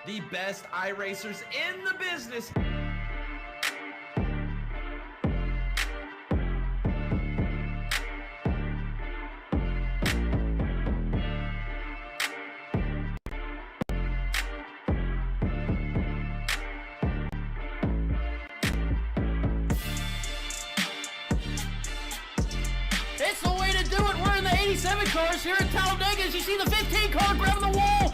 the best iRacers in the business. It's the way to do it. We're in the 87 cars here at Talladega. As you see the 15 car grabbing the wall.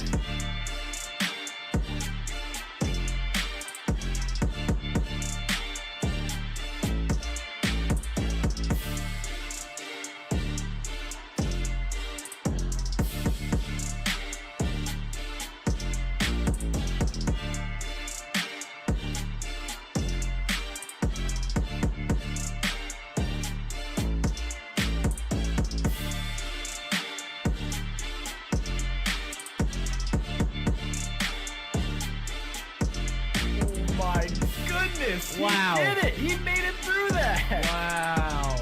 My goodness, Wow. He did it. He made it through that. Wow.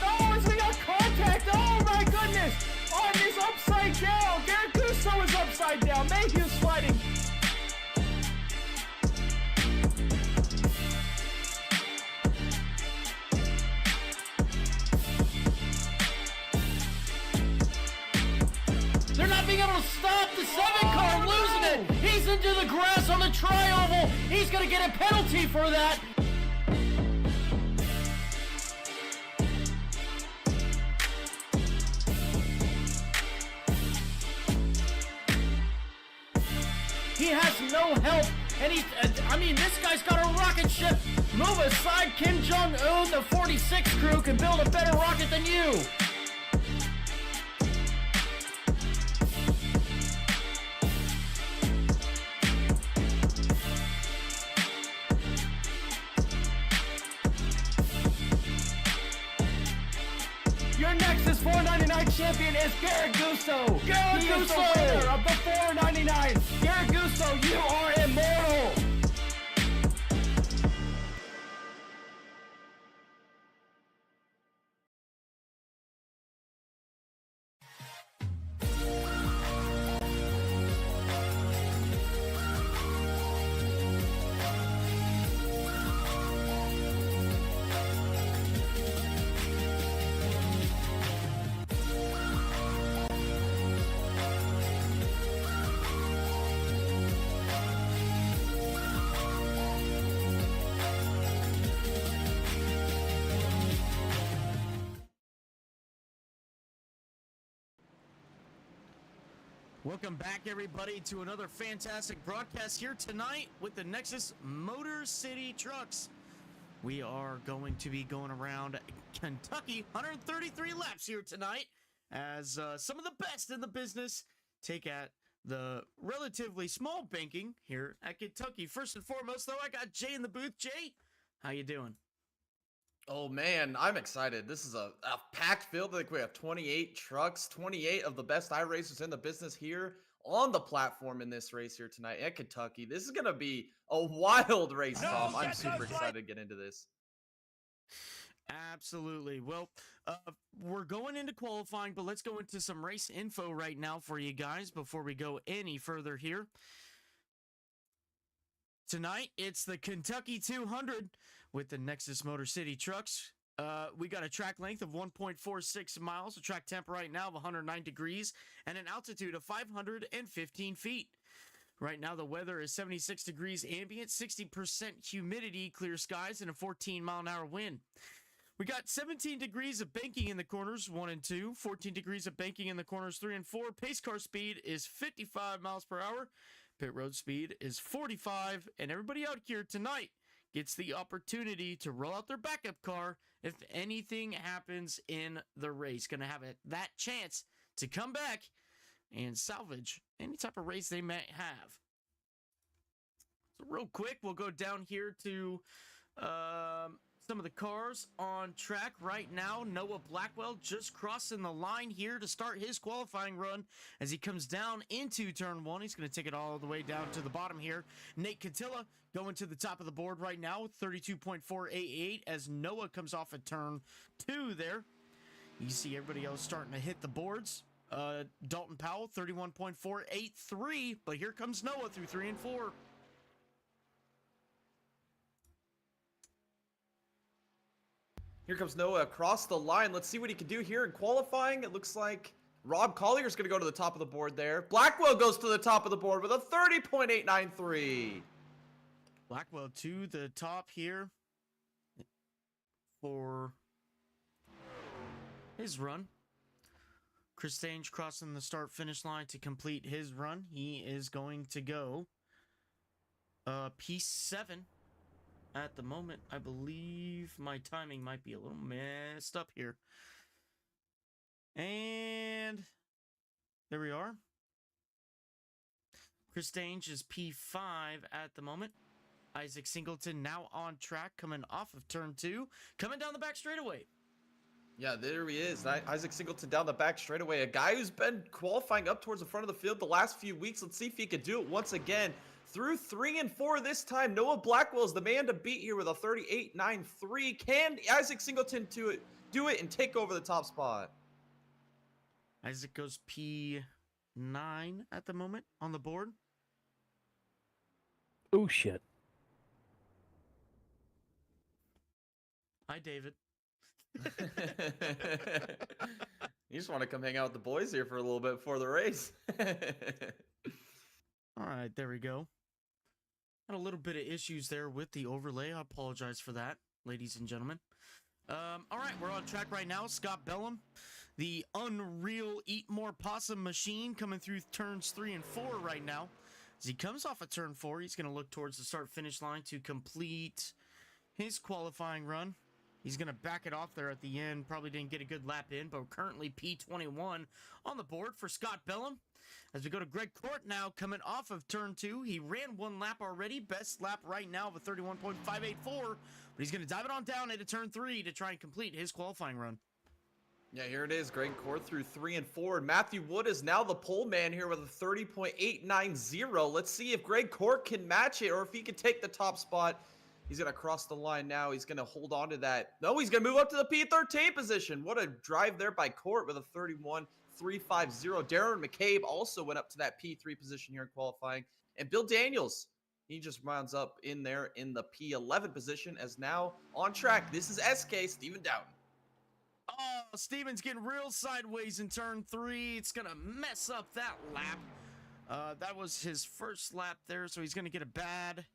Oh, we got contact. Oh my goodness. Oh, and he's upside down. Garrett Gusso is upside down. Mayhew's sliding. They're not being able to stop the 7 car, losing it. He's into the grass on the tri-oval. He's going to get a penalty for that. He has no help, and this guy's got a rocket ship. Move aside, Kim Jong-un, the 46 crew can build a better rocket than you. Your Nexus 499 champion is Garrett Gusso. Garrett He is the Gusso. winner of the 499. Garrett Gusso, you are immortal. Welcome back, everybody, to another fantastic broadcast here tonight with the Nexus Motor City Trucks. We are going to be going around Kentucky, 133 laps here tonight, as some of the best in the business take at the relatively small banking here at Kentucky. First and foremost, though, I got Jay in the booth. Jay, how you doing? Oh man, I'm excited. This is a packed field. I think we have 28 trucks, 28 of the best iRacers in the business here on the platform in this race here tonight at Kentucky. This is going to be a wild race, Tom. I'm super excited to get into this. Absolutely. Well, we're going into qualifying, but let's go into some race info right now for you guys before we go any further here. Tonight, it's the Kentucky 200 with the Nexus Motor City Trucks. We got a track length of 1.46 miles, a track temp right now of 109 degrees, and an altitude of 515 feet. Right now, the weather is 76 degrees ambient, 60% humidity, clear skies, and a 14-mile-an-hour wind. We got 17 degrees of banking in the corners 1 and 2, 14 degrees of banking in the corners 3 and 4. Pace car speed is 55 miles per hour. Pit road speed is 45, and everybody out here tonight gets the opportunity to roll out their backup car if anything happens in the race. Going to have that chance to come back and salvage any type of race they might have. So real quick, we'll go down here to some of the cars on track right now. Noah Blackwell just crossing the line here to start his qualifying run as he comes down into turn 1. He's going to take it all the way down to the bottom here. Nate Catilla going to the top of the board right now with 32.488 as Noah comes off at turn 2 there. You see everybody else starting to hit the boards. Dalton Powell, 31.483. But here comes Noah through 3 and 4. Here comes Noah across the line. Let's see what he can do here in qualifying. It looks like Rob Collier's going to go to the top of the board there. Blackwell goes to the top of the board with a 30.893. Blackwell to the top here for his run. Chris Stange crossing the start-finish line to complete his run. He is going to go P7 at the moment. I believe my timing might be a little messed up here. And there we are. Chris Stange is P5 at the moment. Isaac Singleton now on track, coming off of turn 2, coming down the back straightaway. Yeah, there he is. Isaac Singleton down the back straightaway. A guy who's been qualifying up towards the front of the field the last few weeks. Let's see if he could do it once again. Through 3 and 4 this time. Noah Blackwell is the man to beat here with a 38.93. Can Isaac Singleton do it and take over the top spot? Isaac goes P9 at the moment on the board. Oh, shit. Hi, David. You just want to come hang out with the boys here for a little bit before the race. All right, there we go. Had a little bit of issues there with the overlay. I apologize for that, ladies and gentlemen. All right, we're on track right now. Scott Bellum, the unreal Eat More Possum machine, coming through turns 3 and 4 right now. As he comes off of turn 4, he's going to look towards the start-finish line to complete his qualifying run. He's going to back it off there at the end. Probably didn't get a good lap in, but currently P21 on the board for Scott Bellum. As we go to Greg Court now, coming off of turn 2. He ran 1 lap already. Best lap right now of a 31.584. But he's going to dive it on down into turn 3 to try and complete his qualifying run. Yeah, here it is. Greg Court through 3 and 4. And Matthew Wood is now the pole man here with a 30.890. Let's see if Greg Court can match it or if he can take the top spot. He's going to cross the line now. He's going to hold on to that. No, he's going to move up to the P13 position. What a drive there by Court with a 31.350. Darren McCabe also went up to that P3 position here in qualifying. And Bill Daniels, he just rounds up in there in the P11 position as now on track. This is SK Steven Dowden. Oh, Steven's getting real sideways in turn 3. It's going to mess up that lap. That was his first lap there, so he's going to get a bad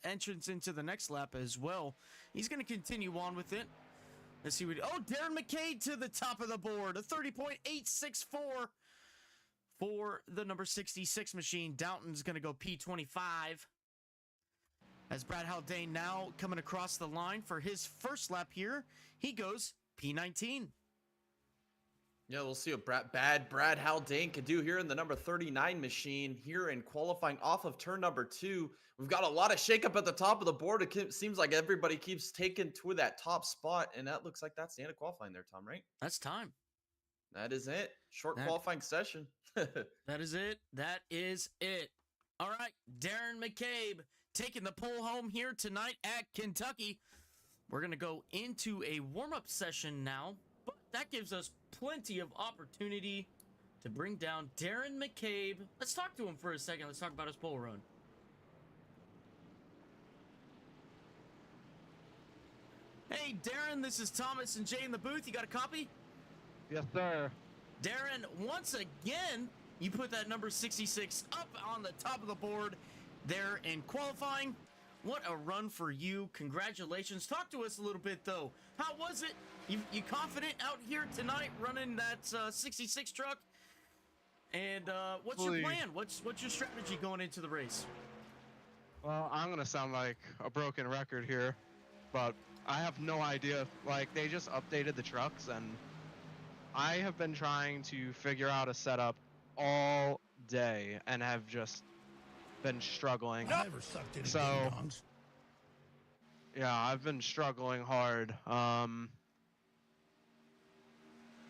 entrance into the next lap as well. He's going to continue on with it. Let's see what... Oh, Darren McCade to the top of the board. A 30.864 for the number 66 machine. Downton's going to go P25. As Brad Haldane now coming across the line for his first lap here. He goes P19. Yeah, we'll see what Brad Haldane can do here in the number 39 machine here in qualifying off of turn number 2. We've got a lot of shakeup at the top of the board. It seems like everybody keeps taking to that top spot, and that looks like that's the end of qualifying there, Tom, right? That's time. That is it. Short qualifying session. That is it. That is it. All right, Darren McCabe taking the pole home here tonight at Kentucky. We're going to go into a warm-up session now, but that gives us plenty of opportunity to bring down Darren McCabe. Let's talk to him for a second. Let's talk about his pole run. Hey, Darren, this is Thomas and Jay in the booth. You got a copy? Yes, sir. Darren, once again, you put that number 66 up on the top of the board there in qualifying. What a run for you. Congratulations. Talk to us a little bit, though. How was it? You confident out here tonight running that 66 truck? And what's your plan? What's your strategy going into the race? Well, I'm going to sound like a broken record here, but I have no idea. Like, they just updated the trucks, and I have been trying to figure out a setup all day and have just been struggling. Never sucked any So, ding-dongs. yeah, I've been struggling hard.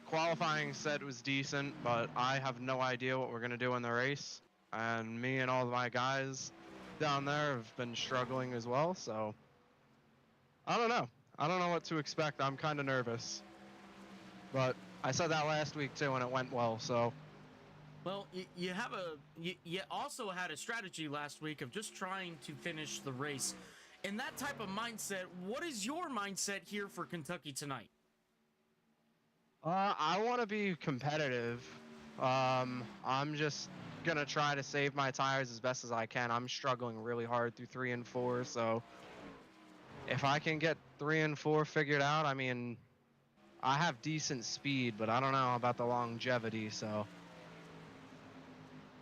Qualifying said it was decent, but I have no idea what we're going to do in the race. And me and all of my guys down there have been struggling as well, so I don't know. I don't know what to expect. I'm kind of nervous. But I said that last week too, and it went well. So Well, you also had a strategy last week of just trying to finish the race. In that type of mindset, what is your mindset here for Kentucky tonight? I want to be competitive. I'm just gonna try to save my tires as best as I can. I'm struggling really hard through 3 and 4, so if I can get 3 and 4 figured out, I mean, I have decent speed, but I don't know about the longevity, so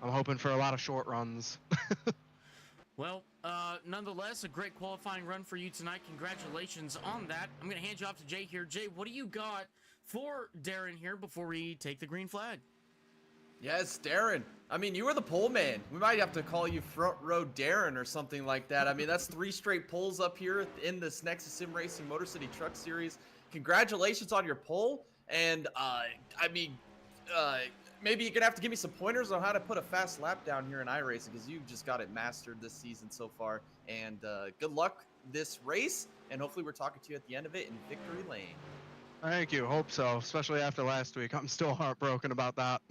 I'm hoping for a lot of short runs. Well, nonetheless, a great qualifying run for you tonight. Congratulations on that. I'm going to hand you off to Jay here. Jay, what do you got for Darren here before we take the green flag? Yes, Darren. I mean, you were the pole man. We might have to call you front row Darren or something like that. I mean, that's 3 straight poles up here in this Nexus Sim Racing Motor City Truck Series. Congratulations on your pole. And, I mean, maybe you're going to have to give me some pointers on how to put a fast lap down here in iRacing, because you've just got it mastered this season so far. And good luck this race, and hopefully we're talking to you at the end of it in victory lane. Thank you. Hope so, especially after last week. I'm still heartbroken about that.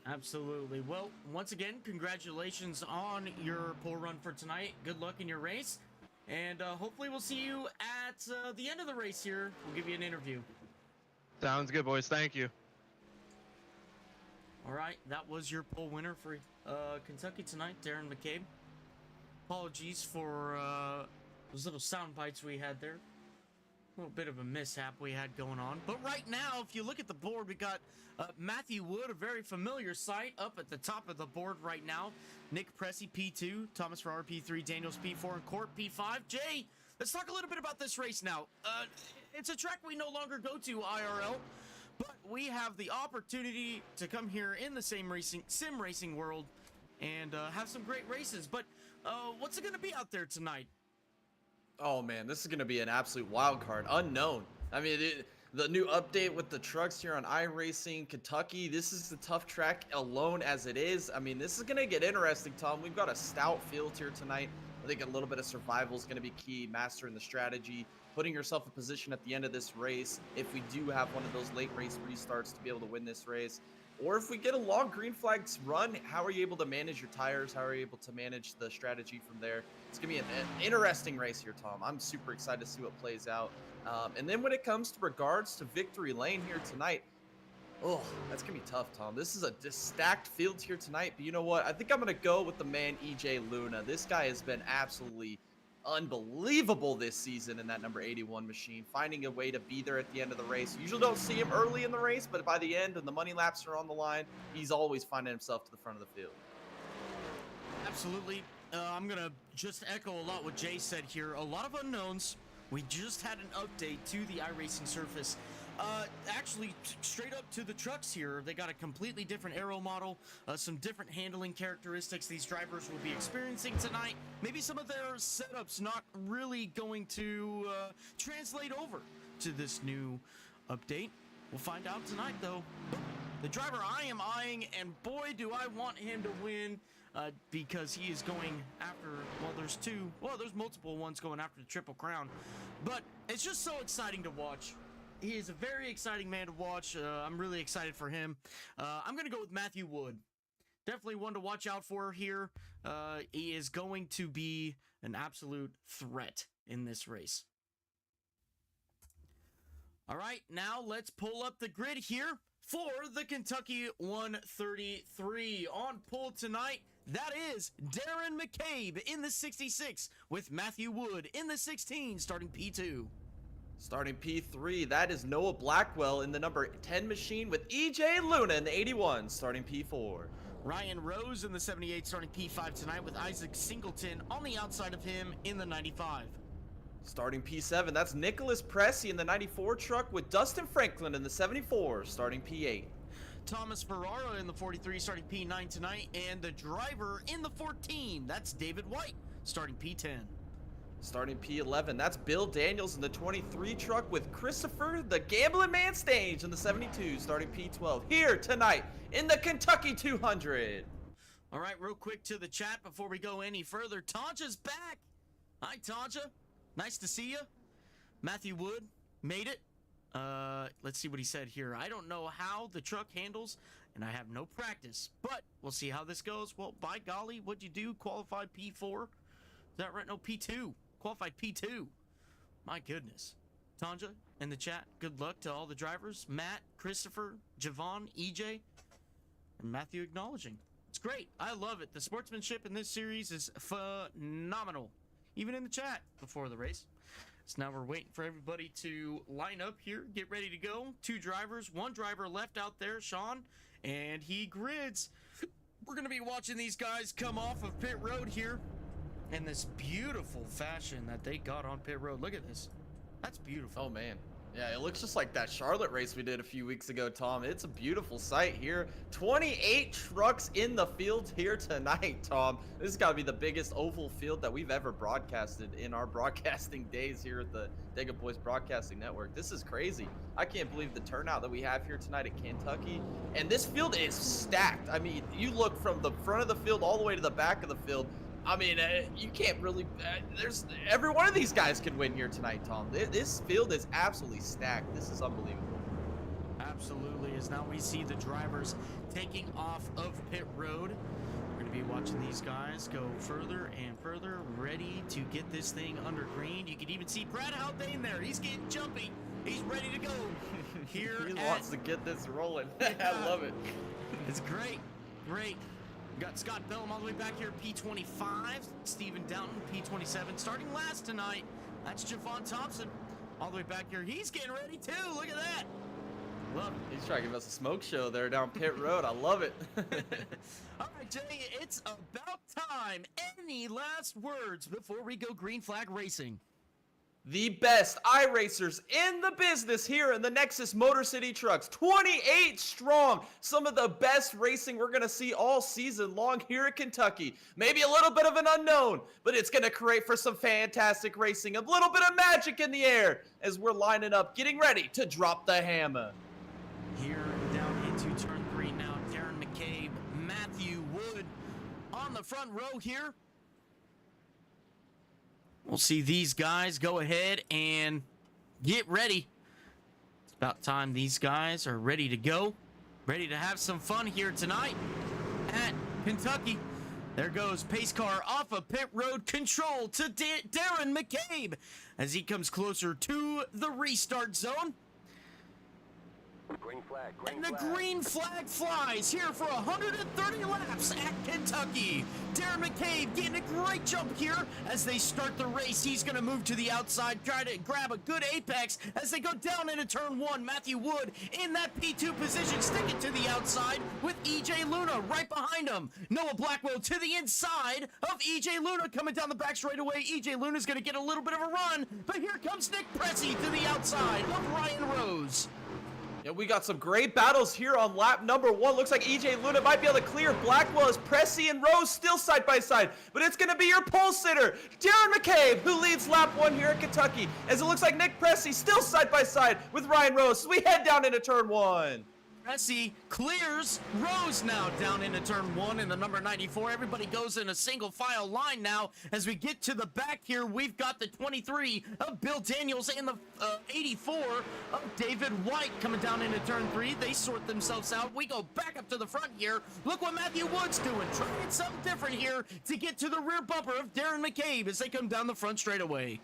Absolutely. Well, once again, congratulations on your pole run for tonight. Good luck in your race. And hopefully we'll see you at the end of the race here. We'll give you an interview. Sounds good, boys. Thank you. All right, that was your pole winner for Kentucky tonight, Darren McCabe. Apologies for those little sound bites we had there. A little bit of a mishap we had going on. But right now, if you look at the board, we got Matthew Wood, a very familiar sight, up at the top of the board right now. Nick Pressey, P2, Thomas Ferrara, P3, Daniels, P4, and Court, P5. Jay, let's talk a little bit about this race now. It's a track we no longer go to IRL, but we have the opportunity to come here in the sim racing world and have some great races. But what's it going to be out there tonight? Oh man, this is going to be an absolute wild card. Unknown. I mean, the new update with the trucks here on iRacing Kentucky, this is the tough track alone as it is. I mean, this is going to get interesting, Tom. We've got a stout field here tonight. I think a little bit of survival is going to be key, mastering the strategy, putting yourself in position at the end of this race if we do have one of those late race restarts to be able to win this race. Or if we get a long green flags run, how are you able to manage your tires? How are you able to manage the strategy from there? It's going to be an interesting race here, Tom. I'm super excited to see what plays out. And then when it comes to regards to victory lane here tonight, oh, that's going to be tough, Tom. This is a stacked field here tonight. But you know what? I think I'm going to go with the man, EJ Luna. This guy has been absolutely unbelievable this season in that number 81 machine, finding a way to be there at the end of the race. You usually don't see him early in the race, but by the end and the money laps are on the line, he's always finding himself to the front of the field. Absolutely. I'm going to just echo a lot what Jay said here. A lot of unknowns. We just had an update to the iRacing surface. Actually, straight up to the trucks here, they got a completely different aero model, some different handling characteristics these drivers will be experiencing tonight. Maybe some of their setups not really going to translate over to this new update. We'll find out tonight, though. The driver I am eyeing, and boy, do I want him to win, because he is going after, well, there's multiple ones going after the Triple Crown. But it's just so exciting to watch. He is a very exciting man to watch. I'm really excited for him. I'm going to go with Matthew Wood. Definitely one to watch out for here. He is going to be an absolute threat in this race. All right, now let's pull up the grid here for the Kentucky 133. On pole tonight, that is Darren McCabe in the 66 with Matthew Wood in the 16 starting P2. Starting P3, that is Noah Blackwell in the number 10 machine with EJ Luna in the 81 starting P4. Ryan Rose in the 78 starting P5 tonight with Isaac Singleton on the outside of him in the 95. Starting P7, that's Nicholas Pressey in the 94 truck with Dustin Franklin in the 74 starting P8. Thomas Ferrara in the 43 starting P9 tonight, and the driver in the 14, that's David White starting P10. Starting P11, that's Bill Daniels in the 23 truck with Christopher the Gambling Man Stage in the 72 starting P12 here tonight in the Kentucky 200. All right, real quick to the chat before we go any further. Tanja's back. Hi, Tanja. Nice to see you. Matthew Wood made it. Let's see what he said here. I don't know how the truck handles, and I have no practice, but we'll see how this goes. Well, by golly, what'd you do? Qualified P4? Is that right? No, P2. Qualified P2. My goodness. Tanja, in the chat, good luck to all the drivers. Matt, Christopher, Javon, EJ, and Matthew acknowledging. It's great. I love it. The sportsmanship in this series is phenomenal. Even in the chat before the race. So now we're waiting for everybody to line up here, get ready to go. 2 drivers, 1 driver left out there, Sean, and he grids. We're going to be watching these guys come off of pit road here in this beautiful fashion that they got on pit road. Look at this. That's beautiful. Oh, man. Yeah, it looks just like that Charlotte race we did a few weeks ago, Tom. It's a beautiful sight here. 28 trucks in the field here tonight, Tom. This has got to be the biggest oval field that we've ever broadcasted in our broadcasting days here at the Dega Boys Broadcasting Network. This is crazy. I can't believe the turnout that we have here tonight at Kentucky. And this field is stacked. I mean, you look from the front of the field all the way to the back of the field. I mean, you can't really, there's, every one of these guys can win here tonight, Tom. This field is absolutely stacked. This is unbelievable. Absolutely, as now we see the drivers taking off of pit road. We're going to be watching these guys go further and further, ready to get this thing under green. You can even see Brad Haldane there. He's getting jumpy. He's ready to go. Here He wants to get this rolling. I love it. It's great. Great. We got Scott Bellum all the way back here, P25. Stephen Downton, P27. Starting last tonight, that's Javon Thompson. All the way back here. He's getting ready, too. Look at that. Love it. He's trying to give us a smoke show there down pit road. I love it. All right, Jay, it's about time. Any last words before we go green flag racing? The best iRacers in the business here in the Nexus Motor City Trucks. 28 strong. Some of the best racing we're going to see all season long here at Kentucky. Maybe a little bit of an unknown, but it's going to create for some fantastic racing. A little bit of magic in the air as we're lining up, getting ready to drop the hammer. Here down into turn 3 now, Darren McCabe, Matthew Wood on the front row here. We'll see these guys go ahead and get ready. It's about time these guys are ready to go. Ready to have some fun here tonight at Kentucky. There goes pace car off of pit road, control to Darren McCabe as he comes closer to the restart zone. Green flag, And the green flag flies here for 130 laps at Kentucky. Darren McCabe getting a great jump here as they start the race. He's going to move to the outside, try to grab a good apex as they go down into turn 1. Matthew Wood in that P2 position, sticking to the outside with EJ Luna right behind him. Noah Blackwell to the inside of EJ Luna coming down the back straightaway. EJ Luna's going to get a little bit of a run, but here comes Nick Pressey to the outside of Ryan Rose. Yeah, we got some great battles here on lap number 1. Looks like EJ Luna might be able to clear Blackwell as Pressey and Rose still side by side. But it's going to be your pole sitter, Darren McCabe, who leads lap 1 here at Kentucky. As it looks like Nick Pressey still side by side with Ryan Rose. So we head down into turn 1. Pressey clears Rose now down into turn 1 in the number 94. Everybody goes in a single file line now. As we get to the back here, we've got the 23 of Bill Daniels and the 84 of David White coming down into turn 3. They sort themselves out. We go back up to the front here. Look what Matthew Wood's doing. Trying something different here to get to the rear bumper of Darren McCabe as they come down the front straightaway.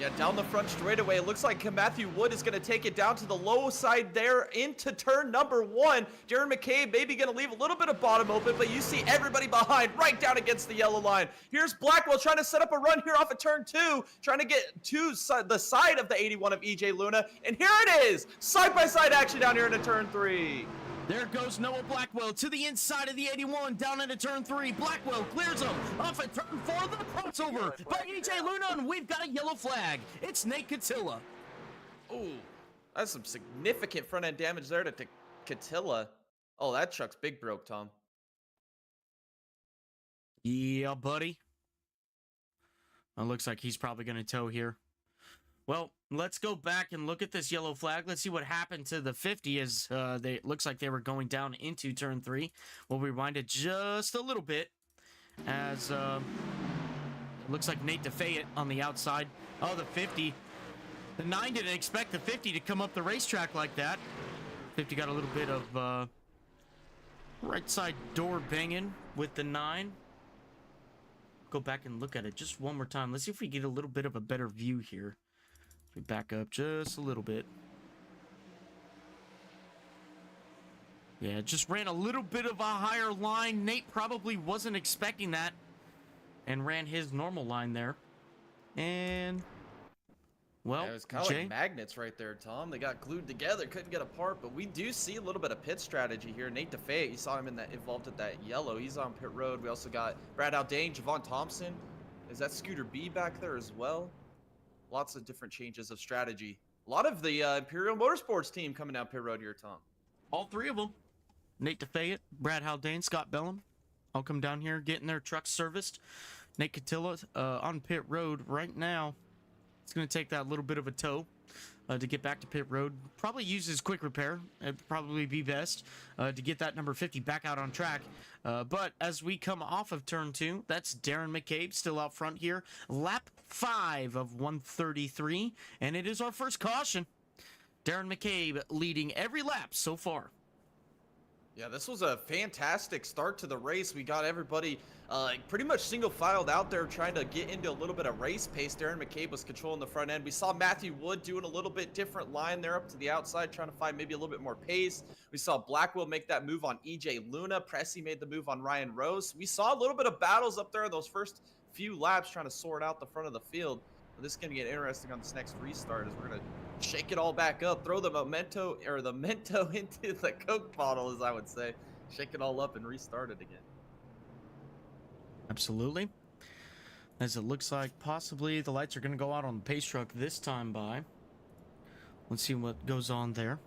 Yeah, down the front straightaway, it looks like Matthew Wood is going to take it down to the low side there into turn number 1. Darren McCabe maybe going to leave a little bit of bottom open, but you see everybody behind right down against the yellow line. Here's Blackwell trying to set up a run here off of turn 2, trying to get to the side of the 81 of EJ Luna. And here it is, side-by-side action down here into turn 3. There goes Noah Blackwell to the inside of the 81, down into turn 3. Blackwell clears him off at turn 4, the crossover by EJ Luna, and we've got a yellow flag. It's Nate Catilla. Ooh, that's some significant front-end damage there to Catilla. Oh, that truck's big broke, Tom. Yeah, buddy. It looks like he's probably going to tow here. Well, let's go back and look at this yellow flag. Let's see what happened to the 50 as it looks like they were going down into turn 3. We'll rewind it just a little bit as it looks like Nate DeFayette on the outside. Oh, the 50 The 9 didn't expect the 50 to come up the racetrack like that. 50 got a little bit of right side door banging with the 9. Go back and look at it just one more time. Let's see if we get a little bit of a better view here. We back up just a little bit. Yeah, just ran a little bit of a higher line. Nate probably wasn't expecting that and ran his normal line there. And, well, yeah, it was kind of like magnets right there, Tom. They got glued together, couldn't get apart, but we do see a little bit of pit strategy here. Nate DeFay, you saw him in that involved at that yellow. He's on pit road. We also got Brad Haldane, Javon Thompson. Is that Scooter B back there as well? Lots of different changes of strategy. A lot of the Imperial Motorsports team coming down pit road here, Tom. All three of them. Nate DeFayette, Brad Haldane, Scott Bellum, all come down here getting their trucks serviced. Nate Catilla on pit road right now. It's going to take that little bit of a tow to get back to pit road. Probably uses quick repair. It'd probably be best to get that number 50 back out on track. But as we come off of turn 2, that's Darren McCabe still out front here. Lap 5 of 133, and it is our first caution. Darren McCabe leading every lap so far. Yeah, this was a fantastic start to the race. We got everybody pretty much single-filed out there trying to get into a little bit of race pace. Darren McCabe was controlling the front end. We saw Matthew Wood doing a little bit different line there up to the outside, trying to find maybe a little bit more pace. We saw Blackwell make that move on EJ Luna. Pressy made the move on Ryan Rose. We saw a little bit of battles up there in those first few laps trying to sort out the front of the field. But this is going to get interesting on this next restart as we're going to shake it all back up, throw the mento into the Coke bottle, as I would say. Shake it all up and restart it again. Absolutely. As it looks like possibly the lights are going to go out on the pace truck this time by. Let's see what goes on there.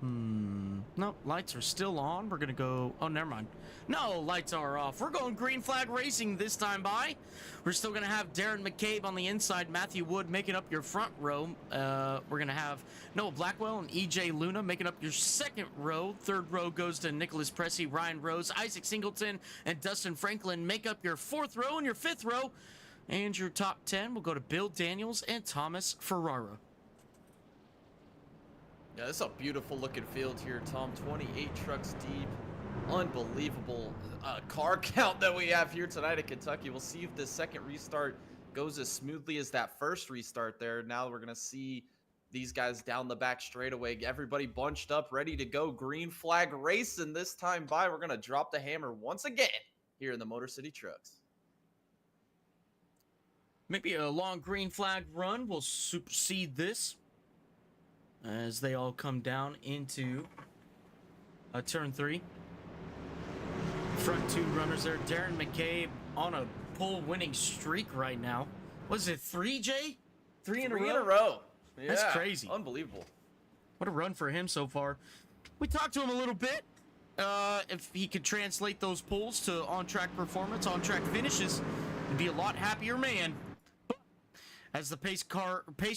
No, lights are still on. We're going to go... Oh, never mind. No, lights are off. We're going green flag racing this time by. We're still going to have Darren McCabe on the inside. Matthew Wood making up your front row. We're going to have Noah Blackwell and EJ Luna making up your second row. Third row goes to Nicholas Pressy, Ryan Rose, Isaac Singleton, and Dustin Franklin make up your fourth row. And your fifth row and your top 10 will go to Bill Daniels and Thomas Ferrara. Yeah, this is a beautiful looking field here, Tom. 28 trucks deep. Unbelievable car count that we have here tonight at Kentucky. We'll see if this second restart goes as smoothly as that first restart there. Now we're going to see these guys down the back straightaway. Everybody bunched up, ready to go. Green flag racing this time by. We're going to drop the hammer once again here in the Motor City Trucks. Maybe a long green flag run will supersede this, as they all come down into turn 3. Front 2 runners there. Darren McCabe on a pole winning streak right now. Was it 3, Jay? 3 in a row? 3 in a row. Yeah, that's crazy. Unbelievable. What a run for him so far. We talked to him a little bit. If he could translate those poles to on-track performance, on-track finishes, he'd be a lot happier man. As the pace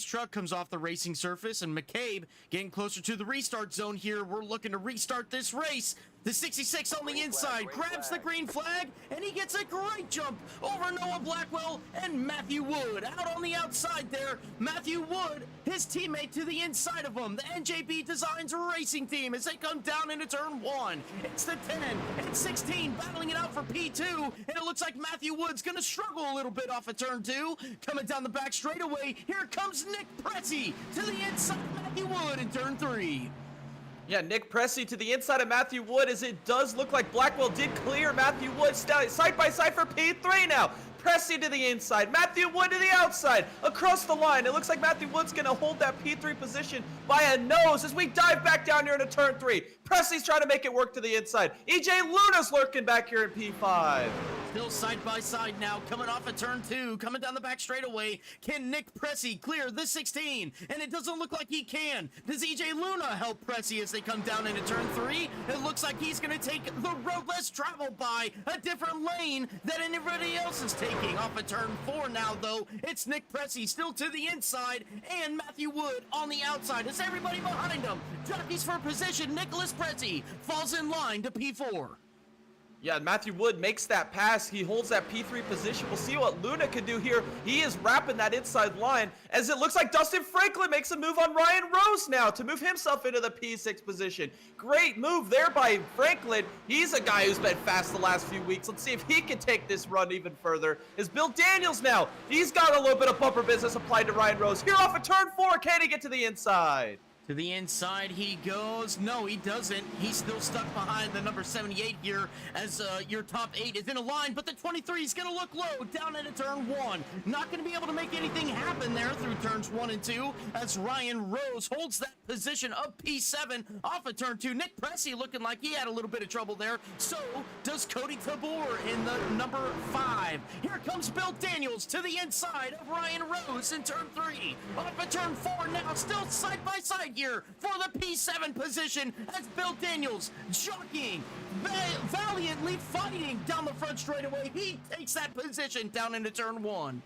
truck comes off the racing surface, and McCabe getting closer to the restart zone here. We're looking to restart this race. The 66 on the inside grabs the green flag, and he gets a great jump over Noah Blackwell and Matthew Wood. Out on the outside there, Matthew Wood, his teammate to the inside of him, the NJB Designs racing team, as they come down into turn 1. It's the 10 and 16 battling it out for P2, and it looks like Matthew Wood's going to struggle a little bit off of turn 2. Coming down the back straightaway, here comes Nick Pressy to the inside of Matthew Wood in turn 3. Yeah, Nick Pressy to the inside of Matthew Wood, as it does look like Blackwell did clear Matthew Wood side by side for P3 now. Pressy to the inside, Matthew Wood to the outside, across the line. It looks like Matthew Wood's going to hold that P3 position by a nose as we dive back down here into turn 3. Pressy's trying to make it work to the inside. EJ Luna's lurking back here in P5. Still side by side now, coming off of turn 2, coming down the back straightaway. Can Nick Pressy clear the 16? And it doesn't look like he can. Does EJ Luna help Pressy as they come down into turn 3? It looks like he's going to take the road less traveled by, a different lane than anybody else is taking. Off of turn 4 now, though, it's Nick Pressy still to the inside, and Matthew Wood on the outside. It's everybody behind him. Jockeys for position. Nicholas Pressy falls in line to P4. Yeah, Matthew Wood makes that pass. He holds that P3 position. We'll see what Luna can do here. He is wrapping that inside line as it looks like Dustin Franklin makes a move on Ryan Rose now to move himself into the P6 position. Great move there by Franklin. He's a guy who's been fast the last few weeks. Let's see if he can take this run even further. Is Bill Daniels now. He's got a little bit of bumper business applied to Ryan Rose. Here off of turn 4, can he get to the inside? To the inside he goes. No, he doesn't. He's still stuck behind the number 78 here as your top 8 is in a line, but the 23 is going to look low down into turn 1. Not going to be able to make anything happen there through turns 1 and 2 as Ryan Rose holds that position of P7 off of turn 2. Nick Pressey looking like he had a little bit of trouble there. So does Cody Tabor in the number 5. Here comes Bill Daniels to the inside of Ryan Rose in turn 3. Off of turn 4 now, still side by side here for the P7 position as Bill Daniels jockeying, valiantly fighting down the front straightaway. He takes that position down into turn 1.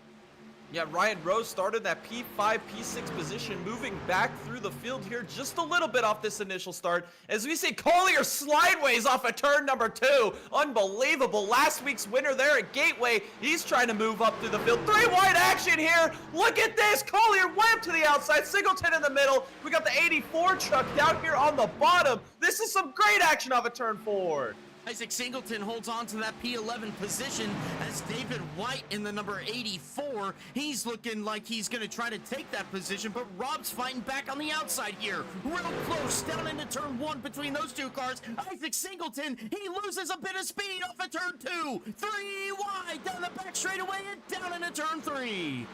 Yeah, Ryan Rose started that P5, P6 position, moving back through the field here just a little bit off this initial start. As we see Collier slideways off of turn number 2. Unbelievable. Last week's winner there at Gateway. He's trying to move up through the field. 3 wide action here. Look at this. Collier went to the outside. Singleton in the middle. We got the 84 truck down here on the bottom. This is some great action off of turn 4. Isaac Singleton holds on to that P11 position as David White in the number 84. He's looking like he's going to try to take that position, but Rob's fighting back on the outside here. Real close down into turn 1 between those two cars. Isaac Singleton, he loses a bit of speed off of turn 2. 3 wide down the back straightaway and down into turn 3.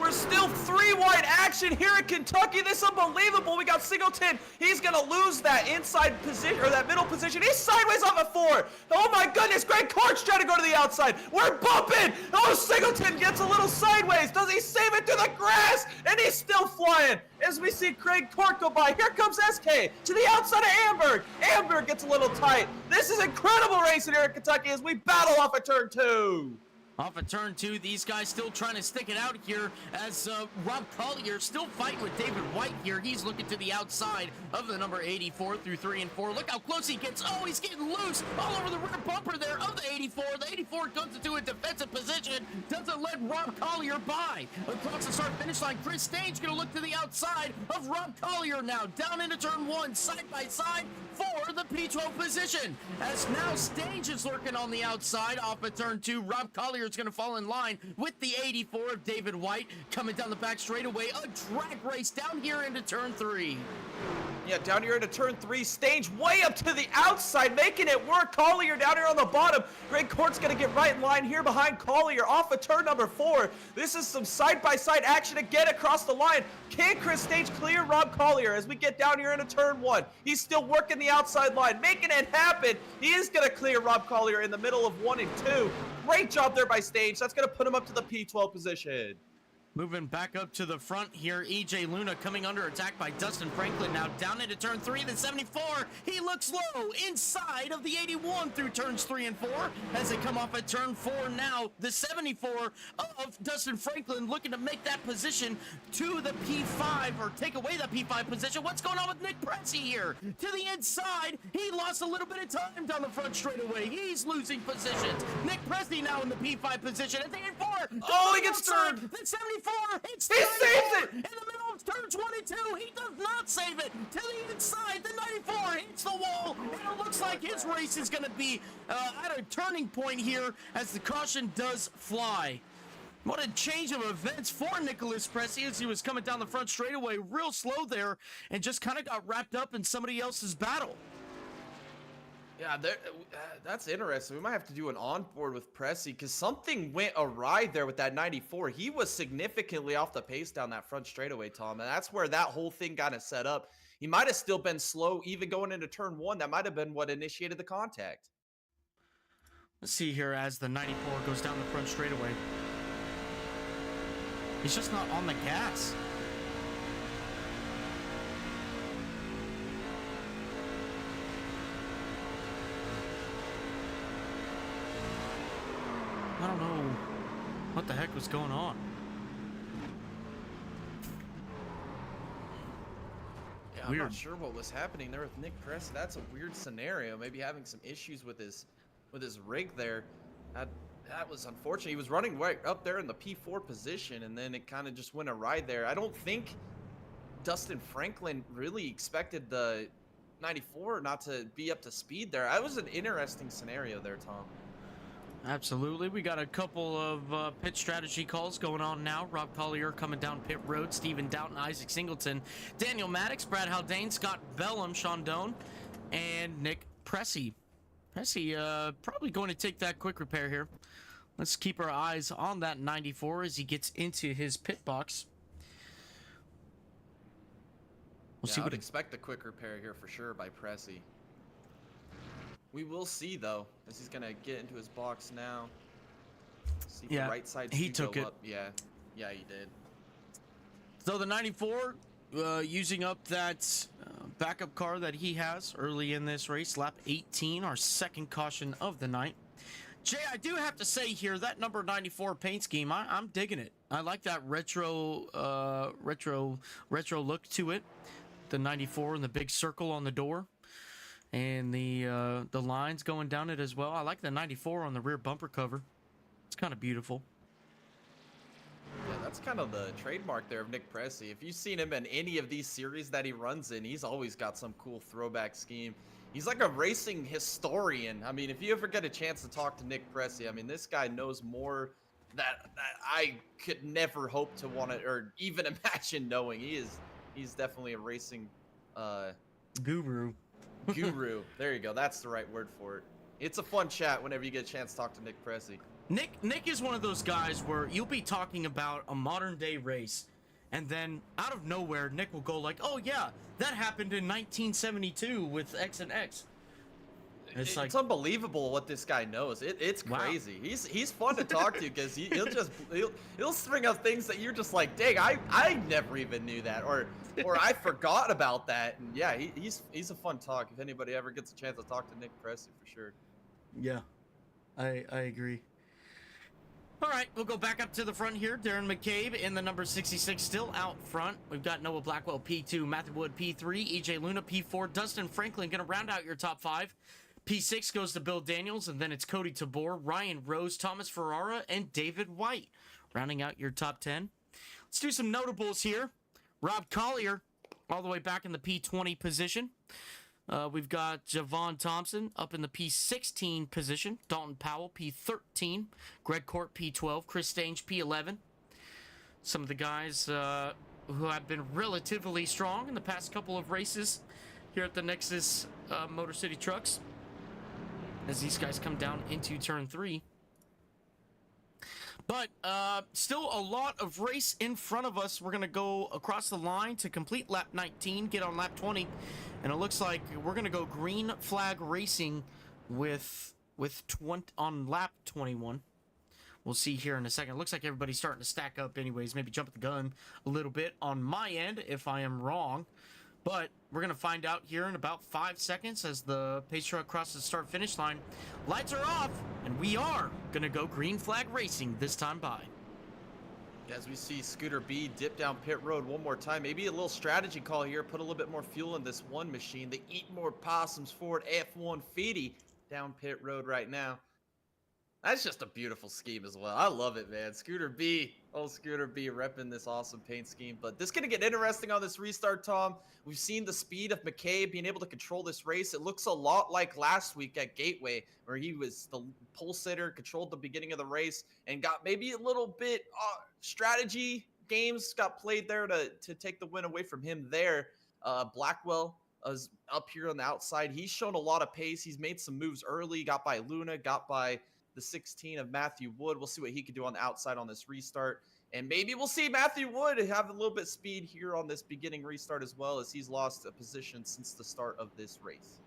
We're still 3 wide action here in Kentucky. This is unbelievable. We got Singleton. He's going to lose that inside position, or that middle position. He's sideways off of 4. Oh my goodness. Greg Court's trying to go to the outside. We're bumping. Oh, Singleton gets a little sideways. Does he save it through the grass? And he's still flying as we see Craig Court go by. Here comes SK to the outside of Amberg. Amberg gets a little tight. This is incredible racing here in Kentucky as we battle off of turn 2. Off of turn 2, these guys still trying to stick it out here as Rob Collier still fighting with David White here. He's looking to the outside of the number 84 through 3 and 4. Look how close he gets. Oh, he's getting loose all over the rear bumper there of the 84. The 84 comes into a defensive position. Doesn't let Rob Collier by. Across the start-finish line, Chris Staines going to look to the outside of Rob Collier now. Down into turn 1, side by side for the P12 position. As now Staines is lurking on the outside off of turn 2. Rob Collier is going to fall in line with the 84 of David White coming down the back straightaway. A drag race down here into turn 3. Yeah, down here into turn 3, Staines way up to the outside, making it work. Collier down here on the bottom. Greg Court's going to get right in line here behind Collier off of turn number 4. This is some side-by-side action again across the line. Can Chris Staines clear Rob Collier as we get down here into turn 1? He's still working the outside line, making it happen. He is going to clear Rob Collier in the middle of 1 and 2. Great job there by Staines. That's going to put him up to the P12 position. Moving back up to the front here, EJ Luna coming under attack by Dustin Franklin. Now down into turn 3, the 74. He looks low inside of the 81 through turns 3 and 4 as they come off at turn 4 now. The 74 of Dustin Franklin looking to make that position to the P5 or take away the P5 position. What's going on with Nick Pressey here? To the inside, he lost a little bit of time down the front straightaway. He's losing positions. Nick Pressey now in the P5 position at the 84. Oh, he gets turned. The 74. It's He saves it! in the middle of turn 22. He does not save it to the inside. The 94 hits the wall, and it looks like his race is going to be at a turning point here as the caution does fly. What a change of events for Nicholas Pressey as he was coming down the front straightaway real slow there and just kind of got wrapped up in somebody else's battle. Yeah, that's interesting. We might have to do an onboard with Pressey because something went awry there with that 94. He was significantly off the pace down that front straightaway, Tom, and that's where that whole thing got set up. He might have still been slow even going into turn 1. That might have been what initiated the contact. Let's see here as the 94 goes down the front straightaway. He's just not on the gas. I don't know what the heck was going on. Yeah, I'm not sure what was happening there with Nick Pressey. That's a weird scenario. Maybe having some issues with his with his rig there. That was unfortunate. He was running right up there in the P4 position, and then it kind of just went awry there. I don't think Dustin Franklin really expected the 94 not to be up to speed there. That was an interesting scenario there, Tom. Absolutely. We got a couple of pit strategy calls going on now. Rob Collier coming down pit road. Steven Doughton, Isaac Singleton, Daniel Maddox, Brad Haldane, Scott Bellum, Sean Doan, and Nick Pressey. Pressey probably going to take that quick repair here. Let's keep our eyes on that 94 as he gets into his pit box. I would expect a quick repair here for sure by Pressey. We will see, though, as he's going to get into his box now. See the right side he took it. Up. Yeah, he did. So the 94, using up that backup car that he has early in this race, lap 18, our second caution of the night. Jay, I do have to say here, that number 94 paint scheme, I'm digging it. I like that retro look to it. The 94 and the big circle on the door. And the lines going down it as well. I like the 94 on the rear bumper cover. It's kind of beautiful. Yeah, that's kind of the trademark there of Nick Pressey. If you've seen him in any of these series that he runs in, he's always got some cool throwback scheme. He's like a racing historian. I mean, if you ever get a chance to talk to Nick Pressey, I mean, this guy knows more that I could never hope to want to or even imagine knowing. He's definitely a racing guru. Guru. There you go. That's the right word for it. It's a fun chat whenever you get a chance to talk to Nick Pressey. Nick is one of those guys where you'll be talking about a modern day race, and then out of nowhere, Nick will go like, "Oh yeah, that happened in 1972 with X and X." It's unbelievable what this guy knows. It's crazy. Wow. He's fun to talk to because he'll string up things that you're just like, dang, I never even knew that, or I forgot about that. And yeah, he's a fun talk. If anybody ever gets a chance to talk to Nick Pressey, for sure. Yeah, I agree. All right, we'll go back up to the front here. Darren McCabe in the number 66 still out front. We've got Noah Blackwell P2, Matthew Wood P3, EJ Luna P4, Dustin Franklin going to round out your top 5. P6 goes to Bill Daniels, and then it's Cody Tabor, Ryan Rose, Thomas Ferrara, and David White, rounding out your top 10. Let's do some notables here. Rob Collier, all the way back in the P20 position. We've got Javon Thompson up in the P16 position. Dalton Powell, P13. Greg Court, P12. Chris Stange, P11. Some of the guys who have been relatively strong in the past couple of races here at the Nexus Motor City Trucks, as these guys come down into turn 3. But still a lot of race in front of us. We're going to go across the line to complete lap 19, get on lap 20, and it looks like we're going to go green flag racing with 20 on lap 21. We'll see here in a second. It looks like everybody's starting to stack up anyways. Maybe jump at the gun a little bit on my end if I am wrong. But we're going to find out here in about 5 seconds as the pace truck crosses the start-finish line. Lights are off, and we are going to go green flag racing this time by. As we see Scooter B dip down pit road one more time. Maybe a little strategy call here. Put a little bit more fuel in this one machine. They eat more possums forward. F-150 down pit road right now. That's just a beautiful scheme as well. I love it, man. Scooter B, oh, Scooter B repping this awesome paint scheme. But this is going to get interesting on this restart, Tom. We've seen the speed of McCabe being able to control this race. It looks a lot like last week at Gateway, where he was the pole sitter, controlled the beginning of the race, and got maybe a little bit strategy games got played there to take the win away from him there. Blackwell is up here on the outside. He's shown a lot of pace. He's made some moves early, got by Luna, got by the 16 of Matthew Wood. We'll see what he can do on the outside on this restart. And maybe we'll see Matthew Wood have a little bit of speed here on this beginning restart as well, as he's lost a position since the start of this race.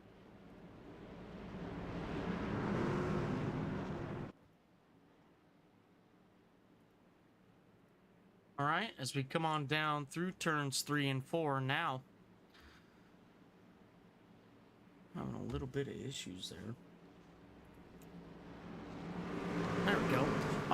All right, as we come on down through turns 3 and 4 now. Having a little bit of issues there. There we go.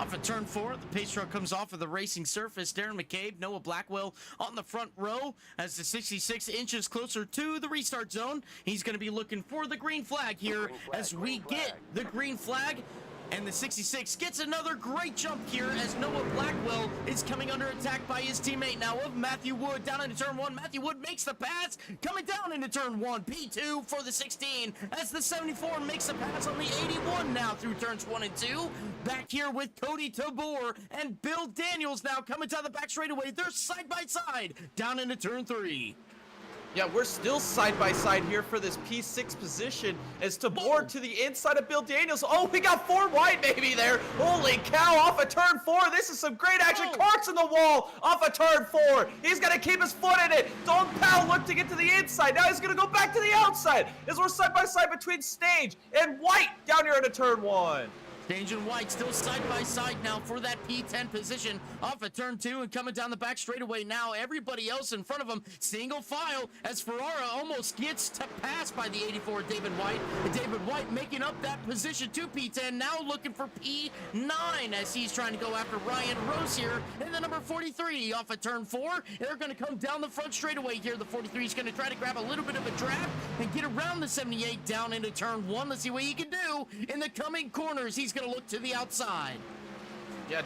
Off of turn 4, the pace truck comes off of the racing surface. Darren McCabe, Noah Blackwell on the front row as the 66 inches closer to the restart zone. He's going to be looking for the green flag here as we get the green flag. And the 66 gets another great jump here as Noah Blackwell is coming under attack by his teammate now of Matthew Wood down into turn 1. Matthew Wood makes the pass, coming down into turn 1. P2 for the 16 as the 74 makes the pass on the 81 now through turns 1 and 2. Back here with Cody Tabor and Bill Daniels now coming down the back straightaway. They're side by side down into turn 3. Yeah, we're still side by side here for this P6 position as Tabor to the inside of Bill Daniels. Oh, we got 4 wide baby there. Holy cow, off of turn 4. This is some great action. Clark's in the wall off of turn 4. He's going to keep his foot in it. Dong Pao looked to get to the inside. Now he's going to go back to the outside as we're side by side between Stage and White down here into turn 1. Stage and White still side by side now for that P10 position off of turn 2 and coming down the back straightaway now. Everybody else in front of him, single file as Ferrara almost gets to pass by the 84 David White. David White making up that position to P10, now looking for P9 as he's trying to go after Ryan Rose here in the number 43 off of turn 4. They're going to come down the front straightaway here. The 43 is going to try to grab a little bit of a draft and get around the 78 down into turn 1. Let's see what he can do in the coming corners. He's going to look to the outside. Yeah,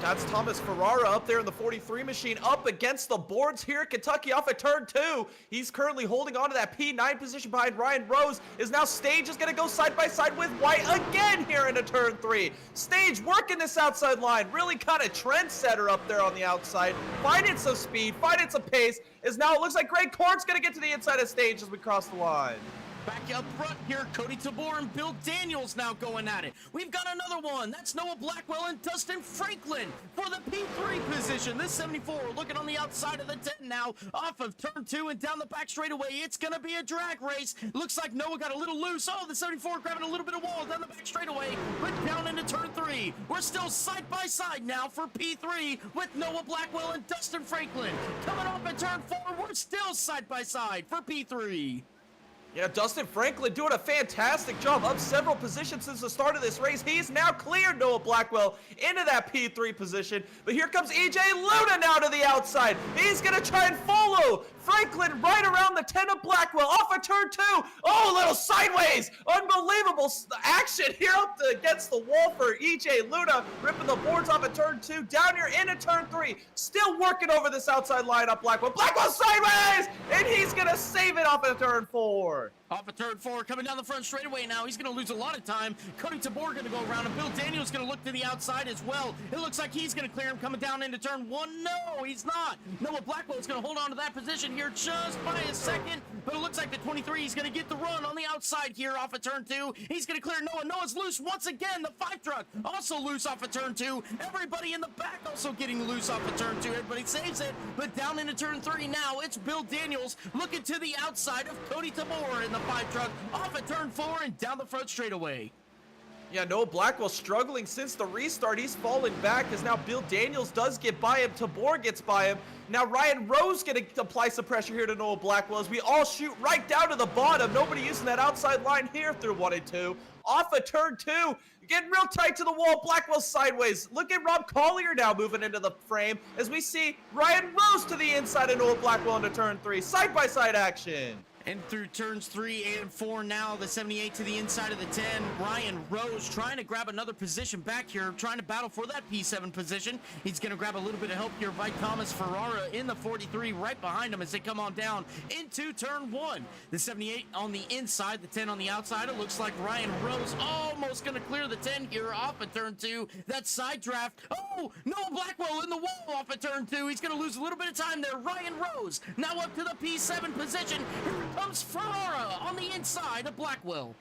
that's Thomas Ferrara up there in the 43 machine up against the boards here at Kentucky off of turn 2. He's currently holding on to that P9 position behind Ryan Rose. Is now Stage is going to go side by side with White again here into turn 3. Stage working this outside line. Really kind of trendsetter up there on the outside. Finding some speed, finding some pace. Is now it looks like Greg Cort's going to get to the inside of Stage as we cross the line. Back up front here, Cody Tabor and Bill Daniels now going at it. We've got another one. That's Noah Blackwell and Dustin Franklin for the P3 position. This 74 looking on the outside of the 10 now, off of turn 2 and down the back straightaway. It's going to be a drag race. Looks like Noah got a little loose. Oh, the 74 grabbing a little bit of wall down the back straightaway, but down into turn 3. We're still side by side now for P3 with Noah Blackwell and Dustin Franklin. Coming off at turn 4, we're still side by side for P3. Yeah, Dustin Franklin doing a fantastic job, up several positions since the start of this race. He's now cleared Noah Blackwell into that P3 position. But here comes EJ Luna now to the outside. He's going to try and follow Franklin right around the 10 of Blackwell off of turn 2. Oh, a little sideways. Unbelievable action here up against the wall for EJ Luna, ripping the boards off of turn 2. Down here into turn 3. Still working over this outside line up Blackwell. Blackwell sideways! And he's going to save it off of turn 4. Off of turn 4, coming down the front straightaway now. He's going to lose a lot of time. Cody Tabor going to go around, and Bill Daniels going to look to the outside as well. It looks like he's going to clear him coming down into turn 1. No, he's not. Noah Blackwell is going to hold on to that position here just by a second, but it looks like the 23 is going to get the run on the outside here off of turn 2. He's going to clear Noah. Noah's loose once again. The 5 truck also loose off of turn 2. Everybody in the back also getting loose off of turn 2. Everybody saves it, but down into turn 3 now. It's Bill Daniels looking to the outside of Cody Tabor in the 5 truck off at turn 4 and down the front straightaway. Yeah, Noah Blackwell struggling since the restart. He's falling back as now Bill Daniels does get by him. Tabor gets by him. Now Ryan Rose going to apply some pressure here to Noah Blackwell as we all shoot right down to the bottom. Nobody using that outside line here through 1 and 2. Off of turn 2. Getting real tight to the wall. Blackwell sideways. Look at Rob Collier now moving into the frame as we see Ryan Rose to the inside of Noah Blackwell into turn 3. Side-by-side action. And through turns 3 and 4 now, the 78 to the inside of the 10. Ryan Rose trying to grab another position back here, trying to battle for that P7 position. He's going to grab a little bit of help here by Thomas Ferrara in the 43 right behind him as they come on down into turn 1. The 78 on the inside, the 10 on the outside. It looks like Ryan Rose almost going to clear the 10 here off of turn 2. That side draft. Oh, Noah Blackwell in the wall off of turn 2. He's going to lose a little bit of time there. Ryan Rose now up to the P7 position. Comes Ferrara on the inside of Blackwell.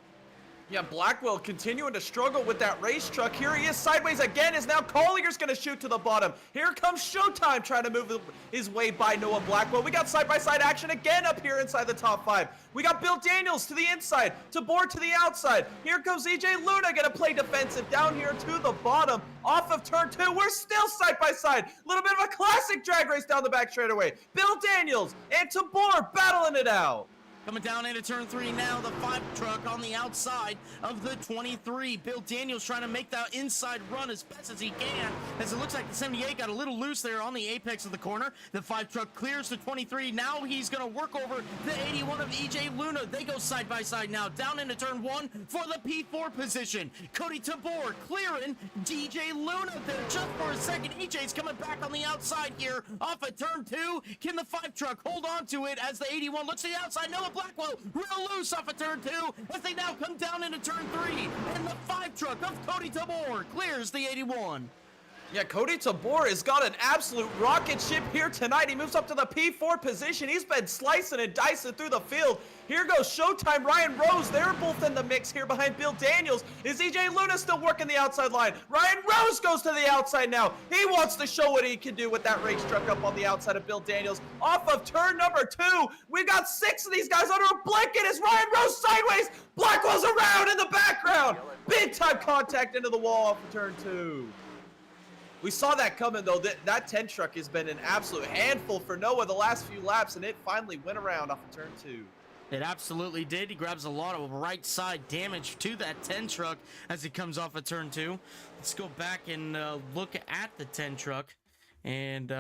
Yeah, Blackwell continuing to struggle with that race truck. Here he is sideways again as now Collier's going to shoot to the bottom. Here comes Showtime trying to move his way by Noah Blackwell. We got side-by-side action again up here inside the top 5. We got Bill Daniels to the inside, Tabor to the outside. Here comes EJ Luna going to play defensive down here to the bottom. Off of turn 2, we're still side-by-side. A little bit of a classic drag race down the back straightaway. Bill Daniels and Tabor battling it out. Coming down into turn 3 now, the 5 truck on the outside of the 23. Bill Daniels trying to make that inside run as best as he can, as it looks like the 78 got a little loose there on the apex of the corner. The 5 truck clears the 23. Now he's going to work over the 81 of EJ Luna. They go side by side now, down into turn 1 for the P4 position. Cody Tabor clearing DJ Luna there just for a second. EJ's coming back on the outside here off of turn 2. Can the 5 truck hold on to it as the 81 looks to the outside? Noah Blackwell real loose off of turn 2 as they now come down into turn 3, and the 5 truck of Cody Tabor clears the 81. Yeah, Cody Tabor has got an absolute rocket ship here tonight. He moves up to the P4 position. He's been slicing and dicing through the field. Here goes Showtime, Ryan Rose. They're both in the mix here behind Bill Daniels. Is EJ Luna still working the outside line? Ryan Rose goes to the outside now. He wants to show what he can do with that race truck up on the outside of Bill Daniels. Off of turn number 2, we got 6 of these guys under a blanket as Ryan Rose sideways. Blackwell's around in the background. Big time contact into the wall off of turn 2. We saw that coming, though. That 10 truck has been an absolute handful for Noah the last few laps, and it finally went around off of turn 2. It absolutely did. He grabs a lot of right side damage to that 10 truck as he comes off of turn 2. Let's go back and look at the 10 truck and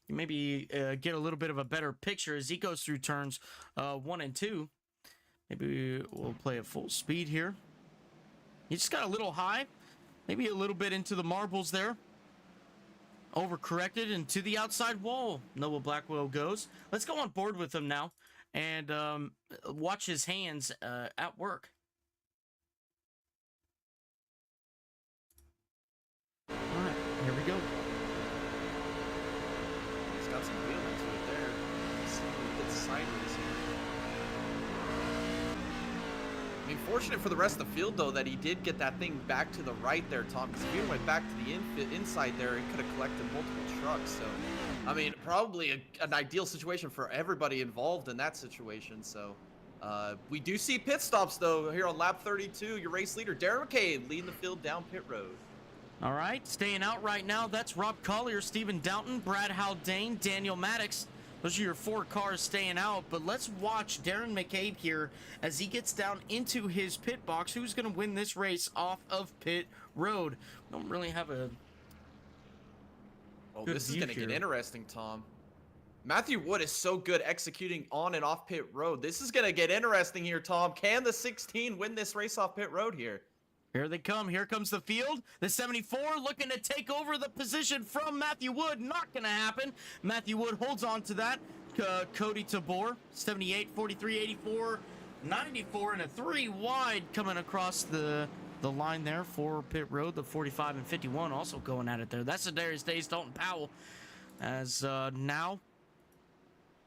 maybe get a little bit of a better picture as he goes through turns 1 and 2. Maybe we'll play at full speed here. He just got a little high, maybe a little bit into the marbles there. Overcorrected and to the outside wall. Noah Blackwell goes. Let's go on board with him now and watch his hands at work. All right, here we go. He's got some wheel into it there. Let's see if he gets sideways here. I mean, fortunate for the rest of the field, though, that he did get that thing back to the right there, Tom, because if he went back to the inside there, he could have collected multiple trucks. So, I mean, probably an ideal situation for everybody involved in that situation. So, we do see pit stops, though, here on lap 32. Your race leader, Darren McCabe, leading the field down pit road. All right, staying out right now, that's Rob Collier, Stephen Downton, Brad Haldane, Daniel Maddox. Those are your 4 cars staying out, but let's watch Darren McCabe here as he gets down into his pit box. Who's going to win this race off of pit road? Don't really have a Oh, good this is view going to get here. interesting, Tom. Matthew Wood is so good executing on and off pit road. This is going to get interesting here, Tom. Can the 16 win this race off pit road here? Here they come. Here comes the field. The 74 looking to take over the position from Matthew Wood. Not going to happen. Matthew Wood holds on to that. Cody Tabor, 78, 43, 84, 94, and a 3 wide coming across the line there for pit road. The 45 and 51 also going at it there. That's the Darius Days, Dalton Powell. As now,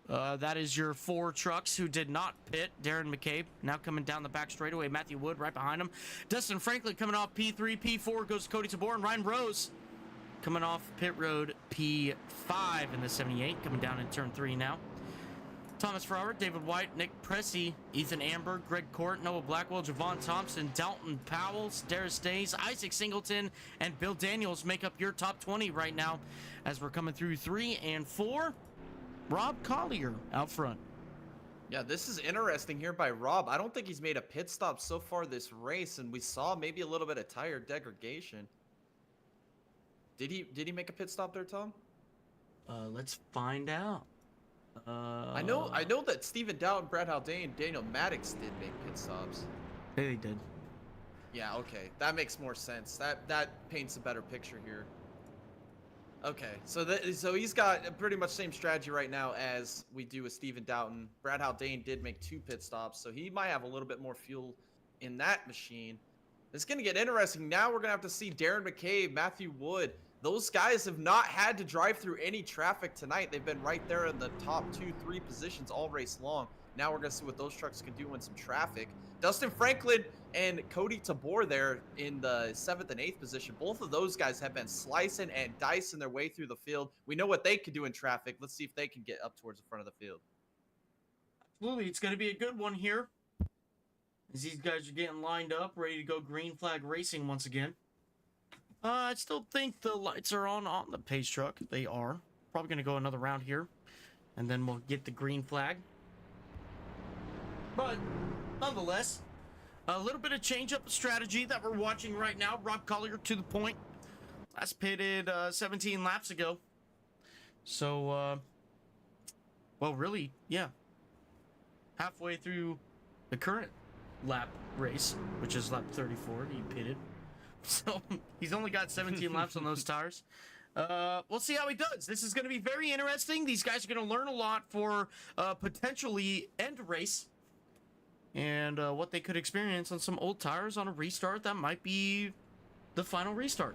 that is your 4 trucks who did not pit. Darren McCabe now coming down the back straightaway. Matthew Wood right behind him. Dustin Franklin coming off P3. P4 goes to Cody Tabor, and Ryan Rose coming off pit road P5 in the 78. Coming down in turn 3 now. Thomas Farrar, David White, Nick Pressey, Ethan Amber, Greg Court, Noah Blackwell, Javon Thompson, Dalton Powell, Darius Days, Isaac Singleton, and Bill Daniels make up your top 20 right now as we're coming through 3 and 4. Rob Collier out front. Yeah, this is interesting here by Rob. I don't think he's made a pit stop so far this race, and we saw maybe a little bit of tire degradation. Did he make a pit stop there, Tom? Let's find out. I know that Stephen Dowd, Brad Haldane, Daniel Maddox did make pit stops. They did. Yeah, okay. That makes more sense. That paints a better picture here. Okay, so he's got pretty much same strategy right now as we do with Stephen Doughton. Brad Haldane did make 2 pit stops, so he might have a little bit more fuel in that machine. It's going to get interesting. Now we're going to have to see Darren McCabe, Matthew Wood. Those guys have not had to drive through any traffic tonight. They've been right there in the top 2-3 positions all race long. Now we're going to see what those trucks can do in some traffic. Dustin Franklin and Cody Tabor there in the 7th and 8th position. Both of those guys have been slicing and dicing their way through the field. We know what they can do in traffic. Let's see if they can get up towards the front of the field. Absolutely, it's going to be a good one here. As these guys are getting lined up, ready to go green flag racing once again. I still think the lights are on the pace truck. They are. Probably going to go another round here. And then we'll get the green flag. But nonetheless, a little bit of change up strategy that we're watching right now. Rob Collier to the point. Last pitted 17 laps ago. So, well, really, yeah. Halfway through the current lap race, which is lap 34, he pitted. So, he's only got 17 laps on those tires. We'll see how he does. This is going to be very interesting. These guys are going to learn a lot for potentially end race. And what they could experience on some old tires on a restart that might be the final restart.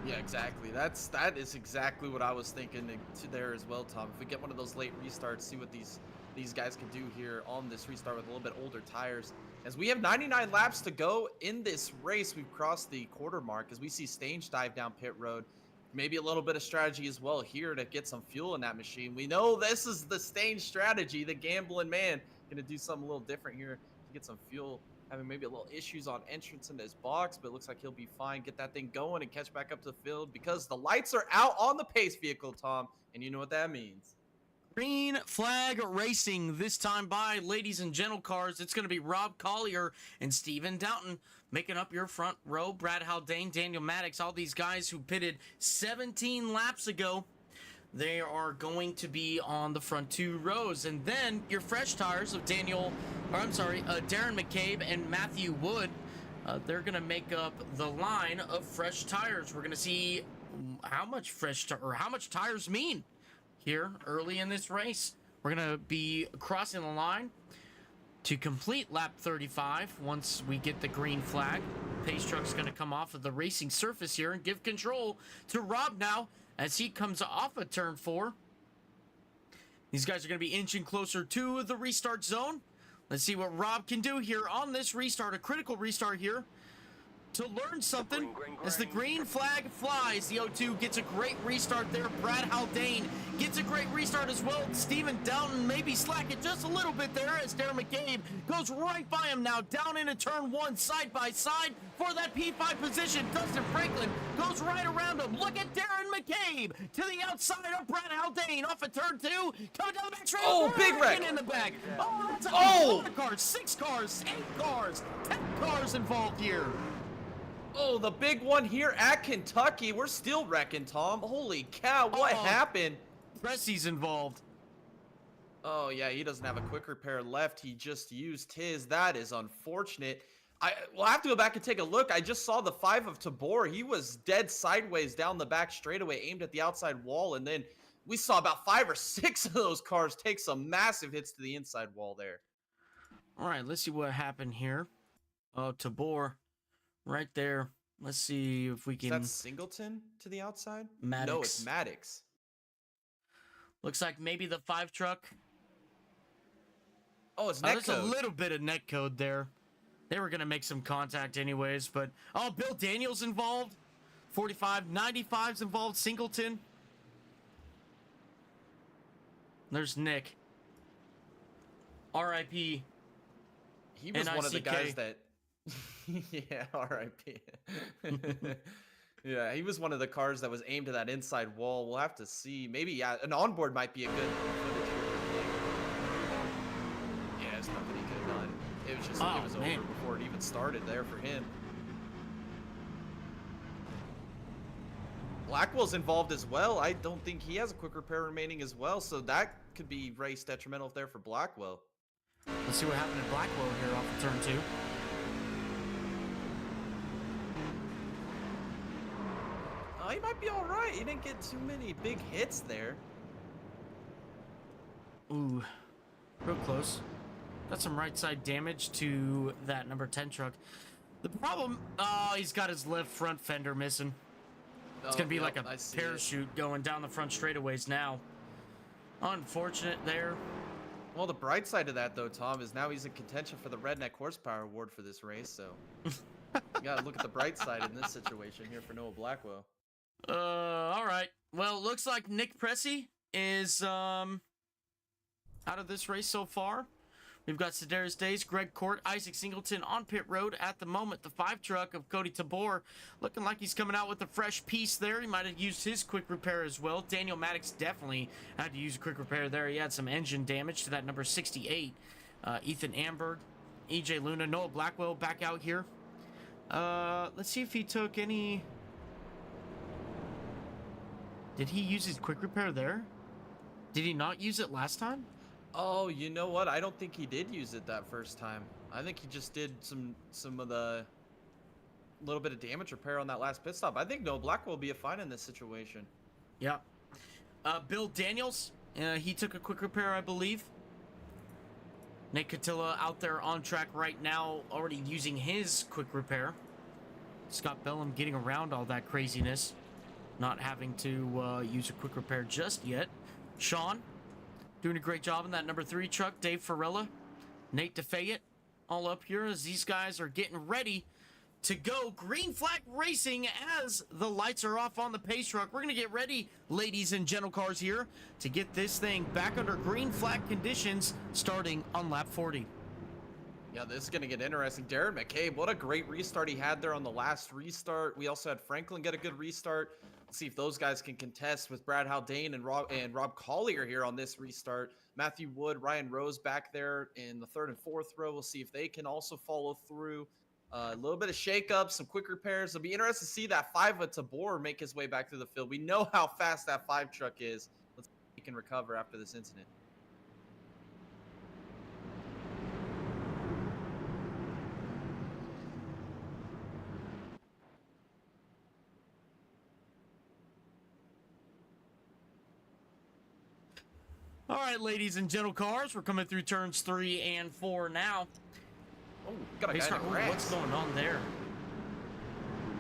Yeah, exactly. That is exactly what I was thinking to there as well, Tom. If we get one of those late restarts, see what these guys can do here on this restart with a little bit older tires. As we have 99 laps to go in this race, we've crossed the quarter mark as we see Stange dive down pit road. Maybe a little bit of strategy as well here to get some fuel in that machine. We know this is the Stange strategy, the gambling man. Gonna do something a little different here to get some fuel. Having maybe a little issues on entrance into his box, but it looks like he'll be fine. Get that thing going and catch back up to the field because the lights are out on the pace vehicle, Tom, and you know what that means. Green flag racing this time by ladies and gentle cars. It's going to be Rob Collier and Steven Doughton making up your front row. Brad Haldane, Daniel Maddox, all these guys who pitted 17 laps ago. They are going to be on the front two rows. And then your fresh tires of Darren McCabe and Matthew Wood. They're going to make up the line of fresh tires. We're going to see how much how much tires mean here early in this race. We're going to be crossing the line to complete lap 35 once we get the green flag. Pace truck's going to come off of the racing surface here and give control to Rob now as he comes off of turn 4. These guys are going to be inching closer to the restart zone. Let's see what Rob can do here on this restart, a critical restart here, to learn something. As the green flag flies, the O2 gets a great restart there. Brad Haldane gets a great restart as well. Steven Doughton maybe slacking just a little bit there as Darren McCabe goes right by him now, down into turn 1, side by side for that P5 position. Dustin Franklin goes right around him. Look at Darren McCabe to the outside of Brad Haldane off of turn 2, coming down the back straight. Oh, big wreck in the back. Oh, that's a lot of cars, 6 cars, 8 cars, 10 cars involved here. Oh, the big one here at Kentucky. We're still wrecking, Tom. Holy cow, what happened? Pressy's involved. Oh, yeah, he doesn't have a quick repair left. He just used his. That is unfortunate. We'll have to go back and take a look. I just saw the 5 of Tabor. He was dead sideways down the back straightaway, aimed at the outside wall, and then we saw about 5 or 6 of those cars take some massive hits to the inside wall there. All right, let's see what happened here. Oh, Tabor. Right there. Let's see if we can... Is that Singleton to the outside? Maddox. No, it's Maddox. Looks like maybe the 5 truck. Oh, it's netcode. There's a little bit of net code there. They were going to make some contact anyways, but... Oh, Bill Daniels involved. 45, 95's involved. Singleton. There's Nick. R.I.P. He was one of the guys that... Yeah, R.I.P. Yeah, he was one of the cars that was aimed at that inside wall. We'll have to see. Maybe, yeah, an onboard might be a good footage here. Yeah, there's nothing he could have done. It was just, it was over before it even started there for him. Blackwell's involved as well. I don't think he has a quick repair remaining as well, so that could be race detrimental there for Blackwell. Let's see what happened to Blackwell here off of turn 2. Oh, he might be all right. He didn't get too many big hits there. Ooh, real close. Got some right side damage to that number 10 truck. The problem, he's got his left front fender missing. It's going to be like a parachute going down the front straightaways now. Unfortunate there. Well, the bright side of that, though, Tom, is now he's in contention for the Redneck Horsepower Award for this race, so... You got to look at the bright side in this situation here for Noah Blackwell. All right. Well, looks like Nick Pressey is out of this race so far. We've got Sedaris Days, Greg Court, Isaac Singleton on pit road at the moment. The 5 truck of Cody Tabor looking like he's coming out with a fresh piece there. He might have used his quick repair as well. Daniel Maddox definitely had to use a quick repair there. He had some engine damage to that number 68. Ethan Amberg, EJ Luna, Noah Blackwell back out here. Let's see if he took any... Did he use his quick repair there? Did he not use it last time? Oh, you know what? I don't think he did use it that first time. I think he just did some of the little bit of damage repair on that last pit stop. I think no Black will be a fine in this situation. Yeah. Bill Daniels, he took a quick repair, I believe. Nate Catilla out there on track right now, already using his quick repair. Scott Bellum getting around all that craziness, not having to use a quick repair just yet. Sean doing a great job in that number 3 truck. Dave Farella, Nate DeFayette, all up here as these guys are getting ready to go. Green flag racing as the lights are off on the pace truck. We're going to get ready, ladies and gentle cars here, to get this thing back under green flag conditions starting on lap 40. Yeah, this is going to get interesting. Darren McCabe, what a great restart he had there on the last restart. We also had Franklin get a good restart. Let's see if those guys can contest with Brad Haldane and Rob Collier here on this restart. Matthew Wood, Ryan Rose back there in the 3rd and 4th row. We'll see if they can also follow through. A little bit of shakeups, some quick repairs. It'll be interesting to see that 5 of Tabor make his way back through the field. We know how fast that 5 truck is. Let's see if he can recover after this incident. All right, ladies and gentle cars, we're coming through turns 3 and 4 now. Oh, got a guy in the grass. What's going on there?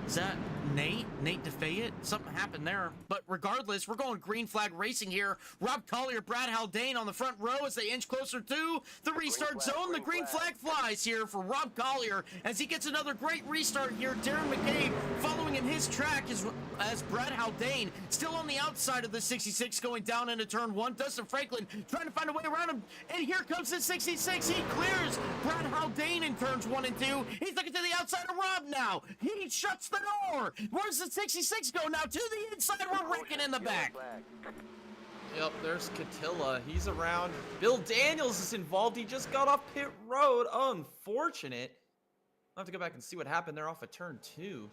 Is that Nate DeFayette? Something happened there. But regardless, we're going green flag racing here. Rob Collier, Brad Haldane on the front row as they inch closer to the restart zone. The green flag flies here for Rob Collier as he gets another great restart here. Darren McCabe following in his track as Brad Haldane still on the outside of the 66 going down into turn 1. Dustin Franklin trying to find a way around him. And here comes the 66. He clears Brad Haldane in turns 1 and 2. He's looking to the outside of Rob now. He shuts the door. Where's the 66 go now? To the inside. We're wrecking in the back. Yep, there's Catilla. He's around. Bill Daniels is involved. He just got off pit road. Unfortunate. I'll have to go back and see what happened there off of turn 2.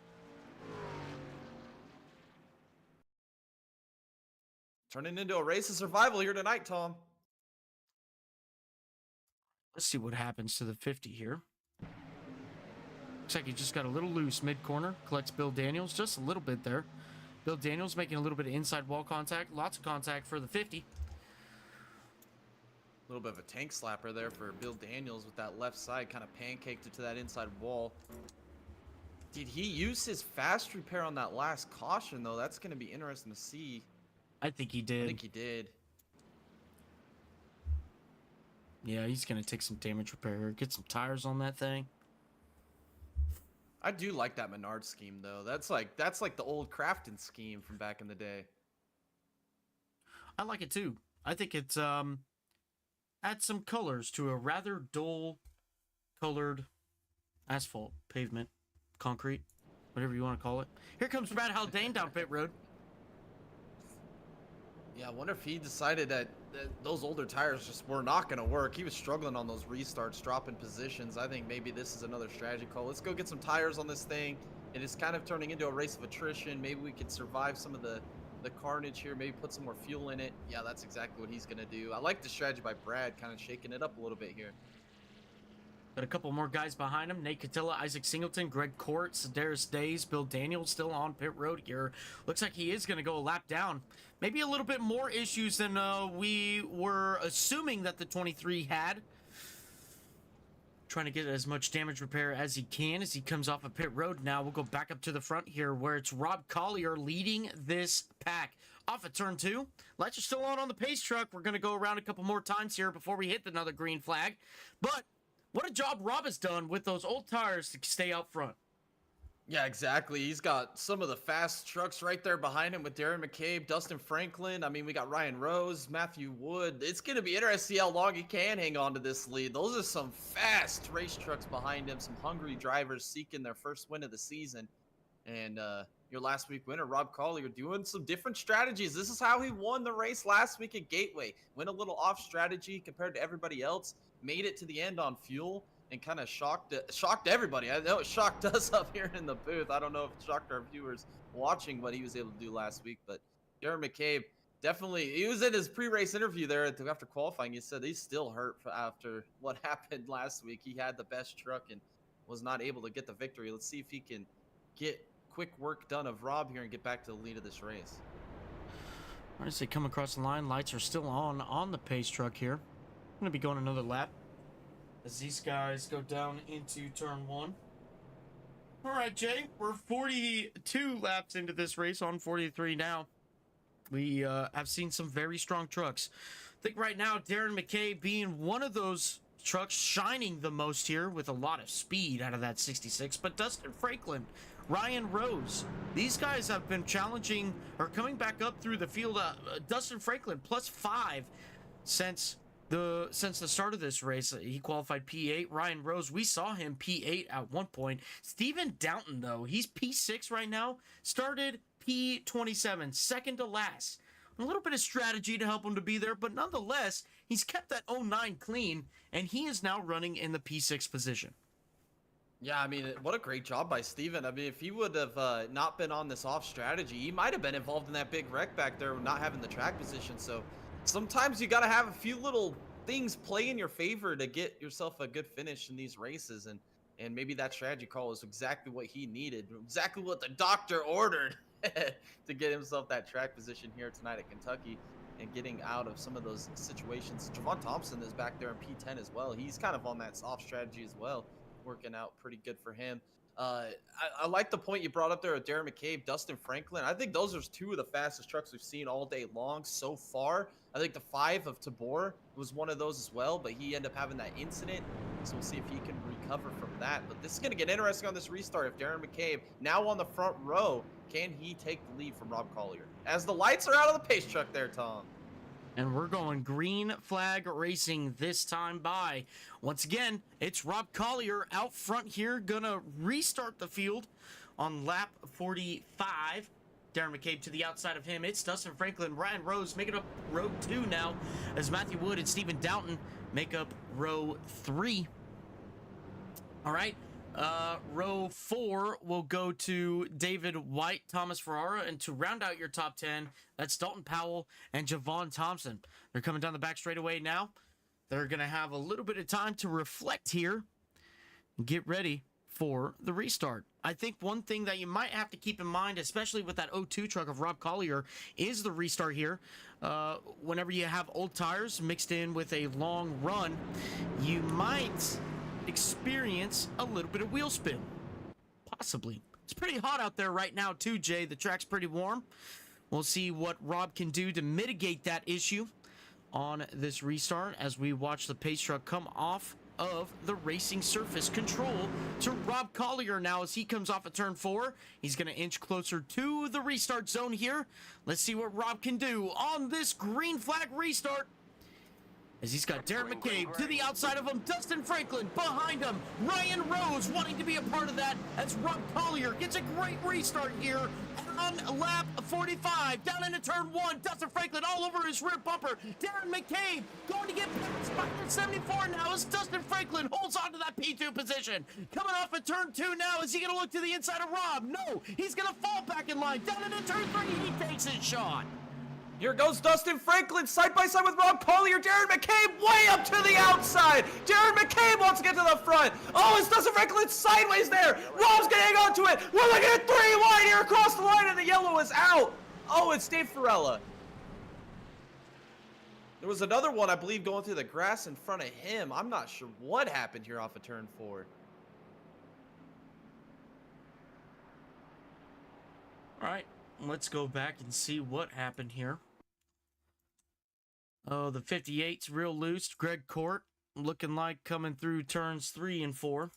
Turning into a race of survival here tonight, Tom. Let's see what happens to the 50 here. Looks like he just got a little loose mid-corner. Collects Bill Daniels just a little bit there. Bill Daniels making a little bit of inside wall contact. Lots of contact for the 50. A little bit of a tank slapper there for Bill Daniels with that left side. Kind of pancaked it to that inside wall. Did he use his fast repair on that last caution, though? That's going to be interesting to see. I think he did. I think he did. Yeah, he's going to take some damage repair. Get some tires on that thing. I do like that Menard scheme, though. That's like the old Crafton scheme from back in the day. I like it, too. I think it's, adds some colors to a rather dull colored asphalt, pavement, concrete, whatever you want to call it. Here comes Brad Haldane down pit road. Yeah, I wonder if he decided that those older tires just were not going to work. He was struggling on those restarts, dropping positions. I think maybe this is another strategy call. Let's go get some tires on this thing. It is kind of turning into a race of attrition. Maybe we could survive some of the carnage here. Maybe put some more fuel in it. Yeah, that's exactly what he's going to do. I like the strategy by Brad, kind of shaking it up a little bit here. Got a couple more guys behind him. Nate Catilla, Isaac Singleton, Greg Court, Sedaris Days, Bill Daniels still on pit road here. Looks like he is going to go a lap down. Maybe a little bit more issues than we were assuming that the 23 had. Trying to get as much damage repair as he can as he comes off of pit road. Now we'll go back up to the front here where it's Rob Collier leading this pack. Off of turn 2. Lights are still on the pace truck. We're going to go around a couple more times here before we hit another green flag. But what a job Rob has done with those old tires to stay out front. Yeah, exactly. He's got some of the fast trucks right there behind him with Darren McCabe, Dustin Franklin. I mean, we got Ryan Rose, Matthew Wood. It's going to be interesting to see how long he can hang on to this lead. Those are some fast race trucks behind him, some hungry drivers seeking their first win of the season. And your last week winner, Rob Collier, doing some different strategies. This is how he won the race last week at Gateway. Went a little off strategy compared to everybody else, made it to the end on fuel, and kind of shocked everybody. I know it shocked us up here in the booth. I don't know if it shocked our viewers watching what he was able to do last week, but Darren McCabe, definitely, he was in his pre-race interview there after qualifying. He said he's still hurt after what happened last week. He had the best truck and was not able to get the victory. Let's see if he can get quick work done of Rob here and get back to the lead of this race. All right, as they come across the line, lights are still on the pace truck here. I'm going to be going another lap as these guys go down into turn 1. All right, Jay, we're 42 laps into this race, on 43 now. We have seen some very strong trucks. I think right now, Darren McCabe being one of those trucks shining the most here with a lot of speed out of that 66. But Dustin Franklin, Ryan Rose, these guys have been challenging or coming back up through the field. Dustin Franklin +5 since the start of this race. He qualified P8. Ryan Rose, we saw him P8 at one point. Stephen Downton, though, he's P6 right now. Started P27, second to last. A little bit of strategy to help him to be there, but nonetheless, he's kept that 09 clean, and he is now running in the P6 position. Yeah, I mean, what a great job by Steven. I mean, if he would have not been on this off strategy, he might have been involved in that big wreck back there, not having the track position. So sometimes you got to have a few little things play in your favor to get yourself a good finish in these races. And maybe that strategy call was exactly what he needed, exactly what the doctor ordered to get himself that track position here tonight at Kentucky and getting out of some of those situations. Javon Thompson is back there in P10 as well. He's kind of on that soft strategy as well, working out pretty good for him. I like the point you brought up there with Darren McCabe, Dustin Franklin. I think those are two of the fastest trucks we've seen all day long so far. I think the 5 of Tabor was one of those as well, but he ended up having that incident. So we'll see if he can recover from that. But this is going to get interesting on this restart. If Darren McCabe, now on the front row, can he take the lead from Rob Collier? As the lights are out of the pace truck there, Tom. And we're going green flag racing this time by. Once again, it's Rob Collier out front here, gonna restart the field on lap 45. Darren McCabe to the outside of him. It's Dustin Franklin, Ryan Rose making up row 2 now, as Matthew Wood and Stephen Downton make up row 3. All right. Row 4 will go to David White, Thomas Ferrara, and to round out your top 10, that's Dalton Powell and Javon Thompson. They're coming down the back straightaway now. They're going to have a little bit of time to reflect here and get ready for the restart. I think one thing that you might have to keep in mind, especially with that 02 truck of Rob Collier, is the restart here. Whenever you have old tires mixed in with a long run, you might experience a little bit of wheel spin. Possibly. It's pretty hot out there right now too, Jay. The track's pretty warm. We'll see what Rob can do to mitigate that issue on this restart as we watch the pace truck come off of the racing surface. Control to Rob Collier now as he comes off of turn 4. He's going to inch closer to the restart zone here. Let's see what Rob can do on this green flag restart, as he's got Darren McCabe to the outside of him, Dustin Franklin behind him, Ryan Rose wanting to be a part of that as Rob Collier gets a great restart here on lap 45. Down into turn 1, Dustin Franklin all over his rear bumper. Darren McCabe going to get passed by the 74 now as Dustin Franklin holds on to that P2 position. Coming off of turn 2 now, is he going to look to the inside of Rob? No, he's going to fall back in line. Down into turn 3, he takes his shot. Here goes Dustin Franklin side by side with Rob Collier. Darren McCabe way up to the outside. Darren McCabe wants to get to the front. Oh, it's Dustin Franklin sideways there. Rob's going to hang on to it. We're looking at 3 wide here across the line, and the yellow is out. Oh, it's Dave Farella. There was another one, I believe, going through the grass in front of him. I'm not sure what happened here off of turn 4. All right, let's go back and see what happened here. Oh, the 58's real loose. Greg Court looking like coming through turns 3 and 4.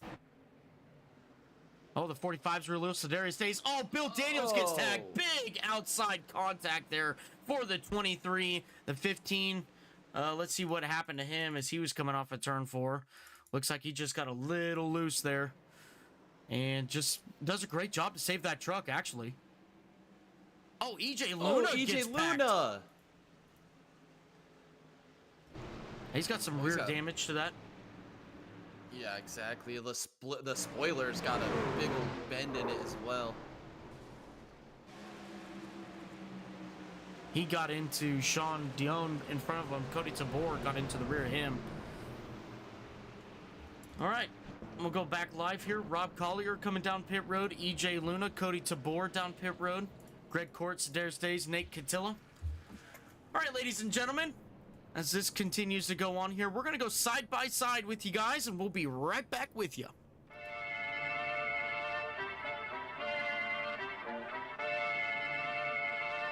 Oh, the 45's real loose. Darius stays. Oh, Bill Daniels gets tagged. Big outside contact there for the 23. The 15. Let's see what happened to him as he was coming off of turn 4. Looks like he just got a little loose there. And just does a great job to save that truck, actually. Oh, EJ Oh, Luna EJ gets packed. Luna. He's got some Oh, he's rear got- damage to that. Yeah, exactly. The spoiler's got a big old bend in it as well. He got into Sean Dion in front of him. Cody Tabor got into the rear of him. All right, we'll go back live here. Rob Collier coming down pit road. EJ Luna, Cody Tabor down pit road. Greg Courts, Dares Days, Nate Catilla. All right, ladies and gentlemen, as this continues to go on here, we're going to go side by side with you guys, and we'll be right back with you.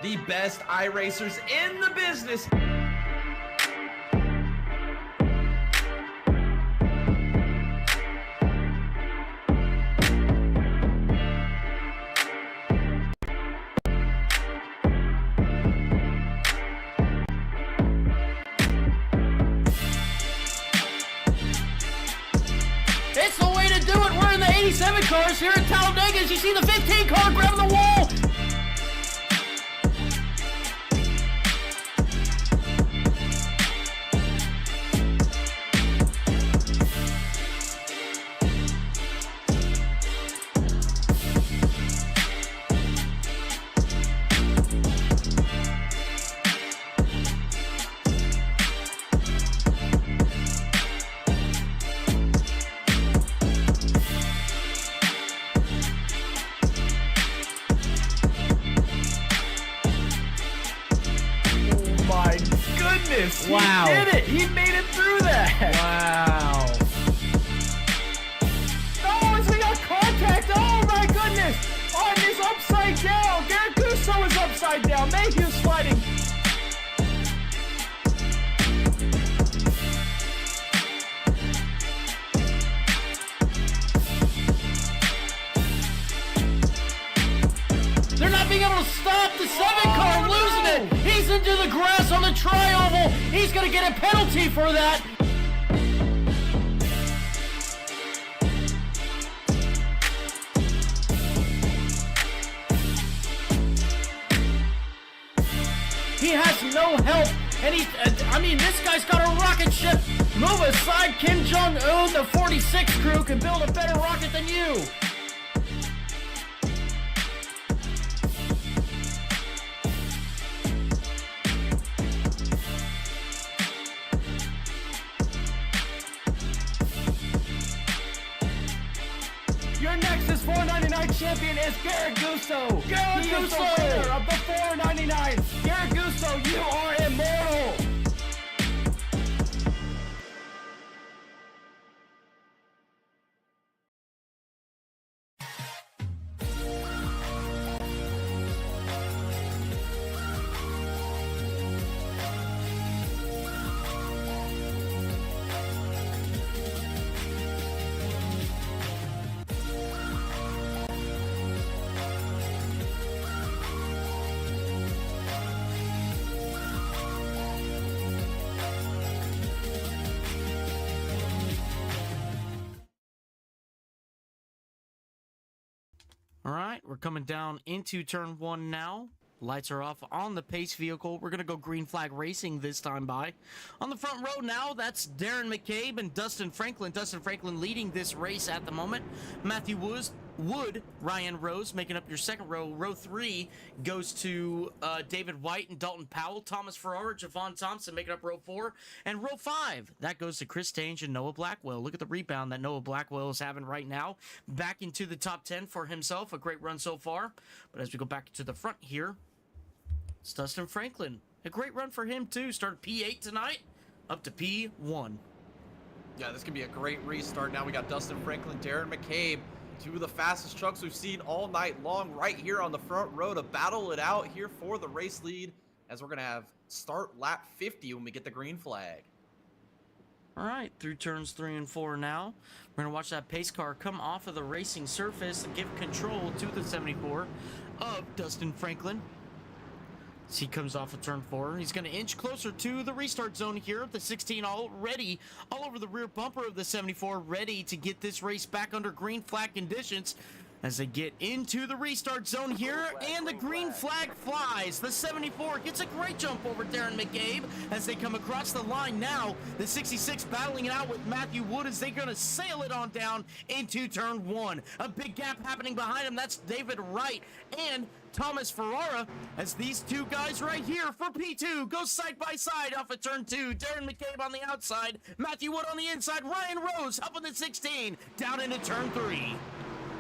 The best iRacers in the business. It's the way to do it. We're in the 87 cars here at Talladega. As you see the 15 car grabbing the wall. My goodness! Wow. He did it! He made it through that! Wow. Oh, we got contact! Oh my goodness! On this upside down! Garrett Gusso is upside down! Mayhew's sliding! They're not being able to stop the 7 car, losing it! He's into the grass on the tri-oval! He's gonna get a penalty for that! He has no help, and I mean, this guy's got a rocket ship. Move aside, Kim Jong-un, the 46 crew can build a better rocket than you. Your Nexus 499 champion is Garrett Gusso. Garrett Gusso, the winner of the 499. Garrett Gusso, you are immortal. All right, we're coming down into turn 1 now. Lights are off on the pace vehicle. We're going to go green flag racing this time by. On the front row now, that's Darren McCabe and Dustin Franklin. Dustin Franklin leading this race at the moment. Matthew Wood, Ryan Rose making up your second row. Row 3 goes to David White and Dalton Powell. Thomas Ferrara, Javon Thompson making up row 4. And row 5, that goes to Chris Tange and Noah Blackwell. Look at the rebound that Noah Blackwell is having right now. Back into the top 10 for himself. A great run so far. But as we go back to the front here, it's Dustin Franklin. A great run for him, too. Started P8 tonight, up to P1. Yeah, this could be a great restart. Now we got Dustin Franklin, Darren McCabe, two of the fastest trucks we've seen all night long right here on the front row to battle it out here for the race lead, as we're going to have start lap 50 when we get the green flag. All right, through turns 3 and 4 now. We're going to watch that pace car come off of the racing surface and give control to the 74 of Dustin Franklin. As he comes off of turn 4, he's going to inch closer to the restart zone here. The 16 already all over the rear bumper of the 74, ready to get this race back under green flag conditions. as they get into the restart zone here, and the green flag flies. The 74 gets a great jump over Darren McCabe as they come across the line now. The 66 battling it out with Matthew Wood as they're going to sail it on down into turn 1. A big gap happening behind him. That's David Wright and Thomas Ferrara, as these two guys right here for P2 go side by side off of turn 2. Darren McCabe on the outside, Matthew Wood on the inside, Ryan Rose up on the 16, down into turn 3.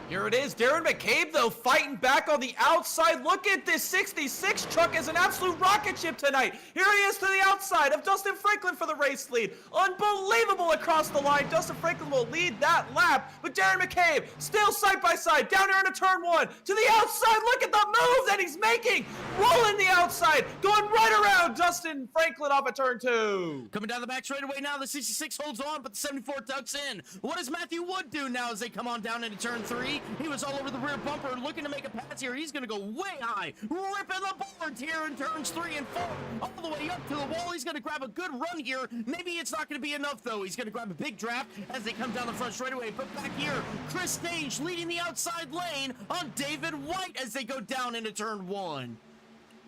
Here it is, Darren McCabe, though, fighting back on the outside. Look at this 66 truck as an absolute rocket ship tonight. Here he is to the outside of Dustin Franklin for the race lead. Unbelievable across the line. Dustin Franklin will lead that lap, but Darren McCabe still side by side, down here into turn 1. To the outside, look at the move that he's making. Rolling the outside, going right around Dustin Franklin off of turn 2. Coming down the back straightaway now, the 66 holds on, but the 74 tucks in. What does Matthew Wood do now as they come on down into turn 3? He was all over the rear bumper looking to make a pass here. He's going to go way high, ripping the boards here in turns 3 and 4, all the way up to the wall. He's going to grab a good run here. Maybe it's not going to be enough, though. He's going to grab a big draft as they come down the front straightaway. But back here, Chris Stage leading the outside lane on David White as they go down into turn 1.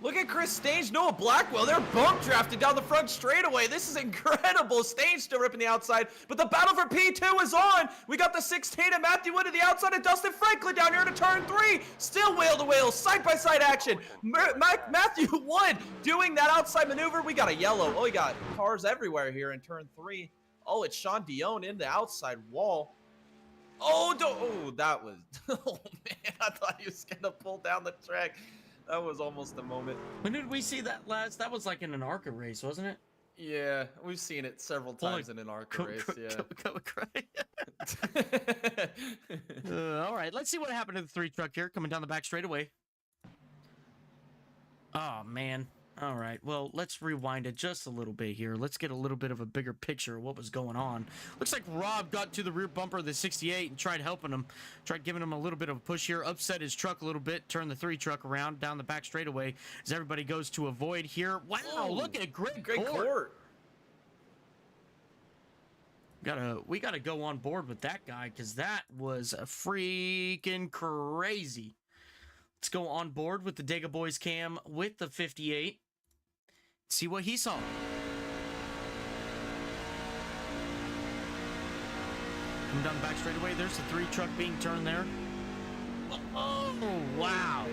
Look at Chris Stage, Noah Blackwell. They're bump drafted down the front straightaway. This is incredible. Stage still ripping the outside, but the battle for P2 is on. We got the 16 and Matthew Wood to the outside, and Dustin Franklin down here to turn 3. Still whale to whale, side by side action. Matthew Wood doing that outside maneuver. We got a yellow. Oh, we got cars everywhere here in turn 3. Oh, it's Sean Dion in the outside wall. Oh, that was, oh man, I thought he was gonna pull down the track. That was almost a moment. When did we see that last? That was like in an ARCA race, wasn't it? Yeah, we've seen it several times in an ARCA race, yeah. All right, let's see what happened to the 3 truck here, coming down the back straightaway. Oh, man. All right, well, let's rewind it just a little bit here. Let's get a little bit of a bigger picture of what was going on. Looks like Rob got to the rear bumper of the 68 and tried helping him, tried giving him a little bit of a push here, upset his truck a little bit, turned the 3 truck around down the back straightaway as everybody goes to avoid here. Wow, oh, look at Greg Court. We gotta go on board with that guy because that was a freaking crazy. Let's go on board with the Dega Boys cam with the 58. See what he saw. Come down the back straightaway. There's the 3 truck being turned there. Oh, wow.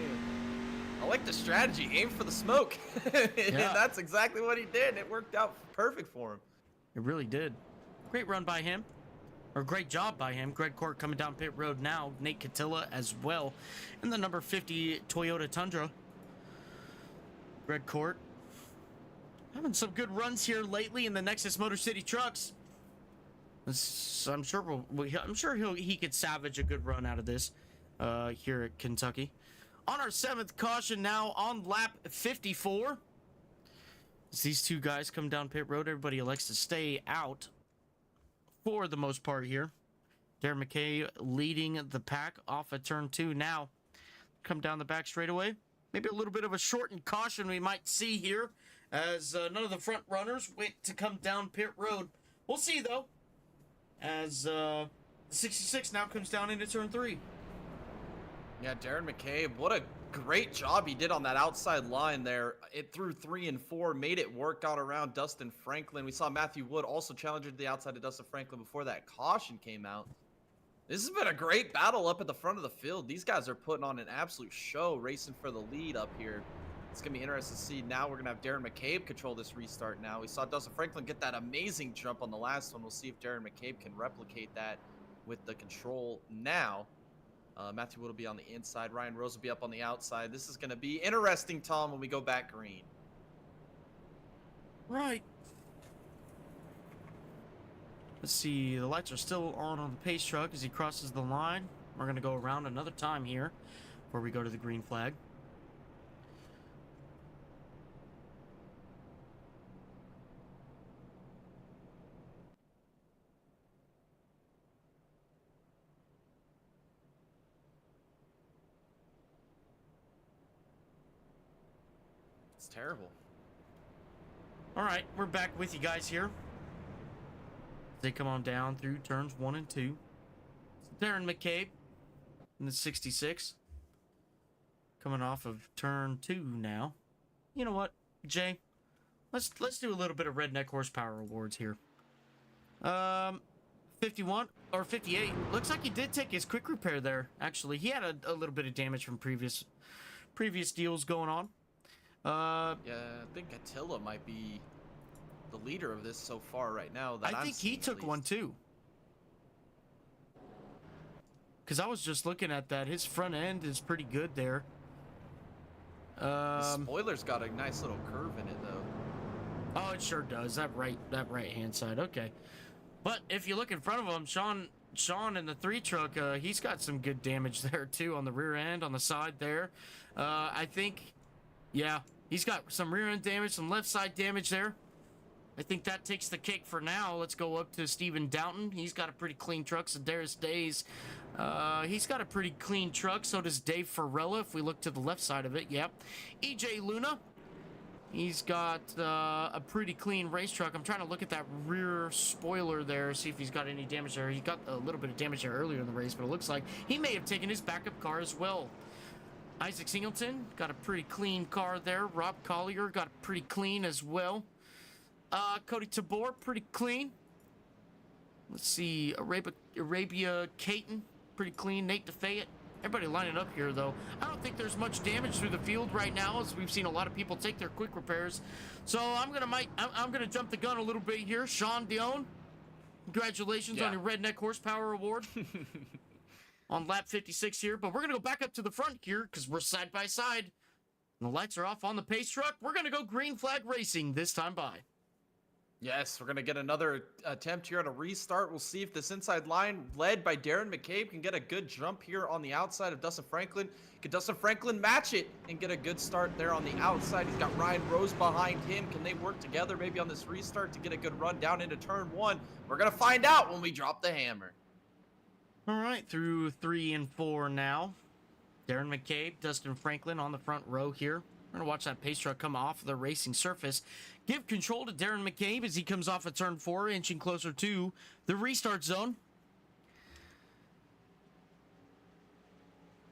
I like the strategy. Aim for the smoke. And that's exactly what he did. It worked out perfect for him. It really did. Great run by him. Or great job by him. Greg Court coming down pit road now. Nate Catilla as well. And the number 50 Toyota Tundra. Greg Court. Having some good runs here lately in the Nexus Motor City trucks. I'm sure he could salvage a good run out of this here at Kentucky. On our 7th caution now on lap 54. As these 2 guys come down pit road, everybody elects to stay out for the most part here. Darren McKay leading the pack off at turn 2 now. Come down the back straightaway. Maybe a little bit of a shortened caution we might see here as none of the front runners went to come down pit road. We'll see, though, as the 66 now comes down into turn 3. Yeah, Darren McCabe, what a great job he did on that outside line there. It threw 3 and 4, made it work out around Dustin Franklin. We saw Matthew Wood also challenge to the outside of Dustin Franklin before that caution came out. This has been a great battle up at the front of the field. These guys are putting on an absolute show, racing for the lead up here. It's going to be interesting to see. Now we're going to have Darren McCabe control this restart now. We saw Dustin Franklin get that amazing jump on the last one. We'll see if Darren McCabe can replicate that with the control now. Matthew Wood will be on the inside. Ryan Rose will be up on the outside. This is going to be interesting, Tom, when we go back green. Right. Let's see. The lights are still on the pace truck as he crosses the line. We're going to go around another time here before we go to the green flag. It's terrible. All right, we're back with you guys here. They come on down through turns 1 and 2. Darren McCabe in the 66. Coming off of turn 2 now. You know what, Jay? Let's do a little bit of redneck horsepower awards here. 51 or 58. Looks like he did take his quick repair there. Actually, he had a little bit of damage from previous deals going on. Yeah, I think Attila might be the leader of this so far right now. That I think he took one too. Because I was just looking at that. His front end is pretty good there. The spoiler's got a nice little curve in it though. Oh, it sure does. That right hand side. Okay. But if you look in front of him, Sean in the 3 truck, he's got some good damage there too on the rear end, on the side there. I think, yeah, he's got some rear end damage, some left side damage there. I think that takes the cake for now. Let's go up to Steven Downton. He's got a pretty clean truck. Sedaris Days, he's got a pretty clean truck. So does Dave Farella, if we look to the left side of it. Yep. EJ Luna, he's got a pretty clean race truck. I'm trying to look at that rear spoiler there, see if he's got any damage there. He got a little bit of damage there earlier in the race, but it looks like he may have taken his backup car as well. Isaac Singleton got a pretty clean car there. Rob Collier got pretty clean as well. Cody Tabor, pretty clean. Let's see, Arabia Caton, pretty clean. Nate DeFayette. Everybody lining up here, though. I don't think there's much damage through the field right now, as we've seen a lot of people take their quick repairs. So I'm gonna jump the gun a little bit here. Sean Dion, congratulations on your Redneck Horsepower Award on lap 56 here. But we're gonna go back up to the front here because we're side by side. And the lights are off on the pace truck. We're gonna go green flag racing this time by. Yes, we're going to get another attempt here at a restart. We'll see if this inside line, led by Darren McCabe, can get a good jump here on the outside of Dustin Franklin. Can Dustin Franklin match it and get a good start there on the outside? He's got Ryan Rose behind him. Can they work together maybe on this restart to get a good run down into turn 1? We're going to find out when we drop the hammer. All right, through 3 and 4 now. Darren McCabe, Dustin Franklin on the front row here. We're going to watch that pace truck come off the racing surface. Give control to Darren McCabe as he comes off of turn 4, inching closer to the restart zone.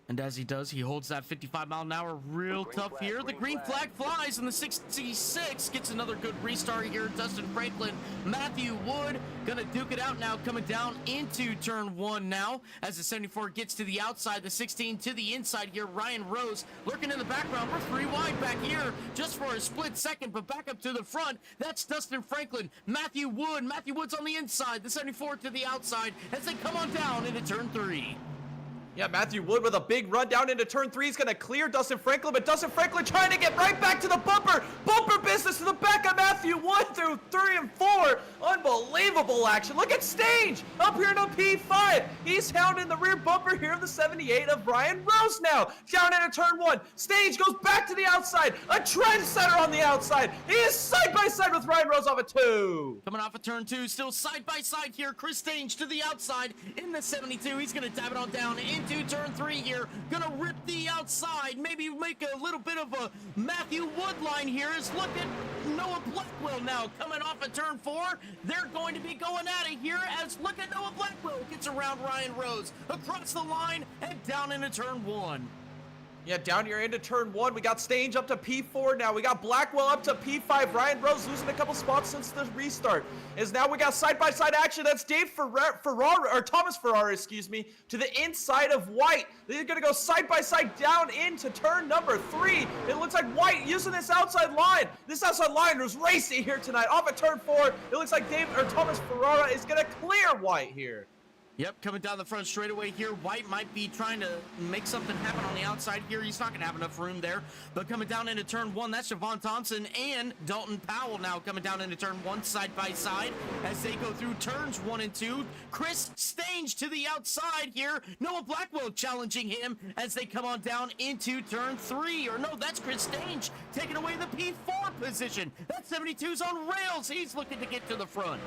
And as he does, he holds that 55-mile-an-hour real tough here. The green flag flies, and the 66 gets another good restart here. Dustin Franklin, Matthew Wood, gonna duke it out now, coming down into turn 1 now. As the 74 gets to the outside, the 16 to the inside here. Ryan Rose lurking in the background. We're 3 wide back here just for a split second, but back up to the front. That's Dustin Franklin, Matthew Wood. Matthew Wood's on the inside, the 74 to the outside as they come on down into turn 3. Yeah, Matthew Wood with a big run down into turn 3. He's going to clear Dustin Franklin, but Dustin Franklin trying to get right back to the bumper. Bumper business to the back of Matthew Wood through 3 and 4. Unbelievable action. Look at Stage up here in the P5. He's hounding the rear bumper here of the 78 of Ryan Rose now. Down into turn 1. Stage goes back to the outside. A trendsetter on the outside. He is side by side with Ryan Rose off of 2. Coming off of turn 2, still side by side here. Chris Stange to the outside in the 72. He's going to dab it on down into turn 3 here. Gonna rip the outside. Maybe make a little bit of a Matthew Wood line here. Is look at Noah Blackwell now coming off of turn 4. They're going to be going at it here as look at Noah Blackwell gets around Ryan Rose across the line and down into turn 1. Yeah, down here into turn 1. We got Stange up to P4 now. We got Blackwell up to P5. Ryan Rose losing a couple spots since the restart. As now we got side-by-side action. That's Dave Ferrara, or Thomas Ferrara, excuse me, to the inside of White. They're going to go side-by-side down into turn number 3. It looks like White using this outside line. This outside line was racy here tonight. Off at turn 4, it looks like Thomas Ferrara is going to clear White here. Yep, coming down the front straightaway here. White might be trying to make something happen on the outside here. He's not going to have enough room there. But coming down into turn 1, that's Siobhan Thompson and Dalton Powell now coming down into turn 1 side by side as they go through turns 1 and 2. Chris Stange to the outside here. Noah Blackwell challenging him as they come on down into turn 3. Or no, that's Chris Stange taking away the P4 position. That 72's on rails. He's looking to get to the front.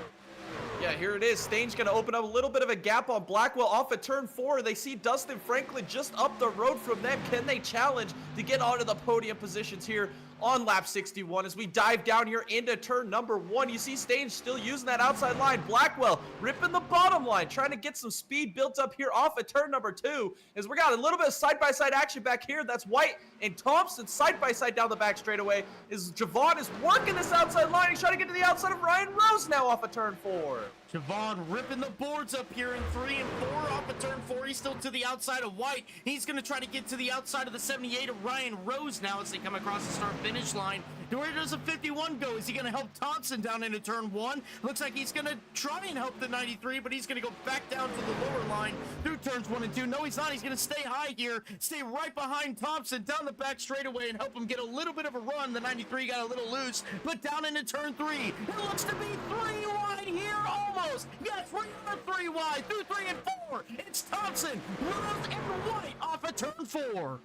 Yeah, here it is. Stange going to open up a little bit of a gap on Blackwell off at turn 4. They see Dustin Franklin just up the road from them. Can they challenge to get onto the podium positions here on lap 61 as we dive down here into turn number 1. You see Stage still using that outside line. Blackwell ripping the bottom line, trying to get some speed built up here off of turn number 2 as we got a little bit of side-by-side action back here. That's White and Thompson side-by-side down the back straightaway as Javon is working this outside line. He's trying to get to the outside of Ryan Rose now off of turn 4. Javon ripping the boards up here in 3 and 4 off of turn 4. He's still to the outside of White. He's going to try to get to the outside of the 78 of Ryan Rose now as they come across the start-finish line. Where does a 51 go? Is he going to help Thompson down into turn 1? Looks like he's going to try and help the 93, but he's going to go back down to the lower line through turns 1 and 2. No, he's not. He's going to stay high here, stay right behind Thompson down the back straightaway and help him get a little bit of a run. The 93 got a little loose, but down into turn 3. It looks to be 3 wide here, almost. Yes, we are 3 wide through 3 and 4. It's Thompson, Rose, and White off of turn 4.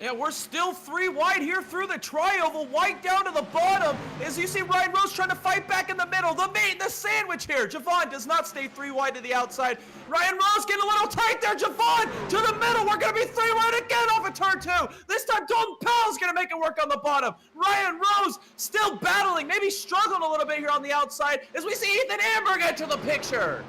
Yeah, we're still 3 wide here through the tri-oval. White down to the bottom as you see Ryan Rose trying to fight back in the middle. The sandwich here. Javon does not stay 3 wide to the outside. Ryan Rose getting a little tight there. Javon to the middle. We're going to be 3 wide again off of turn 2. This time Dalton Powell's going to make it work on the bottom. Ryan Rose still battling, maybe struggling a little bit here on the outside as we see Ethan Amber get to the picture.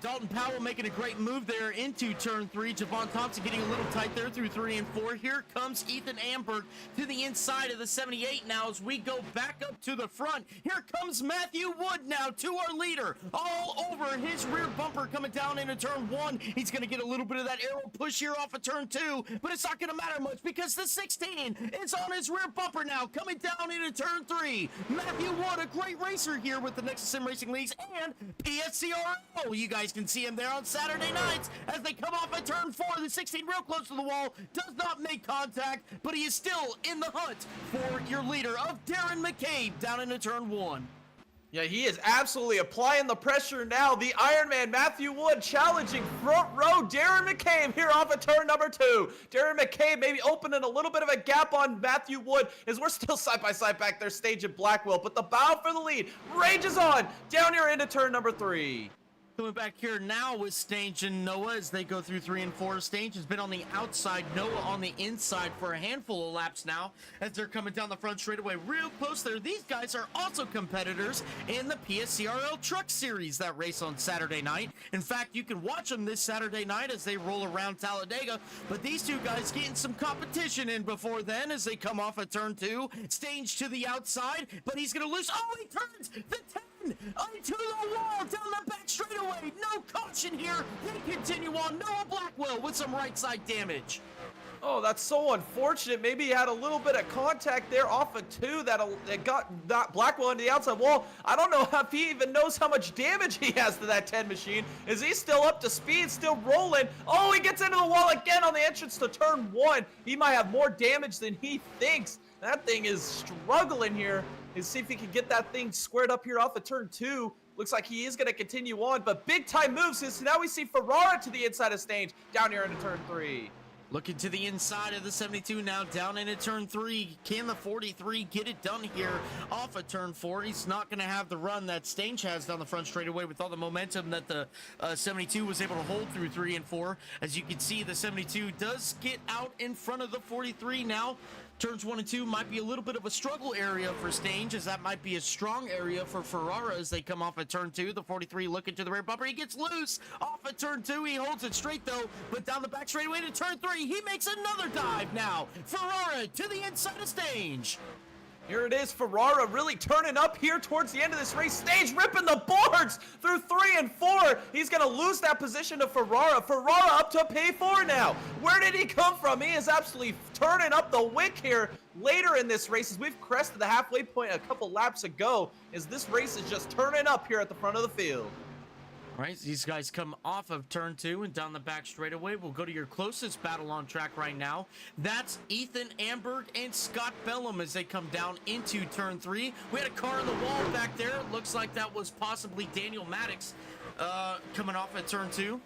Dalton Powell making a great move there into turn 3. Javon Thompson getting a little tight there through 3 and 4. Here comes Ethan Amberg to the inside of the 78 now as we go back up to the front. Here comes Matthew Wood now to our leader. All over his rear bumper coming down into turn 1. He's going to get a little bit of that arrow push here off of turn 2, but it's not going to matter much because the 16 is on his rear bumper now coming down into turn 3. Matthew Wood, a great racer here with the Nexus Sim Racing Leagues and PSCRO. You guys can see him there on Saturday nights as they come off at turn 4. The 16 real close to the wall, does not make contact, but he is still in the hunt for your leader of Darren McCabe down into turn 1. Yeah, he is absolutely applying the pressure now. The Ironman Matthew Wood challenging front row Darren McCabe here off of turn number 2. Darren McCabe maybe opening a little bit of a gap on Matthew Wood as we're still side by side back there staging Blackwell, but the bow for the lead rages on down here into turn number 3. Coming back here now with Stange and Noah as they go through 3 and 4. Stange has been on the outside, Noah on the inside for a handful of laps now as they're coming down the front straightaway real close there. These guys are also competitors in the PSCRL Truck Series that race on Saturday night. In fact, you can watch them this Saturday night as they roll around Talladega, but these two guys getting some competition in before then as they come off at turn 2. Stange to the outside, but he's going to lose. Oh, he turns the 10 into the wall down the back straightaway. No caution here. They continue on. Noah Blackwell with some right side damage. Oh, that's so unfortunate. Maybe he had a little bit of contact there off of 2 that got that Blackwell into the outside wall. I don't know if he even knows how much damage he has to that 10 machine. Is he still up to speed, still rolling? Oh, he gets into the wall again on the entrance to turn 1. He might have more damage than he thinks. That thing is struggling here. Let's see if he can get that thing squared up here off of turn 2. Looks like he is going to continue on, but big time moves. So now we see Ferrara to the inside of stage down here into turn 3. Looking to the inside of the 72 now, down into turn 3. Can the 43 get it done here off of turn 4? He's not going to have the run that Stange has down the front straightaway with all the momentum that the 72 was able to hold through 3 and 4. As you can see, the 72 does get out in front of the 43 now. Turns 1 and 2 might be a little bit of a struggle area for Stange, as that might be a strong area for Ferrara as they come off at turn 2. The 43 looking to the rear bumper. He gets loose off at turn 2. He holds it straight, though, but down the back straightaway to turn 3. He makes another dive now. Ferrara to the inside of Stange. Here it is, Ferrara really turning up here towards the end of this race. Stange ripping the boards through 3 and 4. He's going to lose that position to Ferrara. Ferrara up to P4 now. Where did he come from? He is absolutely turning up the wick here later in this race as we've crested the halfway point a couple laps ago as this race is just turning up here at the front of the field. All right, these guys come off of turn 2 and down the back straightaway. We'll go to your closest battle on track right now. That's Ethan Amberg and Scott Bellum as they come down into turn 3. We had a car on the wall back there. It looks like that was possibly Daniel Maddox coming off at turn 2.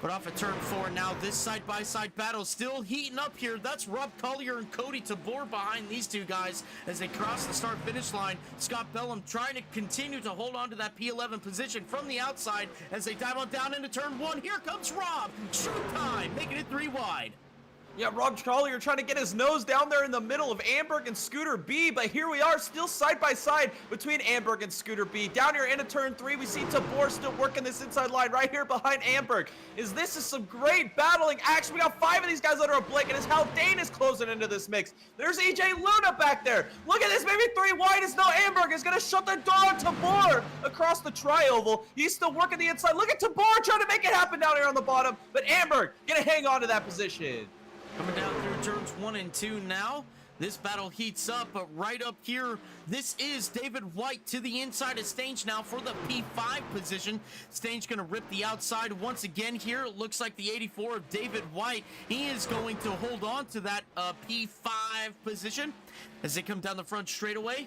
But off at turn 4 now, this side-by-side battle still heating up here. That's Rob Collier and Cody Tabor behind these two guys as they cross the start-finish line. Scott Bellum trying to continue to hold on to that P11 position from the outside as they dive on down into turn 1. Here comes Rob. Showtime, making it 3 wide. Yeah, Rob Collier trying to get his nose down there in the middle of Amberg and Scooter B, but here we are still side by side between Amberg and Scooter B. Down here into turn 3, we see Tabor still working this inside line right here behind Amberg. This is some great battling action. We got 5 of these guys under a blink, and as Haldane is closing into this mix. There's EJ Luna back there. Look at this, maybe 3 wide is now Amberg is gonna shut the door on Tabor across the tri-oval. He's still working the inside. Look at Tabor trying to make it happen down here on the bottom, but Amberg gonna hang on to that position. Coming down through turns 1 and 2 now. This battle heats up, but right up here, this is David White to the inside of Stange now for the P5 position. Stange gonna rip the outside once again here. It looks like the 84 of David White. He is going to hold on to that P5 position as they come down the front straightaway.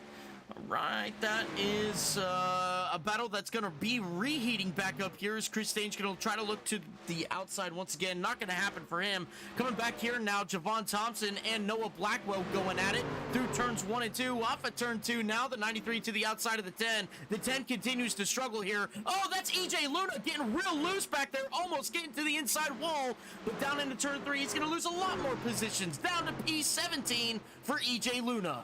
All right, that is a battle that's going to be reheating back up here as Chris Stange going to try to look to the outside once again. Not going to happen for him. Coming back here now, Javon Thompson and Noah Blackwell going at it through turns 1 and 2. Off at turn 2 now, the 93 to the outside of the 10. The 10 continues to struggle here. Oh, that's EJ Luna getting real loose back there, almost getting to the inside wall. But down into turn 3, he's going to lose a lot more positions. Down to P17 for EJ Luna.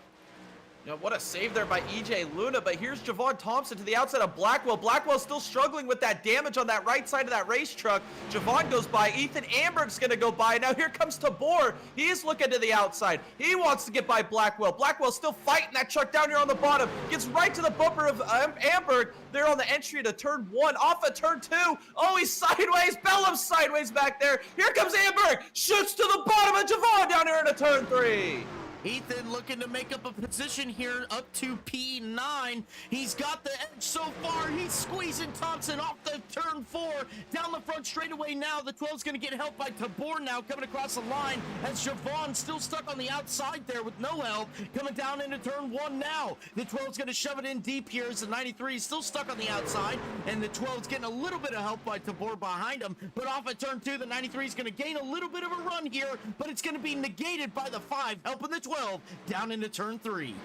You know, what a save there by EJ Luna, but here's Javon Thompson to the outside of Blackwell. Blackwell's still struggling with that damage on that right side of that race truck. Javon goes by. Ethan Amberg's gonna go by. Now here comes Tabor. He's looking to the outside. He wants to get by Blackwell. Blackwell's still fighting that truck down here on the bottom. Gets right to the bumper of Amberg there on the entry to turn 1. Off of turn 2. Oh, he's sideways. Bellum's sideways back there. Here comes Amberg. Shoots to the bottom of Javon down here into turn 3. Ethan looking to make up a position here up to P9. He's got the edge so far. He's squeezing Thompson off the turn 4. Down the front straightaway now. The 12's going to get helped by Tabor now coming across the line as Javon still stuck on the outside there with no help. Coming down into turn 1 now. The 12's going to shove it in deep here as the 93 is still stuck on the outside. And the 12's getting a little bit of help by Tabor behind him. But off at turn 2, the 93 is going to gain a little bit of a run here. But it's going to be negated by the 5 helping the 12 down into turn 3.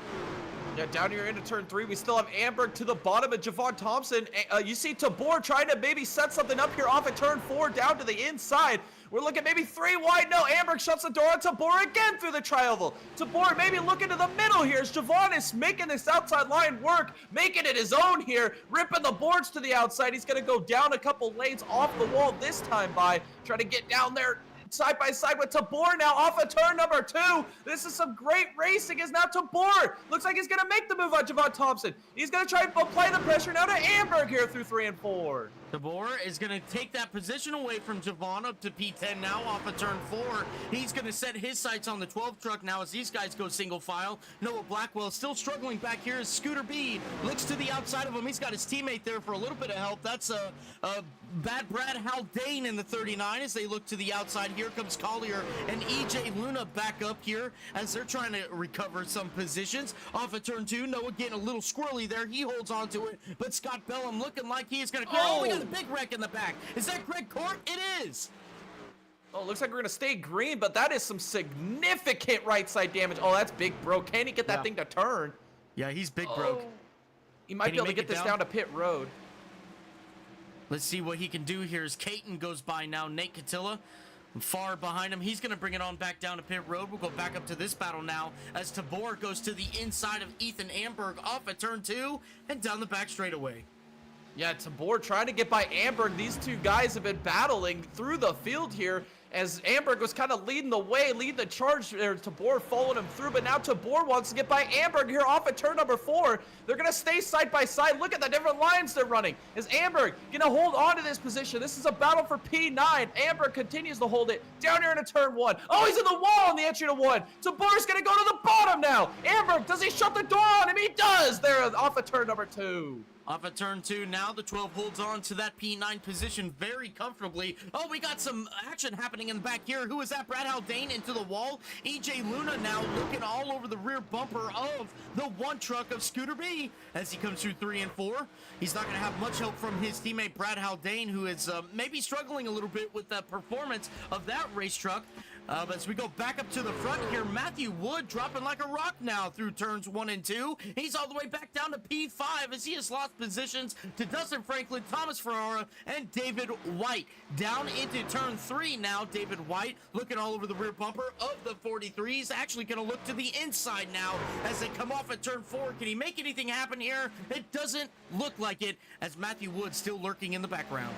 Yeah, down here into turn 3, we still have Amberg to the bottom of Javon Thompson. You see Tabor trying to maybe set something up here off at turn 4 down to the inside. We're looking maybe 3 wide. No, Amberg shuts the door on Tabor again through the tri-oval. Tabor maybe looking to the middle here as Javon is making this outside line work, making it his own here, ripping the boards to the outside. He's going to go down a couple lanes off the wall this time by, trying to get down there side by side with Tabor now off of turn number 2. This is some great racing as now Tabor looks like he's going to make the move on Javon Thompson. He's going to try and apply the pressure now to Amberg here through 3 and 4. Tabor is going to take that position away from Javon up to P10 now off of turn 4. He's going to set his sights on the 12 truck now as these guys go single file. Noah Blackwell still struggling back here as Scooter B looks to the outside of him. He's got his teammate there for a little bit of help. That's a bad Brad Haldane in the 39 as they look to the outside. Here comes Collier and EJ Luna back up here as they're trying to recover some positions. Off of turn 2, Noah getting a little squirrely there. He holds on to it, but Scott Bellum looking like he is going to... Oh, we got a big wreck in the back. Is that Greg Court? It is. Oh, looks like we're going to stay green, but that is some significant right side damage. Oh, that's Big Bro. Can he get that thing to turn? Yeah, he's big broke. He might be able to get this down to pit road. Let's see what he can do here as Caton goes by now. Nate Catilla far behind him. He's going to bring it on back down to pit road. We'll go back up to this battle now as Tabor goes to the inside of Ethan Amberg off at turn 2 and down the back straightaway. Yeah, Tabor trying to get by Amberg. These two guys have been battling through the field here as Amberg was kind of leading the way, leading the charge there. Tabor following him through, but now Tabor wants to get by Amberg here off at turn number 4. They're going to stay side by side. Look at the different lines they're running. Is Amberg going to hold on to this position? This is a battle for P9. Amberg continues to hold it down here into turn 1. Oh, he's in the wall on the entry to 1. Tabor's going to go to the bottom now. Amberg, does he shut the door on him? He does. There off at turn number 2. Off at turn 2 now, the 12 holds on to that P9 position very comfortably. Oh, we got some action happening in the back here. Who is that? Brad Haldane into the wall. EJ Luna now looking all over the rear bumper of the 1 truck of Scooter B as he comes through 3 and 4. He's not going to have much help from his teammate Brad Haldane, who is maybe struggling a little bit with the performance of that race truck. But as we go back up to the front here, Matthew Wood dropping like a rock now through turns 1 and 2. He's all the way back down to P5 as he has lost positions to Dustin Franklin, Thomas Ferrara, and David White. Down into turn 3 now. David White looking all over the rear bumper of the 43. He's actually going to look to the inside now as they come off at turn 4. Can he make anything happen here? It doesn't look like it, as Matthew Wood still lurking in the background.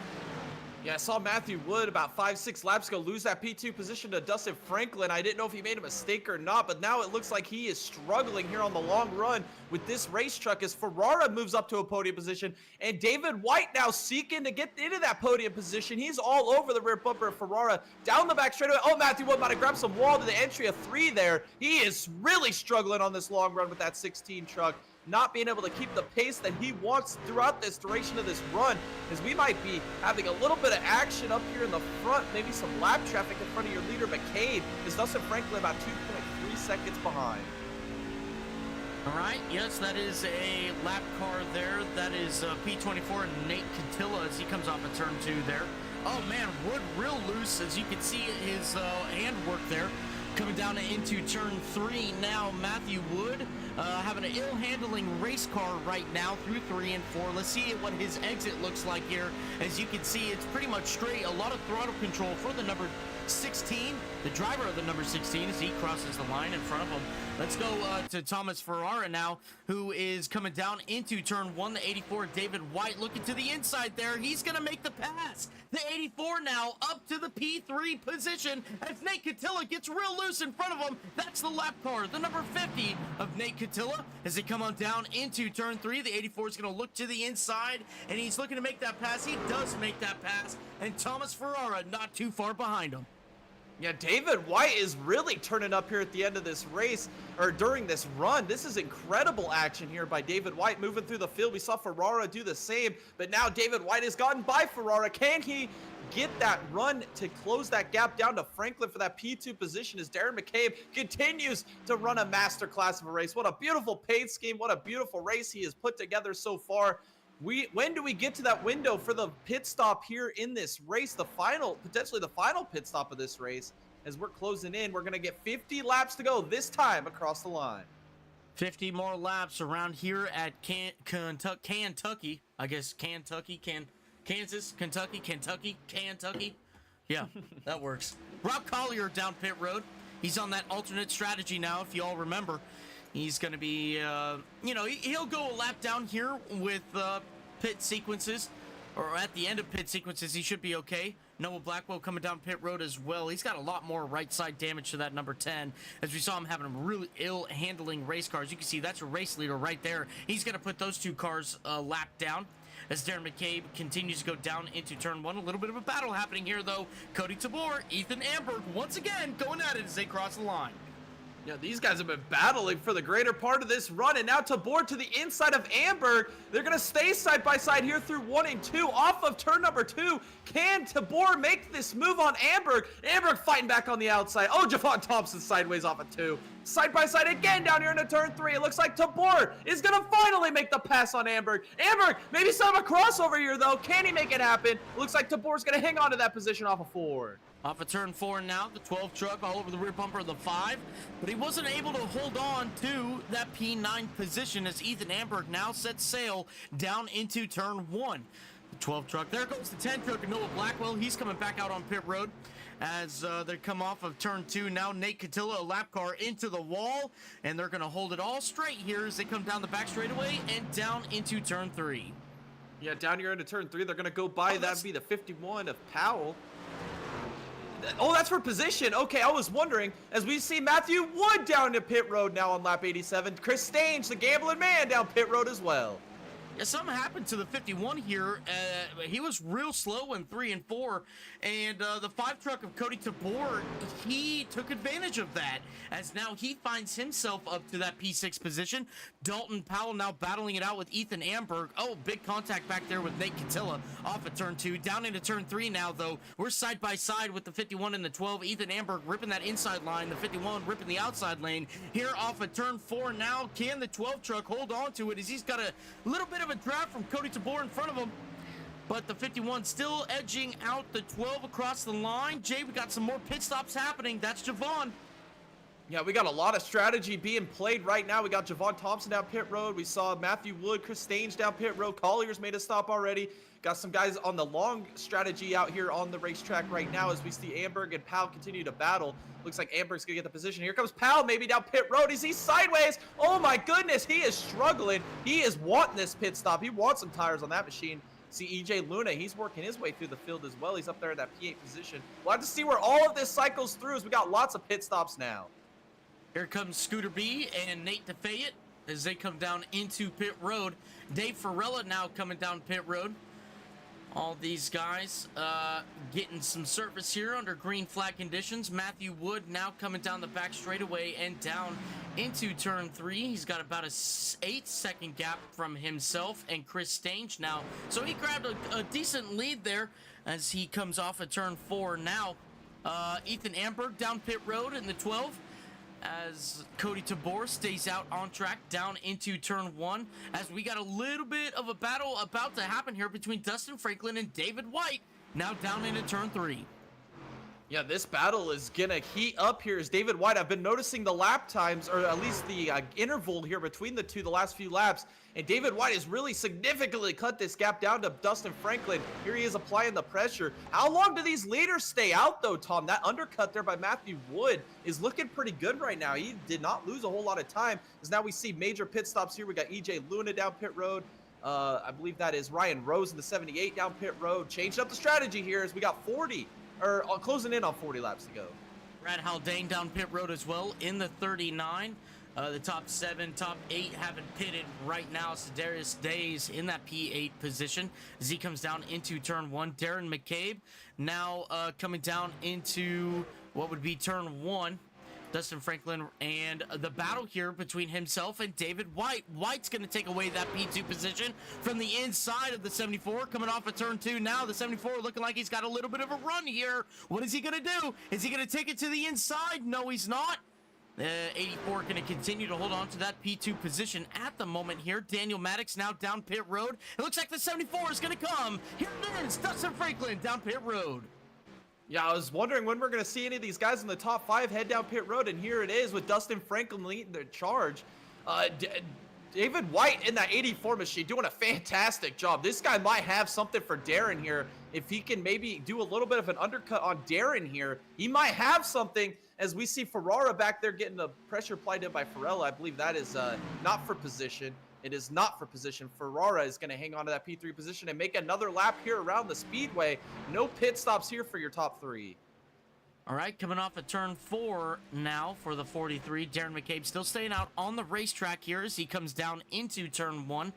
Yeah, I saw Matthew Wood about 5-6 laps ago lose that P2 position to Dustin Franklin. I didn't know if he made a mistake or not, but now it looks like he is struggling here on the long run with this race truck as Ferrara moves up to a podium position, and David White now seeking to get into that podium position. He's all over the rear bumper of Ferrara, down the back straightaway. Oh, Matthew Wood might have grabbed some wall to the entry of 3 there. He is really struggling on this long run with that 16 truck, not being able to keep the pace that he wants throughout this duration of this run, as we might be having a little bit of action up here in the front, maybe some lap traffic in front of your leader McCabe, is Dustin Franklin about 2.3 seconds behind. All right, yes, that is a lap car there. That is P24 Nate Catilla as he comes off of turn 2 there. Oh man, Wood real loose, as you can see his handwork there. Coming down into turn 3 now, Matthew Wood having an ill-handling race car right now through 3 and 4. Let's see what his exit looks like here. As you can see, it's pretty much straight. A lot of throttle control for the number 16, the driver of the number 16, as he crosses the line in front of him. Let's go to Thomas Ferrara now, who is coming down into turn 1. The 84, David White, looking to the inside there. He's going to make the pass. The 84 now up to the P3 position as Nate Catilla gets real loose in front of him. That's the lap car, the number 50 of Nate Catilla. As they come on down into turn 3, the 84 is going to look to the inside, and he's looking to make that pass. He does make that pass, and Thomas Ferrara not too far behind him. Yeah, David White is really turning up here at the end of this race, or during this run. This is incredible action here by David White moving through the field. We saw Ferrara do the same, but now David White has gotten by Ferrara. Can he get that run to close that gap down to Franklin for that P2 position as Darren McCabe continues to run a masterclass of a race? What a beautiful pace scheme. What a beautiful race he has put together so far. When do we get to that window for the pit stop here in this race? The final, potentially the final pit stop of this race. As we're closing in, we're going to get 50 laps to go this time across the line. 50 more laps around here at Kentucky. I guess Kansas, Kentucky. Yeah, that works. Rob Collier down pit road. He's on that alternate strategy now, if you all remember. He's going to be, he'll go a lap down here with pit sequences, or at the end of pit sequences, he should be okay. Noah Blackwell coming down pit road as well. He's got a lot more right side damage to that number 10, as we saw him having a really ill handling race cars. You can see that's a race leader right there. He's going to put those 2 cars lap down. As Darren McCabe continues to go down into turn 1. A little bit of a battle happening here, though. Cody Tabor, Ethan Amberg, once again going at it as they cross the line. Yeah, these guys have been battling for the greater part of this run, and now Tabor to the inside of Amberg. They're going to stay side by side here through 1 and 2 off of turn number 2. Can Tabor make this move on Amberg? Amberg fighting back on the outside. Oh, Javon Thompson sideways off of 2. Side by side again down here into turn 3. It looks like Tabor is going to finally make the pass on Amberg. Amberg, maybe some a crossover here, though. Can he make it happen? Looks like Tabor's going to hang on to that position off of 4. Off of turn 4 now, the 12 truck all over the rear bumper of the 5, but he wasn't able to hold on to that P9 position as Ethan Amberg now sets sail down into turn 1. The 12 truck, there goes the 10 truck, and Noah Blackwell, he's coming back out on pit road as they come off of turn 2. Now Nate Catilla, a lap car into the wall, and they're going to hold it all straight here as they come down the back straightaway and down into turn 3. Yeah, down here into turn 3, they're going to go by, that'd be the 51 of Powell. Oh, that's for position. Okay, I was wondering, as we see Matthew Wood down to pit road now on lap 87. Chris Stange, the gambling man, down pit road as well. Yeah, something happened to the 51 here. He was real slow in 3 and 4, and the 5 truck of Cody Tabor, he took advantage of that, as now he finds himself up to that P6 position. Dalton Powell now battling it out with Ethan Amberg. Oh, big contact back there with Nate Catilla off of turn 2. Down into turn 3 now, though. We're side by side with the 51 and the 12. Ethan Amberg ripping that inside line. The 51 ripping the outside lane. Here off of turn 4 now. Can the 12 truck hold on to it, as he's got a little bit of a draft from Cody Tabor in front of him, but the 51 still edging out the 12 across the line. Jay, we got some more pit stops happening. That's Javon. Yeah, we got a lot of strategy being played right now. We got Javon Thompson down pit road. We saw Matthew Wood, Chris Stange down pit road. Collier's made a stop already. Got some guys on the long strategy out here on the racetrack right now as we see Amberg and Powell continue to battle. Looks like Amberg's gonna get the position. Here comes Powell, maybe down pit road. Is he sideways? Oh my goodness, he is struggling. He is wanting this pit stop. He wants some tires on that machine. See EJ Luna, he's working his way through the field as well. He's up there in that P8 position. We'll have to see where all of this cycles through as we got lots of pit stops now. Here comes Scooter B and Nate DeFayette as they come down into pit road. Dave Farella now coming down pit road. All these guys getting some service here under green flag conditions. Matthew Wood now coming down the back straightaway and down into turn 3. He's got about a 8-second gap from himself and Chris Stange now. So he grabbed a decent lead there as he comes off of turn 4 now. Ethan Amberg down pit road in the 12. As Cody Tabor stays out on track down into turn 1, as we got a little bit of a battle about to happen here between Dustin Franklin and David White, now down into turn 3. Yeah, this battle is gonna heat up here as David White. I've been noticing the lap times, or at least the interval here between the two the last few laps, and David White has really significantly cut this gap down to Dustin Franklin. Here he is applying the pressure. How long do these leaders stay out though, Tom? That undercut there by Matthew Wood is looking pretty good right now. He did not lose a whole lot of time, as now we see major pit stops here. We got EJ Luna down pit road. I believe that is Ryan Rose in the 78 down pit road. Changed up the strategy here as we got 40. Or closing in on 40 laps to go. Brad Haldane down pit road as well in the 39. The top 7, top 8 haven't pitted right now. Sedarius Days in that P8 position as he comes down into turn 1. Darren McCabe now coming down into what would be turn 1. Dustin Franklin and the battle here between himself and David White. White's going to take away that P2 position from the inside of the 74, coming off of turn 2 now. The 74 looking like he's got a little bit of a run here. What is he going to do? Is he going to take it to the inside? No, he's not. 84 going to continue to hold on to that P2 position at the moment here. Daniel Maddox now down pit road. It looks like the 74 is going to come. Here it is, Dustin Franklin down pit road. Yeah, I was wondering when we're going to see any of these guys in the top 5 head down pit road, and here it is with Dustin Franklin leading the charge. David White in that 84 machine doing a fantastic job. This guy might have something for Darren here. If he can maybe do a little bit of an undercut on Darren here, he might have something, as we see Ferrara back there getting the pressure applied in by Farella. I believe that is not for position. It is not for position. Ferrara is going to hang on to that P3 position and make another lap here around the speedway. No pit stops here for your top 3. All right, coming off of turn 4 now for the 43. Darren McCabe still staying out on the racetrack here as he comes down into turn 1.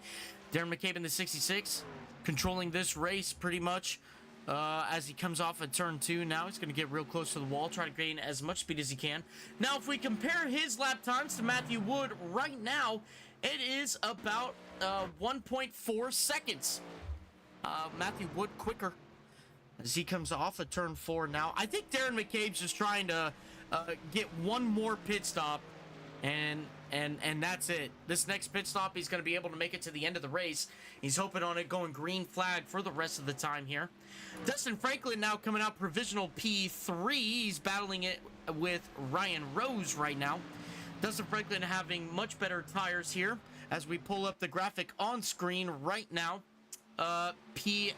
Darren McCabe in the 66, controlling this race pretty much as he comes off of turn 2 now. He's going to get real close to the wall, try to gain as much speed as he can. Now, if we compare his lap times to Matthew Wood right now, it is about 1.4 seconds. Matthew Wood quicker as he comes off of turn 4 now. I think Darren McCabe's just trying to get one more pit stop, and that's it. This next pit stop, he's going to be able to make it to the end of the race. He's hoping on it going green flag for the rest of the time here. Dustin Franklin now coming out provisional P3. He's battling it with Ryan Rose right now. Dustin Franklin having much better tires here as we pull up the graphic on screen right now. P9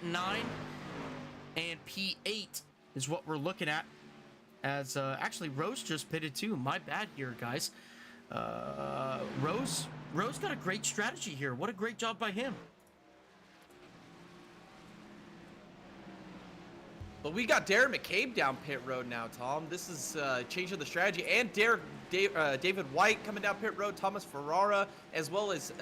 and P8 is what we're looking at, as actually Rose just pitted too. My bad here, guys. Rose got a great strategy here. What a great job by him. But we got Darren McCabe down pit road now, Tom. This is changing the strategy. And David White coming down pit road, Thomas Ferrara, as well as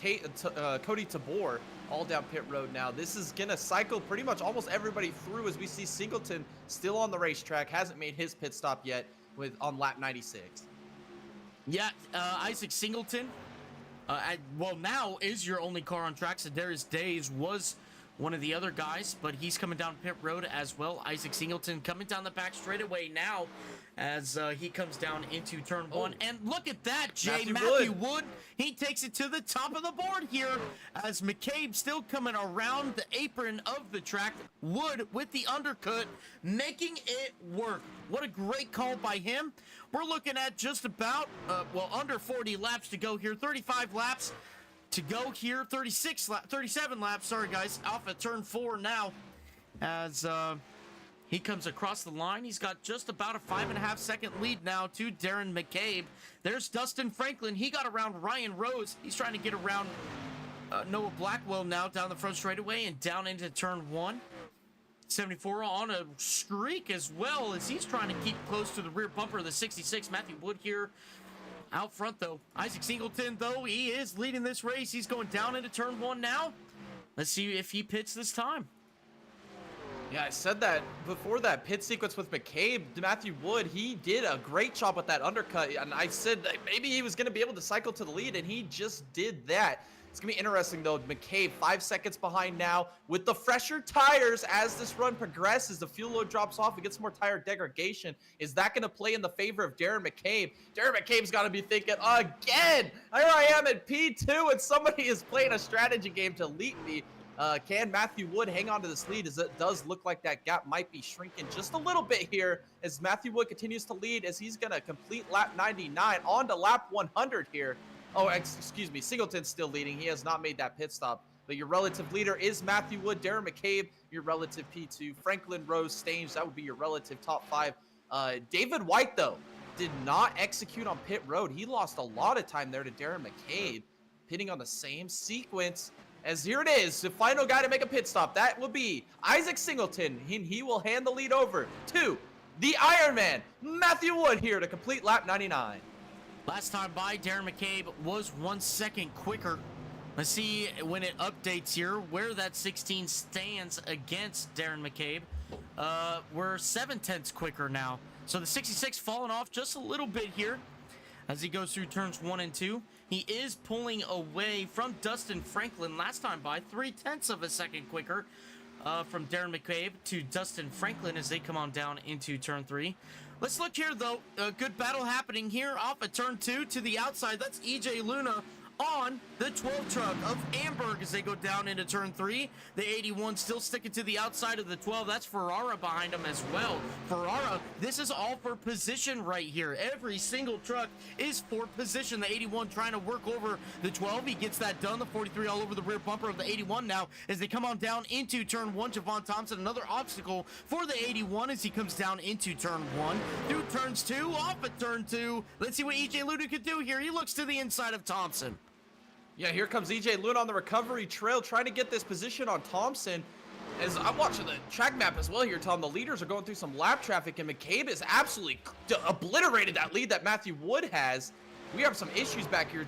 Cody Tabor, all down pit road now. This is going to cycle pretty much almost everybody through, as we see Singleton still on the racetrack, hasn't made his pit stop yet on lap 96. Yeah, Isaac Singleton, well, now is your only car on track. Sedarius Days was one of the other guys, but he's coming down pit road as well. Isaac Singleton coming down the back straightaway now as he comes down into turn 1. And look at that, Jay. Matthew Wood, he takes it to the top of the board here as McCabe still coming around the apron of the track. Wood with the undercut, making it work. What a great call by him. We're looking at just about, under 40 laps to go here. 35 laps to go here. 37 laps, sorry guys, off at turn 4 now. As he comes across the line, he's got just about a 5.5 second lead now to Darren McCabe. There's Dustin Franklin. He got around Ryan Rose. He's trying to get around Noah Blackwell now down the front straightaway and down into turn 1. 74 on a streak as well as he's trying to keep close to the rear bumper of the 66. Matthew Wood here out front though. Isaac Singleton though, he is leading this race. He's going down into turn 1 now. Let's see if he pits this time. Yeah, I said that before that pit sequence with McCabe. Matthew Wood, he did a great job with that undercut, and I said that maybe he was going to be able to cycle to the lead, and he just did that. It's going to be interesting, though. McCabe, 5 seconds behind now with the fresher tires as this run progresses. The fuel load drops off. We get some more tire degradation. Is that going to play in the favor of Darren McCabe? Darren McCabe's got to be thinking, again, here I am at P2, and somebody is playing a strategy game to lead me. Can Matthew Wood hang on to this lead, as it does look like that gap might be shrinking just a little bit here as Matthew Wood continues to lead, as he's going to complete lap 99 on to lap 100 here. Oh, excuse me, Singleton's still leading. He has not made that pit stop. But your relative leader is Matthew Wood. Darren McCabe, your relative P2. Franklin Rose Stange, that would be your relative top 5. David White, though, did not execute on pit road. He lost a lot of time there to Darren McCabe, pitting on the same sequence. As here it is, the final guy to make a pit stop. That will be Isaac Singleton. He will hand the lead over to the Iron Man, Matthew Wood, here to complete lap 99. Last time by, Darren McCabe was 1 second quicker. Let's see when it updates here where that 16 stands against Darren McCabe. We're 7/10 quicker now. So the 66 falling off just a little bit here as he goes through turns 1 and 2. He is pulling away from Dustin Franklin last time by 0.3 of a second quicker from Darren McCabe to Dustin Franklin as they come on down into turn 3. Let's look here, though. A good battle happening here off at turn 2 to the outside. That's EJ Luna on the 12 truck of Amberg as they go down into turn 3. The 81 still sticking to the outside of the 12. That's Ferrara behind him as well. Ferrara, this is all for position right here. Every single truck is for position. The 81 trying to work over the 12. He gets that done. The 43 all over the rear bumper of the 81 now as they come on down into turn 1. Javon Thompson, another obstacle for the 81 as he comes down into turn 1. Through turns 2, off at turn 2. Let's see what EJ Luna could do here. He looks to the inside of Thompson. Yeah, here comes EJ Luna on the recovery trail, trying to get this position on Thompson. As I'm watching the track map as well here, Tom, the leaders are going through some lap traffic, and McCabe has absolutely obliterated that lead that Matthew Wood has. We have some issues back here.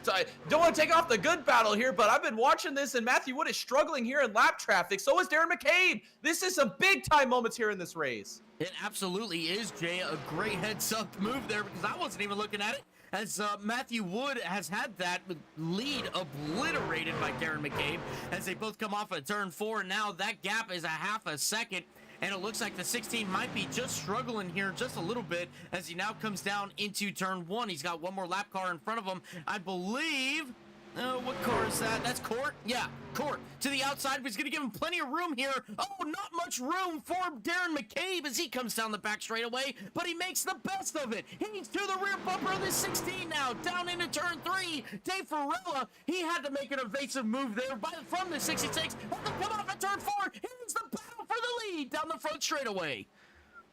Don't want to take off the good battle here, but I've been watching this, and Matthew Wood is struggling here in lap traffic. So is Darren McCabe. This is some big-time moments here in this race. It absolutely is, Jay. A great heads-up move there because I wasn't even looking at it. As Matthew Wood has had that lead obliterated by Darren McCabe as they both come off at turn 4. Now that gap is a half a second, and it looks like the 16 might be just struggling here just a little bit as he now comes down into turn 1. He's got one more lap car in front of him, I believe. What car is that? That's Court. Yeah, Court to the outside, but he's going to give him plenty of room here. Oh, not much room for Darren McCabe as he comes down the back straightaway, but he makes the best of it. He's to the rear bumper of the 16 now, down into turn 3. Dave Farella, he had to make an evasive move there from the 66. And they come off at turn 4. Here's the battle for the lead down the front straightaway.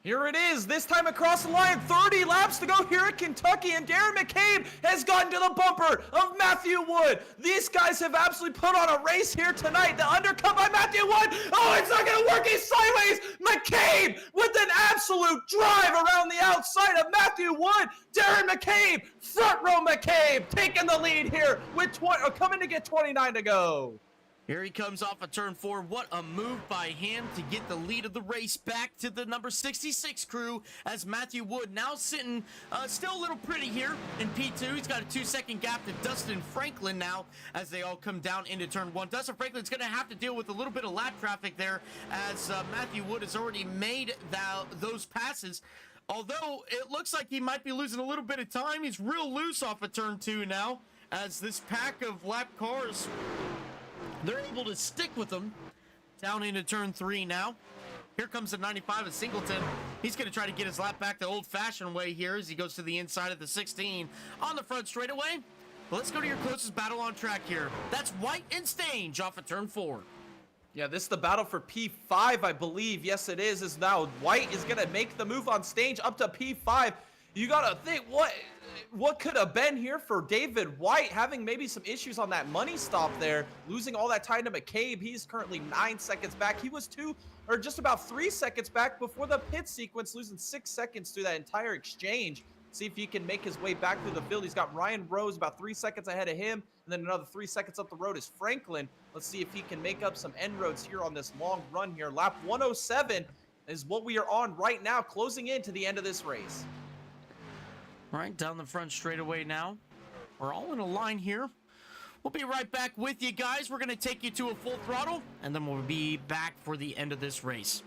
Here it is, this time across the line, 30 laps to go here at Kentucky, and Darren McCabe has gotten to the bumper of Matthew Wood. These guys have absolutely put on a race here tonight. The undercut by Matthew Wood. Oh, it's not going to work. He's sideways. McCabe with an absolute drive around the outside of Matthew Wood. Darren McCabe, front row McCabe, taking the lead here with coming to get 29 to go. Here he comes off of turn 4. What a move by him to get the lead of the race back to the number 66 crew as Matthew Wood now sitting still a little pretty here in P2. He's got a 2-second gap to Dustin Franklin now as they all come down into turn 1. Dustin Franklin's going to have to deal with a little bit of lap traffic there as Matthew Wood has already made those passes. Although it looks like he might be losing a little bit of time. He's real loose off of turn 2 now as this pack of lap cars, they're able to stick with them down into turn 3 now. Here comes the 95 of Singleton. He's going to try to get his lap back the old-fashioned way here as he goes to the inside of the 16 on the front straightaway. Let's go to your closest battle on track here. That's White and Stange off of turn 4. Yeah, this is the battle for P5, I believe. Yes, it is now White is going to make the move on stage up to P5. You got to think, what could have been here for David White, having maybe some issues on that money stop there, losing all that time to McCabe. He's currently 9 seconds back. He was just about 3 seconds back before the pit sequence, losing 6 seconds through that entire exchange. See if he can make his way back through the field. He's got Ryan Rose about 3 seconds ahead of him, and then another 3 seconds up the road is Franklin. Let's see if he can make up some end roads here on this long run here. Lap 107 is what we are on right now, closing in to the end of this race. All right, down the front straightaway now. We're all in a line here. We'll be right back with you guys. We're going to take you to a full throttle, and then we'll be back for the end of this race.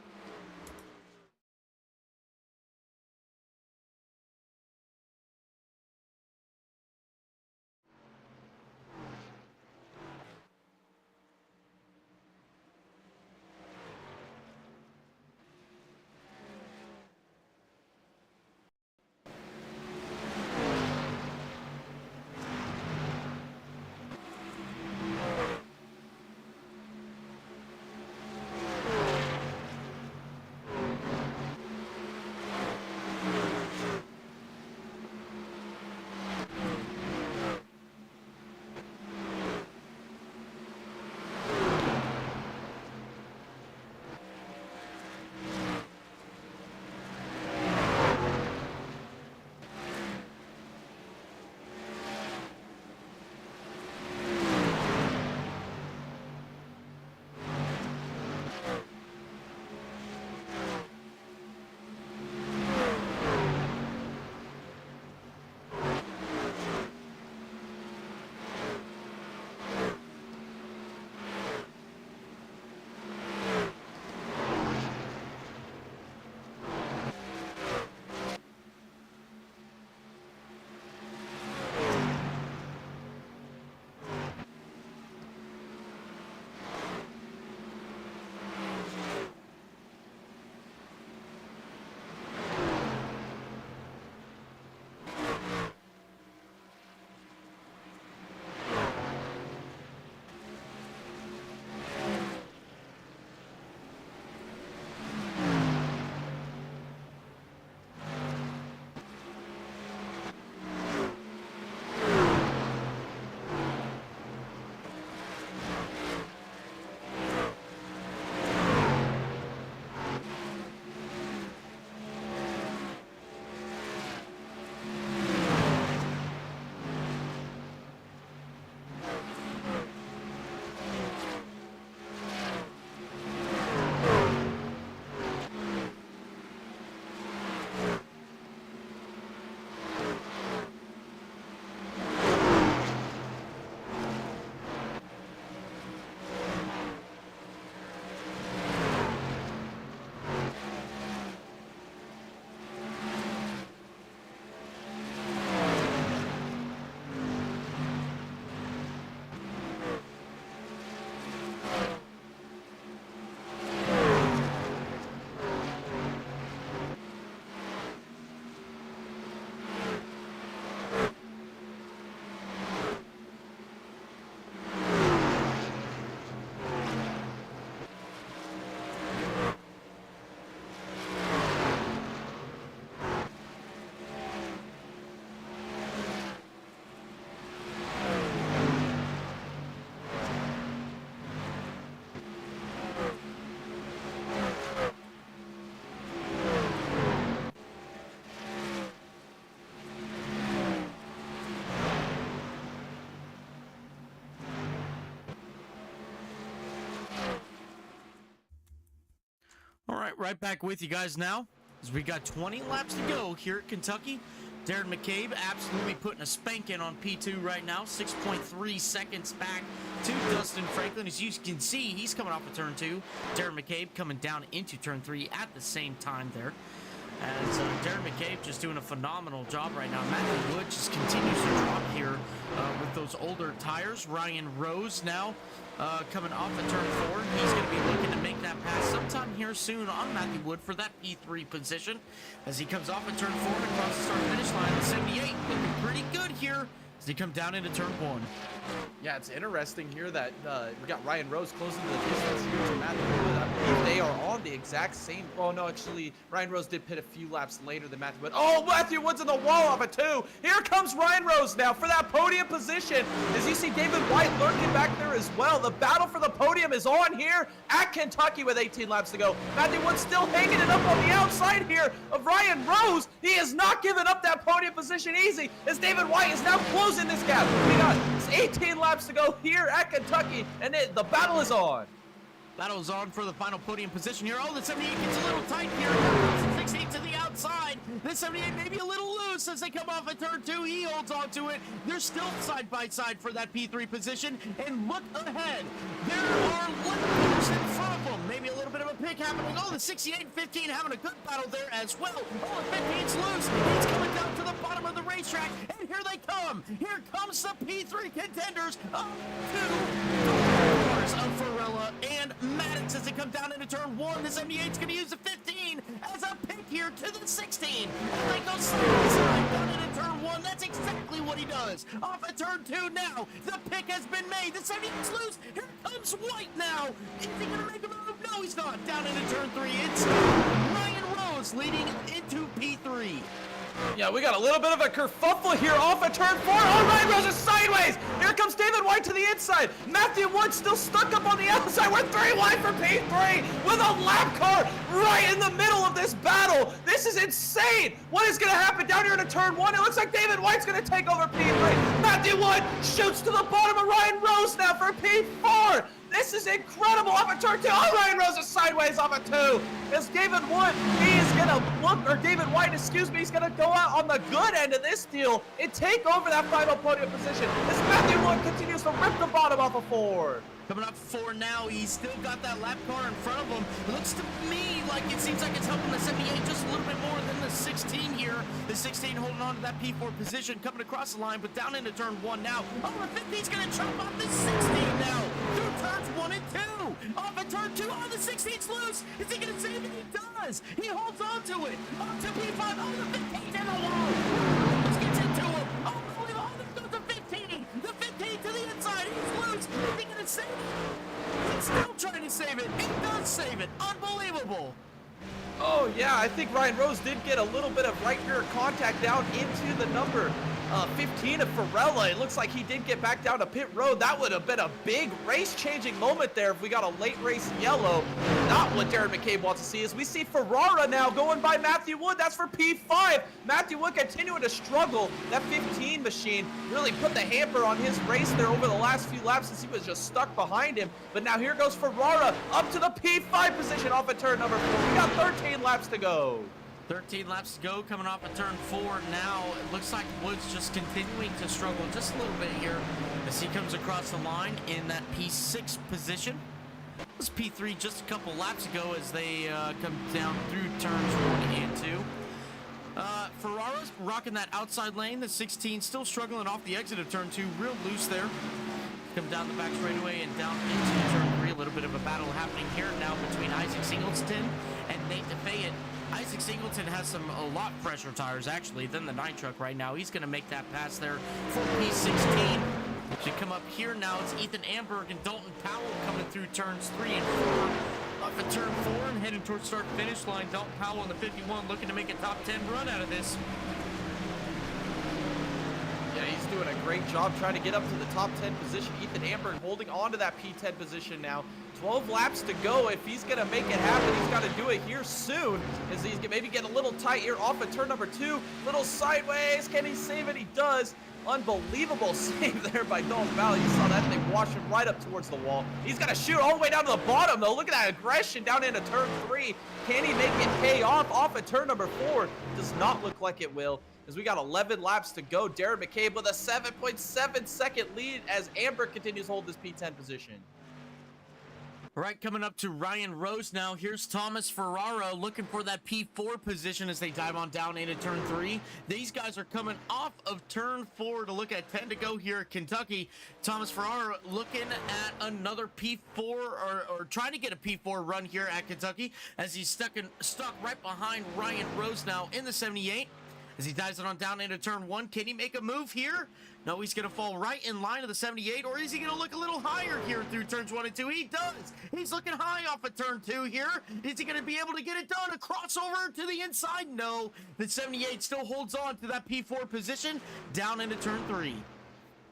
All right, right back with you guys now as we got 20 laps to go here at Kentucky. Darren McCabe absolutely putting a spanking on P2 right now. 6.3 seconds back to Dustin Franklin. As you can see, he's coming off of turn 2. Darren McCabe coming down into turn 3 at the same time there. as Darren McCabe just doing a phenomenal job right now. Matthew Wood just continues to drop here with those older tires. Ryan Rose now coming off of turn 4. He's going to be looking to make that pass sometime here soon on Matthew Wood for that P3 position as he comes off of turn 4 and across the start-finish line at 78. Looking pretty good here as he comes down into turn 1. Yeah, it's interesting here that we got Ryan Rose closing the distance here to Matthew Wood. I believe they are on the exact same. Oh no, actually, Ryan Rose did pit a few laps later than Matthew Wood. Oh, Matthew Wood's in the wall off a 2. Here comes Ryan Rose now for that podium position. As you see David White lurking back there as well. The battle for the podium is on here at Kentucky with 18 laps to go. Matthew Wood still hanging it up on the outside here of Ryan Rose. He has not given up that podium position easy as David White is now closing this gap. We got 18 laps to go here at Kentucky, and the battle is on. Battle is on for the final podium position here. Oh, the 78 gets a little tight here. Here comes the 68 to the outside. The 78 maybe a little loose as they come off at turn 2. He holds on to it. They're still side by side for that P3 position. And look ahead. There are left in front of them. Maybe a little bit of a pick happening. Oh, the 68 and 15 having a good battle there as well. Oh, the 15's loose. He's coming down to the bottom of the racetrack. And here they come. Here comes the P3 contenders up to of Varela and Maddox as they come down into turn 1. The 78's going to use the 15 as a pick here to the 16. And they go side by side down into turn 1. That's exactly what he does. Off at turn 2 now. The pick has been made. The 78's loose. Here comes White now. Is he going to make a move? No, he's not. Down into turn 3. It's Ryan Rose leading into P3. Yeah, we got a little bit of a kerfuffle here off of turn 4. Oh, Ryan Rose is sideways. Here comes David White to the inside. Matthew Wood still stuck up on the outside. We're 3 wide for P3 with a lap car right in the middle of this battle. This is insane. What is going to happen down here into turn 1? It looks like David White's going to take over P3. Matthew Wood shoots to the bottom of Ryan Rose now for P4. This is incredible off of turn 2. Oh, Ryan Rose is sideways off of 2. As David Wood, he is going to look, or David White, excuse me, he's going to go out on the good end of this deal and take over that final podium position. As Matthew Wood continues to rip the bottom off of 4. Coming up 4 now, he's still got that lap car in front of him. Looks to me like it seems like it's helping the 78 just a little bit more than the 16 here. The 16 holding on to that P4 position, coming across the line, but down into turn 1 now. Oh, the 50's gonna chop off the 16 now. Through turns 1 and 2. Off at turn 2. Oh, the 16's loose. Is he gonna save it? He does. He holds on to it. Up to P5. Oh, the 15's in the wall. Let's get into him. Oh, oh, there goes the 15. The 15 to the inside. He's loose. Is he gonna save it? He's still trying to save it. He does save it. Unbelievable. Oh, yeah, I think Ryan Rose did get a little bit of right rear contact down into the number 15 of Varela. It looks like he did get back down to pit road. That would have been a big race-changing moment there if we got a late race yellow. Not what Darren McCabe wants to see. As we see Ferrara now going by Matthew Wood. That's for P5. Matthew Wood continuing to struggle. That 15 machine really put the hamper on his race there over the last few laps since he was just stuck behind him. But now here goes Ferrara up to the P5 position off of turn number 4. We got 13 laps to go. 13 laps to go, coming off of turn 4 now. It looks like Woods just continuing to struggle just a little bit here as he comes across the line in that P6 position. It was P3 just a couple laps ago as they come down through turns 1 and 2. Ferrara's rocking that outside lane. The 16 still struggling off the exit of turn 2, real loose there. Come down the back straightaway and down into turn 3. A little bit of a battle happening here now between Isaac Singleton and Nate DeFayette. Isaac Singleton has a lot fresher tires actually than the 9 truck right now. He's going to make that pass there for P16. Should come up here now. It's Ethan Amberg and Dalton Powell coming through turns 3 and 4. Off of turn 4 and heading towards start finish line. Dalton Powell in the 51 looking to make a top 10 run out of this. Yeah, he's doing a great job trying to get up to the top 10 position. Ethan Amberg holding on to that P10 position now. 12 laps to go. If he's going to make it happen, he's got to do it here soon. As he's maybe get a little tight here off of turn number 2. Little sideways. Can he save it? He does. Unbelievable save there by Dalton Powell. You saw that thing wash him right up towards the wall. He's got to shoot all the way down to the bottom, though. Look at that aggression down into turn 3. Can he make it pay off of turn number 4? Does not look like it will. As we got 11 laps to go. Darren McCabe with a 7.7 second lead as Amber continues to hold this P10 position. All right, coming up to Ryan Rose now. Here's Thomas Ferrara looking for that P4 position as they dive on down into turn 3. These guys are coming off of turn 4 to look at 10 to go here at Kentucky. Thomas Ferrara looking at another P4 or trying to get a P4 run here at Kentucky as he's stuck right behind Ryan Rose now in the 78. As he dives it on down into turn 1, can he make a move here? No, he's going to fall right in line of the 78, or is he going to look a little higher here through turns 1 and 2? He does. He's looking high off of turn 2 here. Is he going to be able to get it done? A crossover to the inside? No. The 78 still holds on to that P4 position down into turn 3.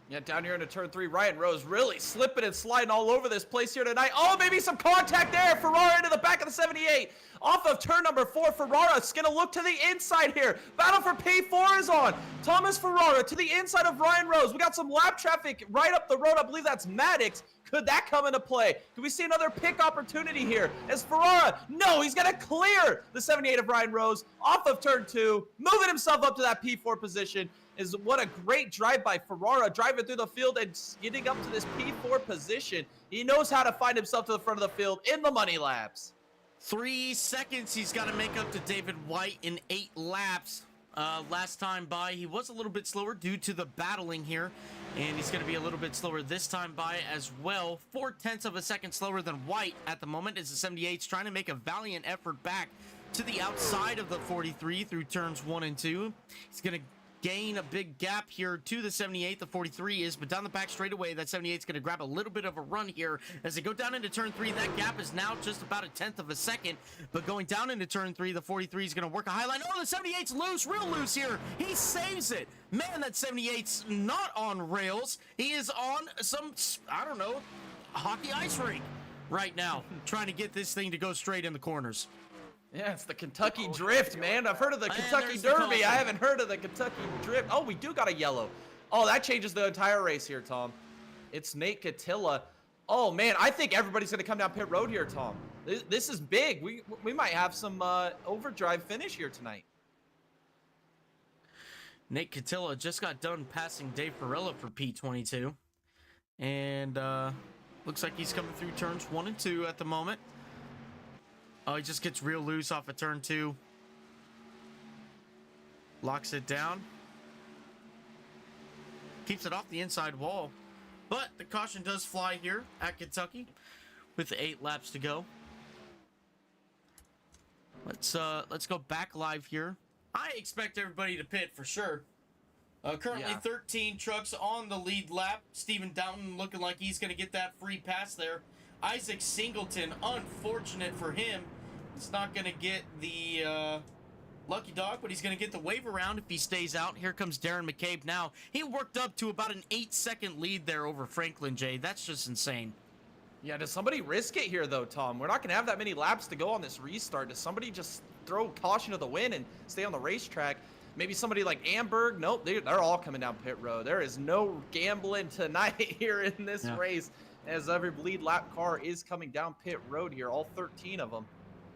Yeah, down here into turn 3, Ryan Rose really slipping and sliding all over this place here tonight. Oh, maybe some contact there. Ferrara into the back of the 78. Off of turn number 4, Ferrara's going to look to the inside here. Battle for P4 is on. Thomas Ferrara to the inside of Ryan Rose. We got some lap traffic right up the road. I believe that's Maddox. Could that come into play? Do we see another pick opportunity here? As Ferrara, no, he's going to clear the 78 of Ryan Rose off of turn 2, moving himself up to that P4 position. Is what a great drive by Ferrara, driving through the field and getting up to this P4 position. He knows how to find himself to the front of the field in the money laps. 3 seconds he's got to make up to David White in 8 laps. Last time by, he was a little bit slower due to the battling here, and he's going to be a little bit slower this time by as well. 0.4 of a second slower than White at the moment as the 78's trying to make a valiant effort back to the outside of the 43 through turns 1 and 2. He's going to gain a big gap here to the 78. The 43 is, but down the back straightaway, that 78 is going to grab a little bit of a run here as they go down into turn 3. That gap is now just about 1/10 of a second, but going down into turn 3, the 43 is going to work a high line. Oh, the 78's loose, real loose here. He saves it. Man, that 78's not on rails. He is on some, I don't know, hockey ice rink right now, trying to get this thing to go straight in the corners. Yeah, it's the Kentucky Drift, man. I've heard of the Kentucky Derby. I haven't heard of the Kentucky Drift. Oh, we do got a yellow. Oh, that changes the entire race here, Tom. It's Nate Catilla. Oh, man, I think everybody's going to come down pit road here, Tom. This is big. We might have some overdrive finish here tonight. Nate Catilla just got done passing Dave Perella for P22. And looks like he's coming through turns 1 and 2 at the moment. Oh, he just gets real loose off of turn 2. Locks it down. Keeps it off the inside wall. But the caution does fly here at Kentucky with 8 laps to go. Let's go back live here. I expect everybody to pit for sure. Currently 13 trucks on the lead lap. Stephen Downton looking like he's going to get that free pass there. Isaac Singleton, unfortunate for him, he's not going to get the lucky dog, but he's going to get the wave around if he stays out. Here comes Darren McCabe now. He worked up to about an 8-second lead there over Franklin J. That's just insane. Yeah, does somebody risk it here, though, Tom? We're not going to have that many laps to go on this restart. Does somebody just throw caution to the wind and stay on the racetrack? Maybe somebody like Amberg? Nope, they're all coming down pit road. There is no gambling tonight here in this race, as every lead lap car is coming down pit road here, all 13 of them.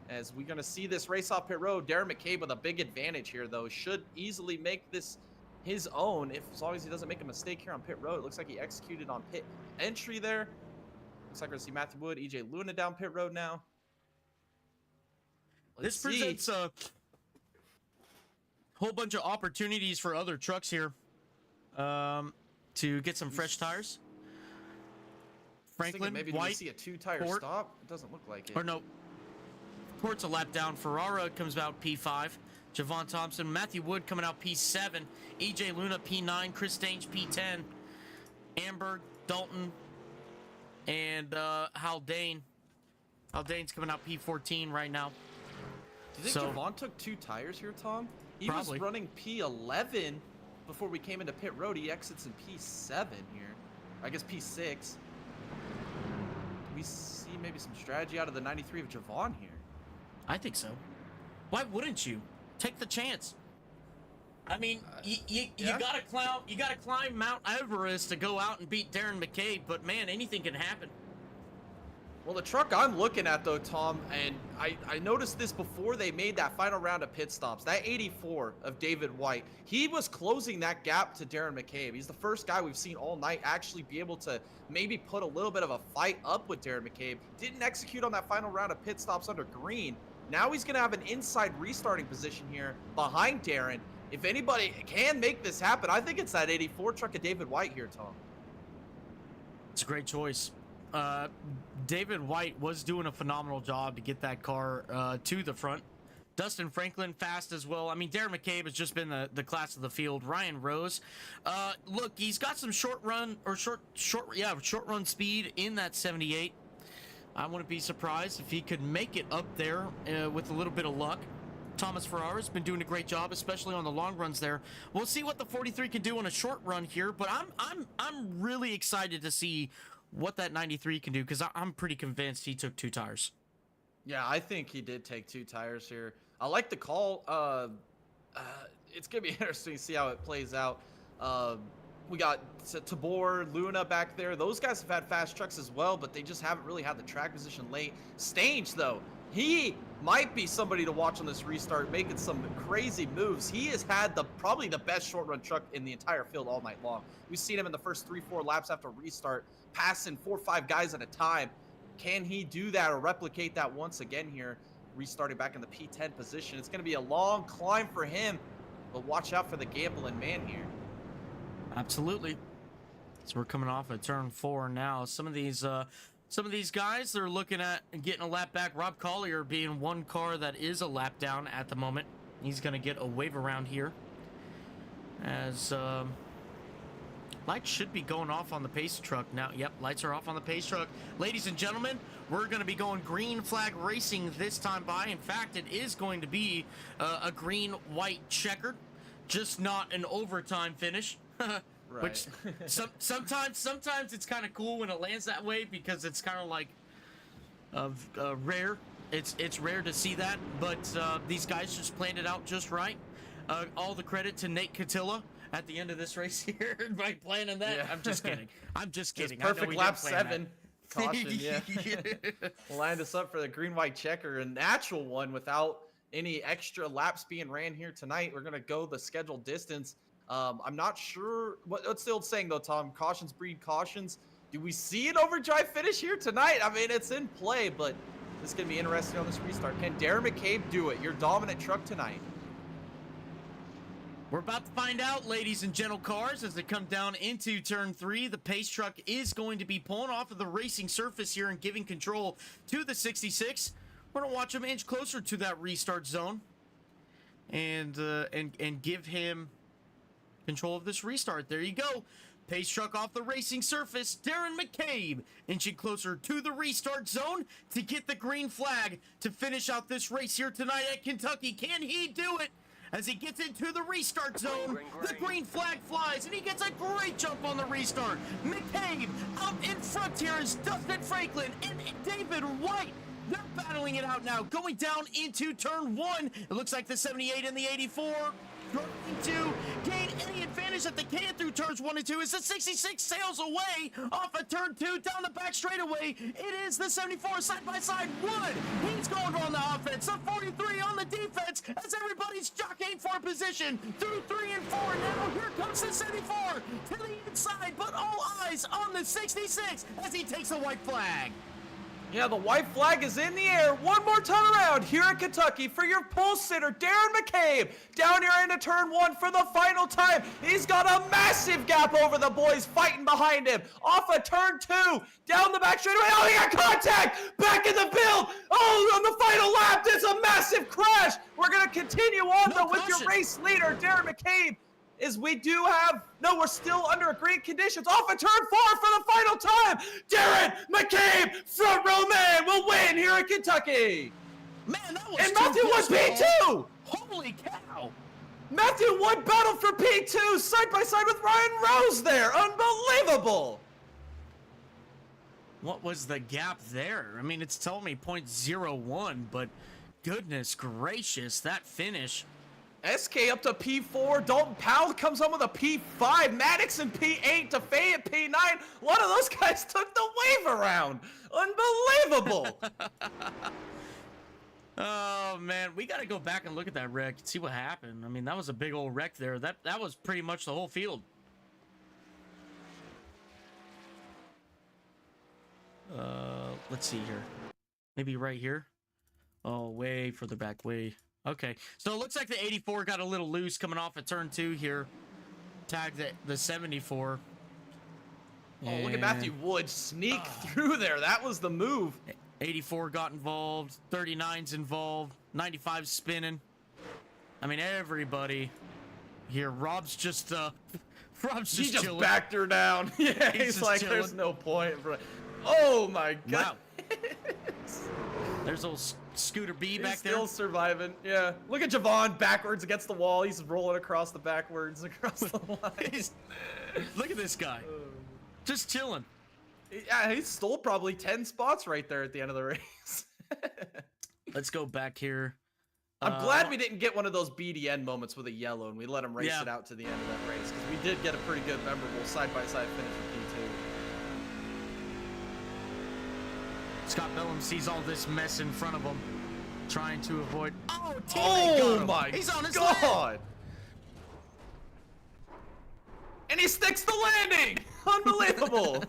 As we're going to see this race off pit road, Darren McCabe with a big advantage here, though, should easily make this his own as long as he doesn't make a mistake here on pit road. It looks like he executed on pit entry there. Looks like we're going to see Matthew Wood, EJ Luna down pit road now. This presents a whole bunch of opportunities for other trucks here to get some fresh tires. Franklin, maybe White, we see a 2-tire Port. stop. It doesn't look like it. Or no, Port's a lap down. Ferrara comes out P5. Javon Thompson, Matthew Wood coming out P7. EJ Luna P9. Chris Dange P10. Amberg, Dalton, and Haldane. Haldane's coming out P14 right now. Do you think Javon took 2 tires here, Tom? He was running P11 before we came into pit road. He exits in P7 here. I guess P6. We see maybe some strategy out of the 93 of Javon here. I think so. Why wouldn't you take the chance? I mean, you gotta climb Mount Everest to go out and beat Darren McCabe, but man, anything can happen. Well, the truck I'm looking at, though, Tom, and I noticed this before they made that final round of pit stops, that 84 of David White, he was closing that gap to Darren McCabe. He's the first guy we've seen all night actually be able to maybe put a little bit of a fight up with Darren McCabe. Didn't execute on that final round of pit stops under green. Now he's going to have an inside restarting position here behind Darren. If anybody can make this happen, I think it's that 84 truck of David White here, Tom. It's a great choice. David White was doing a phenomenal job to get that car to the front. Dustin Franklin fast as well. I mean, Darren McCabe has just been the class of the field. Ryan Rose, look, he's got some short run speed in that 78. I wouldn't be surprised if he could make it up there with a little bit of luck. Thomas Ferrara's been doing a great job, especially on the long runs there. We'll see what the 43 can do on a short run here, but I'm really excited to see what that 93 can do, because I'm pretty convinced he took 2 tires. Yeah, I think he did take 2 tires here. I like the call. It's going to be interesting to see how it plays out. We got Tabor, Luna back there. Those guys have had fast trucks as well, but they just haven't really had the track position late. Stange, though, he might be somebody to watch on this restart, making some crazy moves. He has had probably the best short run truck in the entire field all night long. We've seen him in the first 3-4 laps after restart, passing 4 or 5 guys at a time. Can he do that or replicate that once again here, restarting back in the P10 position? It's going to be a long climb for him, but watch out for the gambling man here. Absolutely. So we're coming off of turn 4 now. Some of these guys, they're looking at getting a lap back. Rob Collier being one car that is a lap down at the moment. He's going to get a wave around here, as lights should be going off on the pace truck now. Yep, lights are off on the pace truck. Ladies and gentlemen, we're going to be going green flag racing this time by. In fact, it is going to be a green-white checkered, just not an overtime finish. Right. Which sometimes it's kind of cool when it lands that way, because it's kind of like rare. It's rare to see that, but these guys just planned it out just right. All the credit to Nate Catilla at the end of this race here by planning that. Yeah. I'm just kidding. I'm just kidding. Perfect lap 7. Caution, yeah. Lined us up for the green-white checker, a natural one without any extra laps being ran here tonight. We're going to go the scheduled distance. I'm not sure what's the old saying though, Tom. Cautions breed cautions. Do we see an overdrive finish here tonight? I mean, it's in play, but this is going to be interesting on this restart. Can Darren McCabe do it? Your dominant truck tonight. We're about to find out, ladies and gentle cars, as they come down into turn 3. The pace truck is going to be pulling off of the racing surface here and giving control to the 66. We're going to watch him inch closer to that restart zone and give him control of this restart. There you go. Pace truck off the racing surface. Darren McCabe inching closer to the restart zone to get the green flag to finish out this race here tonight at Kentucky. Can he do it? As he gets into the restart zone, the green flag flies, and he gets a great jump on the restart. McCabe out in front here is Dustin Franklin and David White. They're battling it out now, going down into turn 1. It looks like the 78 and the 84 trying to gain any advantage that they can through turns 1 and 2 as the 66 sails away off of turn 2 down the back straightaway. It is the 74 side by side. Wood, he's going on the offense. The 43 on the defense as everybody's jockeying for position through 3 and 4. Now here comes the 74 to the inside, but all eyes on the 66 as he takes a white flag. Yeah, the white flag is in the air. One more time around here in Kentucky for your pole sitter, Darren McCabe. Down here into turn 1 for the final time. He's got a massive gap over the boys fighting behind him. Off of turn 2, down the back straightaway. Oh, he got contact! Back in the build! Oh, on the final lap, there's a massive crash. We're going to continue on, though, with your race leader, Darren McCabe. We're still under green conditions. Off of turn 4 for the final time. Darren McCabe, front row man, will win here in Kentucky. Man, that was and Matthew won P2. Holy cow. Matthew won battle for P2 side by side with Ryan Rose there. Unbelievable. What was the gap there? I mean, it's telling me 0.01, but goodness gracious, that finish. SK up to P4. Dalton Powell comes home with a P5. Maddox in P8. DeFay at P9. A lot of those guys took the wave around. Unbelievable. Oh man, we got to go back and look at that wreck and see what happened. I mean, that was a big old wreck there. That was pretty much the whole field. Let's see here. Maybe right here. Oh, way further back, way. Okay, so it looks like the 84 got a little loose coming off at turn 2 here. Tagged the 74. Oh, look at Matthew Wood sneak through there. That was the move. 84 got involved. 39's involved. 95's spinning. I mean, everybody here. Rob's just He just chilling. backed her down. Yeah, he's like, chilling. there's no point. Bro. Oh my god. Wow. There's old Scooter B He's back there. still surviving. Yeah. Look at Javon backwards against the wall. He's rolling across the backwards across the line. Look at this guy. Just chilling. Yeah, he stole probably 10 spots right there at the end of the race. Let's go back here. I'm glad we didn't get one of those BDN moments with a yellow and we let him race Yeah. it out to the end of that race because we did get a pretty good, memorable side-by-side finish with P2. Scott Bellum sees all this mess in front of him, trying to avoid. Oh, teammate got Oh him. my He's on his leg. god! And he sticks the landing! Unbelievable!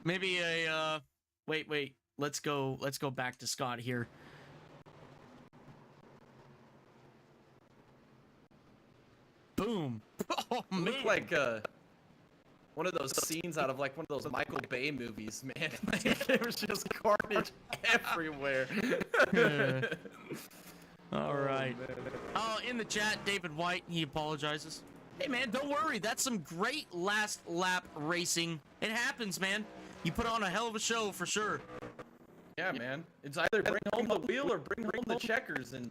Maybe a wait. Let's go back to Scott here. Boom. Oh It man. looked like one of those scenes out of like one of those Michael Bay movies, man. Like, there was just carnage everywhere. All right. man. In the chat, David White, he apologizes. Hey man, don't worry. That's some great last lap racing. It happens, man. You put on a hell of a show for sure. Yeah, man. It's either bring home the wheel or bring home the checkers, and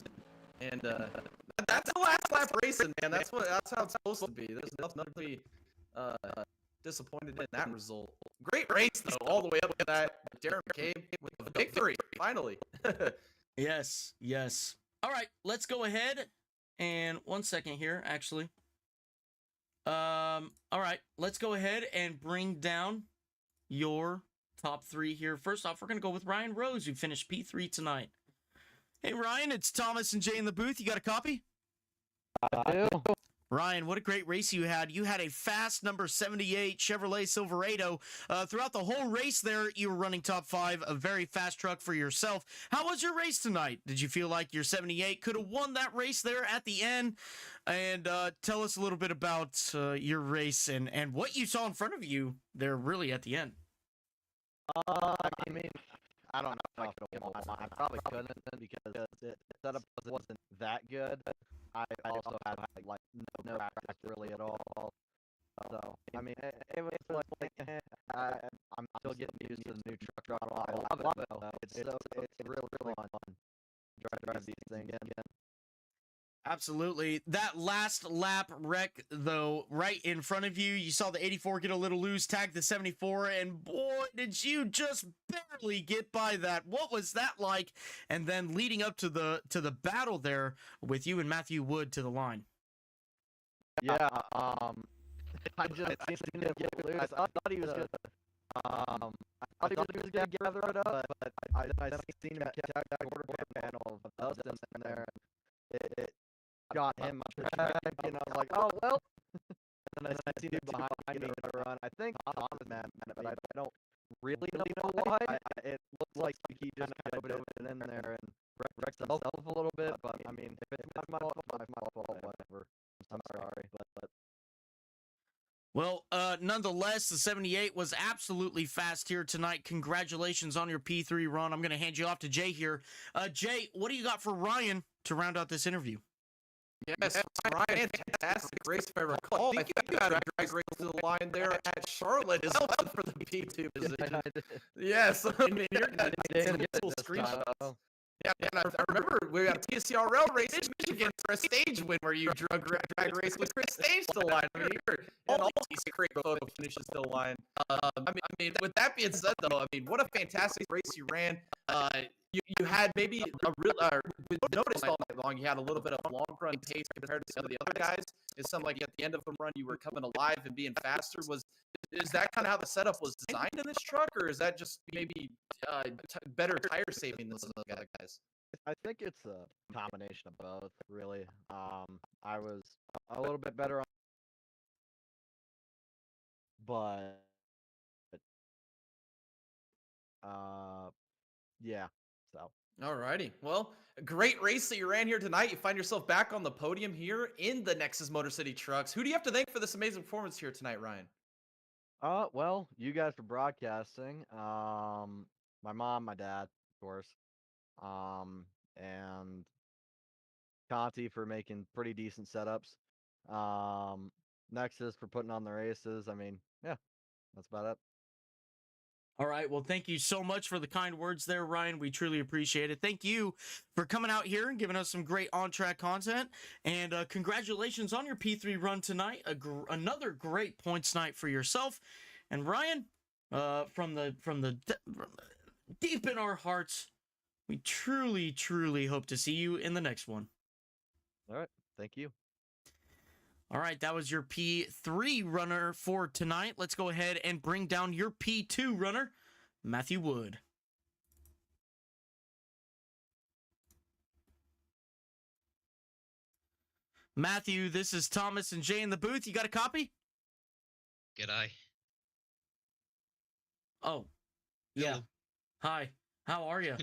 that's the last lap racing, man. That's how it's supposed to be. There's nothing to be disappointed in that result. Great race though, all the way up to that. Darren McCabe with a victory, finally. Yes. All right, let's go ahead and 1 second here, actually. All right, let's go ahead and bring down your top 3 here. First off, we're gonna go with Ryan Rose, who finished P3 tonight. Hey Ryan, it's Thomas and Jay in the booth. You got a copy? I do. Ryan, what a great race you had. You had a fast number 78 Chevrolet Silverado. Throughout the whole race there, you were running top 5, a very fast truck for yourself. How was your race tonight? Did you feel like your 78 could have won that race there at the end? And tell us a little bit about your race and what you saw in front of you there really at the end. I mean, I don't know if I could have won. I probably couldn't because the setup wasn't that good. I also had like no practice really at all. So I mean, it was like I'm still getting used to the new truck. I love it though. It's really fun. Drive these things again. Absolutely. That last lap wreck, though, right in front of you, you saw the 84 get a little loose, tag the 74, and boy, did you just barely get by that. What was that like? And then leading up to the battle there with you and Matthew Wood to the line. Yeah, I just seen him get loose. I thought he was gonna, gather it up, but I seen him catch that quarter panel of Dustin in there, and it got him back, and I was like, oh well. And then I seen him behind me run. I think Tom was mad, but I don't really know why. It looks like he just kind of opened in there and wrecked himself a little bit. But I mean, if it's my fault, whatever. I'm sorry, but. Well, nonetheless, the 78 was absolutely fast here tonight. Congratulations on your P3 run. I'm going to hand you off to Jay here. Jay, what do you got for Ryan to round out this interview? Yes, Ryan, fantastic race if I recall. I think you had a drag race to the line there at Charlotte as well for the P2 position. Yes, I mean, you're going to get some screenshot. Yeah, and I remember we got a TCRL race in Michigan for a stage win where you drag race with Chris Stage to the line. I mean, you're all these great photo finishes to the line. I mean, with that being said, though, I mean, what a fantastic race you ran. you had maybe a real we noticed all night long you had a little bit of long run pace compared to some of the other guys. It's something like at the end of the run you were coming alive and being faster. Is that kind of how the setup was designed in this truck, or is that just maybe better tire saving than some of the other guys? I think it's a combination of both, really. I was a little bit better on, but yeah. So Alrighty. Well, a great race that you ran here tonight. You find yourself back on the podium here in the Nexus Motor City trucks. Who do you have to thank for this amazing performance here tonight, Ryan? well, you guys for broadcasting. My mom, my dad, of course. And Conti for making pretty decent setups. Nexus for putting on the races. I mean, yeah, that's about it. All right. Well, thank you so much for the kind words there, Ryan. We truly appreciate it. Thank you for coming out here and giving us some great on-track content. And congratulations on your P3 run tonight. Another great points night for yourself. And Ryan, from the deep in our hearts, we truly, truly hope to see you in the next one. All right. Thank you. All right, that was your P3 runner for tonight. Let's go ahead and bring down your P2 runner, Matthew Wood. Matthew, this is Thomas and Jay in the booth. You got a copy? G'day. Oh, yeah. Hello. Hi. How are you?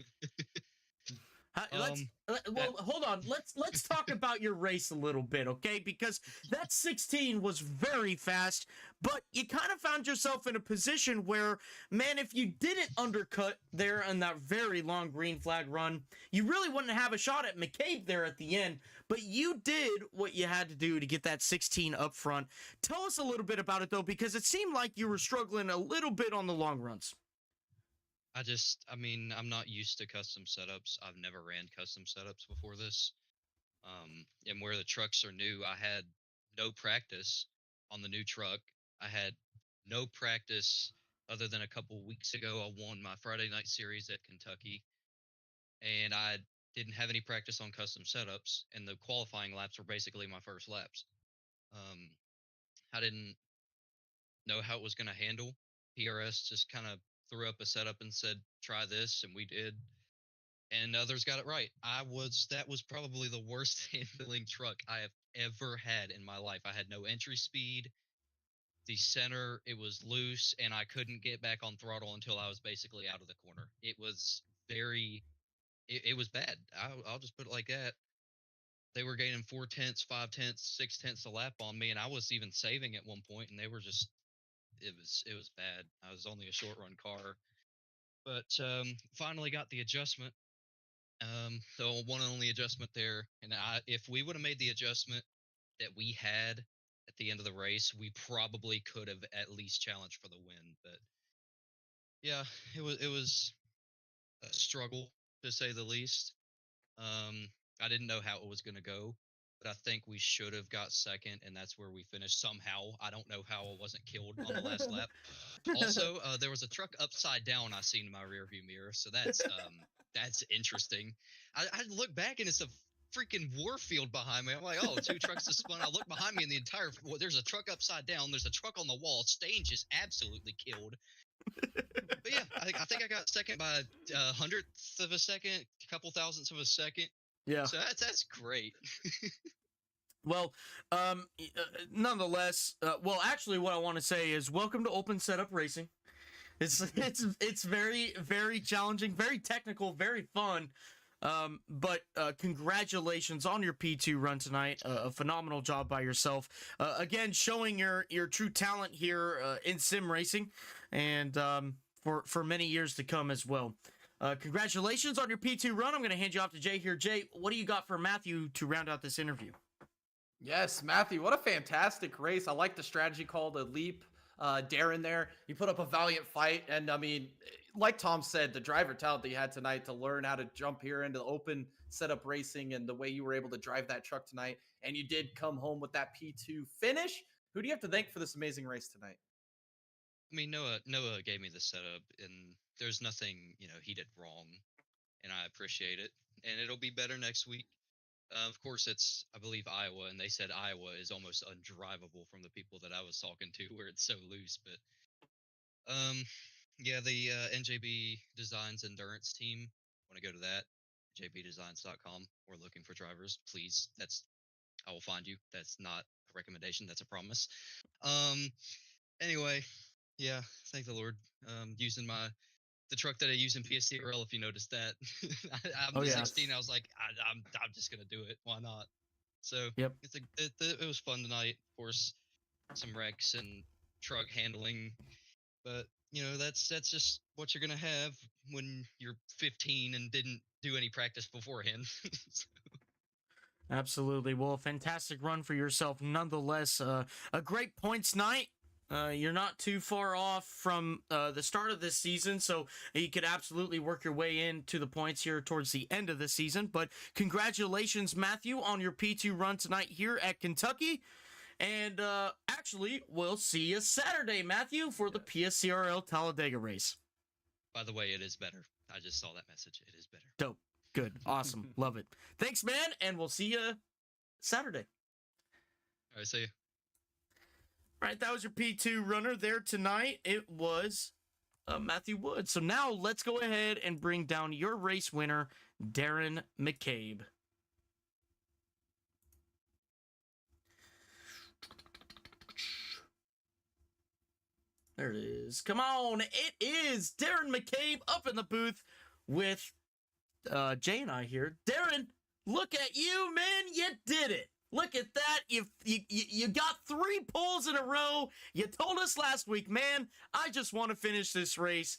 Hold on. Let's talk about your race a little bit, okay? Because that 16 was very fast, but you kind of found yourself in a position where, man, if you didn't undercut there on that very long green flag run, you really wouldn't have a shot at McCabe there at the end. But you did what you had to do to get that 16 up front. Tell us a little bit about it, though, because it seemed like you were struggling a little bit on the long runs. I mean, I'm not used to custom setups. I've never ran custom setups before this. And where the trucks are new, I had no practice on the new truck. I had no practice other than a couple weeks ago. I won my Friday night series at Kentucky, and I didn't have any practice on custom setups, and the qualifying laps were basically my first laps. I didn't know how it was going to handle. PRS just kind of threw up a setup and said, try this, and we did. And others got it right. That was probably the worst handling truck I have ever had in my life. I had no entry speed. The center, it was loose, and I couldn't get back on throttle until I was basically out of the corner. It was it was bad. I'll just put it like that. They were gaining 4 tenths, 5 tenths, 6 tenths a lap on me, and I was even saving at one point, and they were just, it was bad. I was only a short run car, but finally got the adjustment. So one and only adjustment there, and if we would have made the adjustment that we had at the end of the race, we probably could have at least challenged for the win. But yeah, it was a struggle to say the least. I didn't know how it was going to go, but I think we should have got second, and that's where we finished somehow. I don't know how I wasn't killed on the last lap. Also, there was a truck upside down I seen in my rearview mirror, so that's interesting. I look back and it's a freaking war field behind me. I'm like, oh, 2 trucks just spun. I look behind me and there's a truck upside down. There's a truck on the wall. Stain just absolutely killed. But yeah, I think I got second by a hundredth of a second, a couple thousandths of a second. Yeah. So that's great. Well, nonetheless, well, actually, what I want to say is welcome to Open Setup Racing. It's very, very challenging, very technical, very fun. But congratulations on your P2 run tonight. A phenomenal job by yourself. Again, showing your true talent here in sim racing, and for many years to come as well. Congratulations on your P2 run. I'm going to hand you off to Jay here. Jay, what do you got for Matthew to round out this interview? Yes, Matthew, what a fantastic race. I like the strategy called a leap. Darren there, you put up a valiant fight. And I mean, like Tom said, the driver talent that you had tonight to learn how to jump here into the open setup racing and the way you were able to drive that truck tonight. And you did come home with that P2 finish. Who do you have to thank for this amazing race tonight? I mean, Noah gave me the setup, and there's nothing he did wrong. and I appreciate it. And it'll be better next week. Of course, it's I believe Iowa, and they said Iowa is almost undrivable from the people that I was talking to, where it's so loose. But yeah, the NJB Designs Endurance team. Want to go to that? jbdesigns.com. We're looking for drivers. Please, I will find you. That's not a recommendation. That's a promise. Anyway, yeah, thank the Lord. Using the truck that I use in PSCRL. If you noticed that, I'm Oh, the yeah. 16. I was like, I'm just gonna do it. Why not? So Yep. it was fun tonight. Of course, some wrecks and truck handling, but that's just what you're gonna have when you're 15 and didn't do any practice beforehand. Absolutely. Well, fantastic run for yourself. Nonetheless, a great points night. You're not too far off from the start of this season, so you could absolutely work your way into the points here towards the end of the season. But congratulations, Matthew, on your P2 run tonight here at Kentucky. And actually, we'll see you Saturday, Matthew, for the PSCRL Talladega race. By the way, it is better. I just saw that message. It is better. Dope. Good. Awesome. Love it. Thanks, man, and we'll see you Saturday. All right, see you. All right, that was your P2 runner there tonight. It was Matthew Wood. So now let's go ahead and bring down your race winner, Darren McCabe. There it is. Come on. It is Darren McCabe up in the booth with Jay and I here. Darren, look at you, man. You did it. Look at that. You got 3 pulls in a row. You told us last week, man, I just want to finish this race.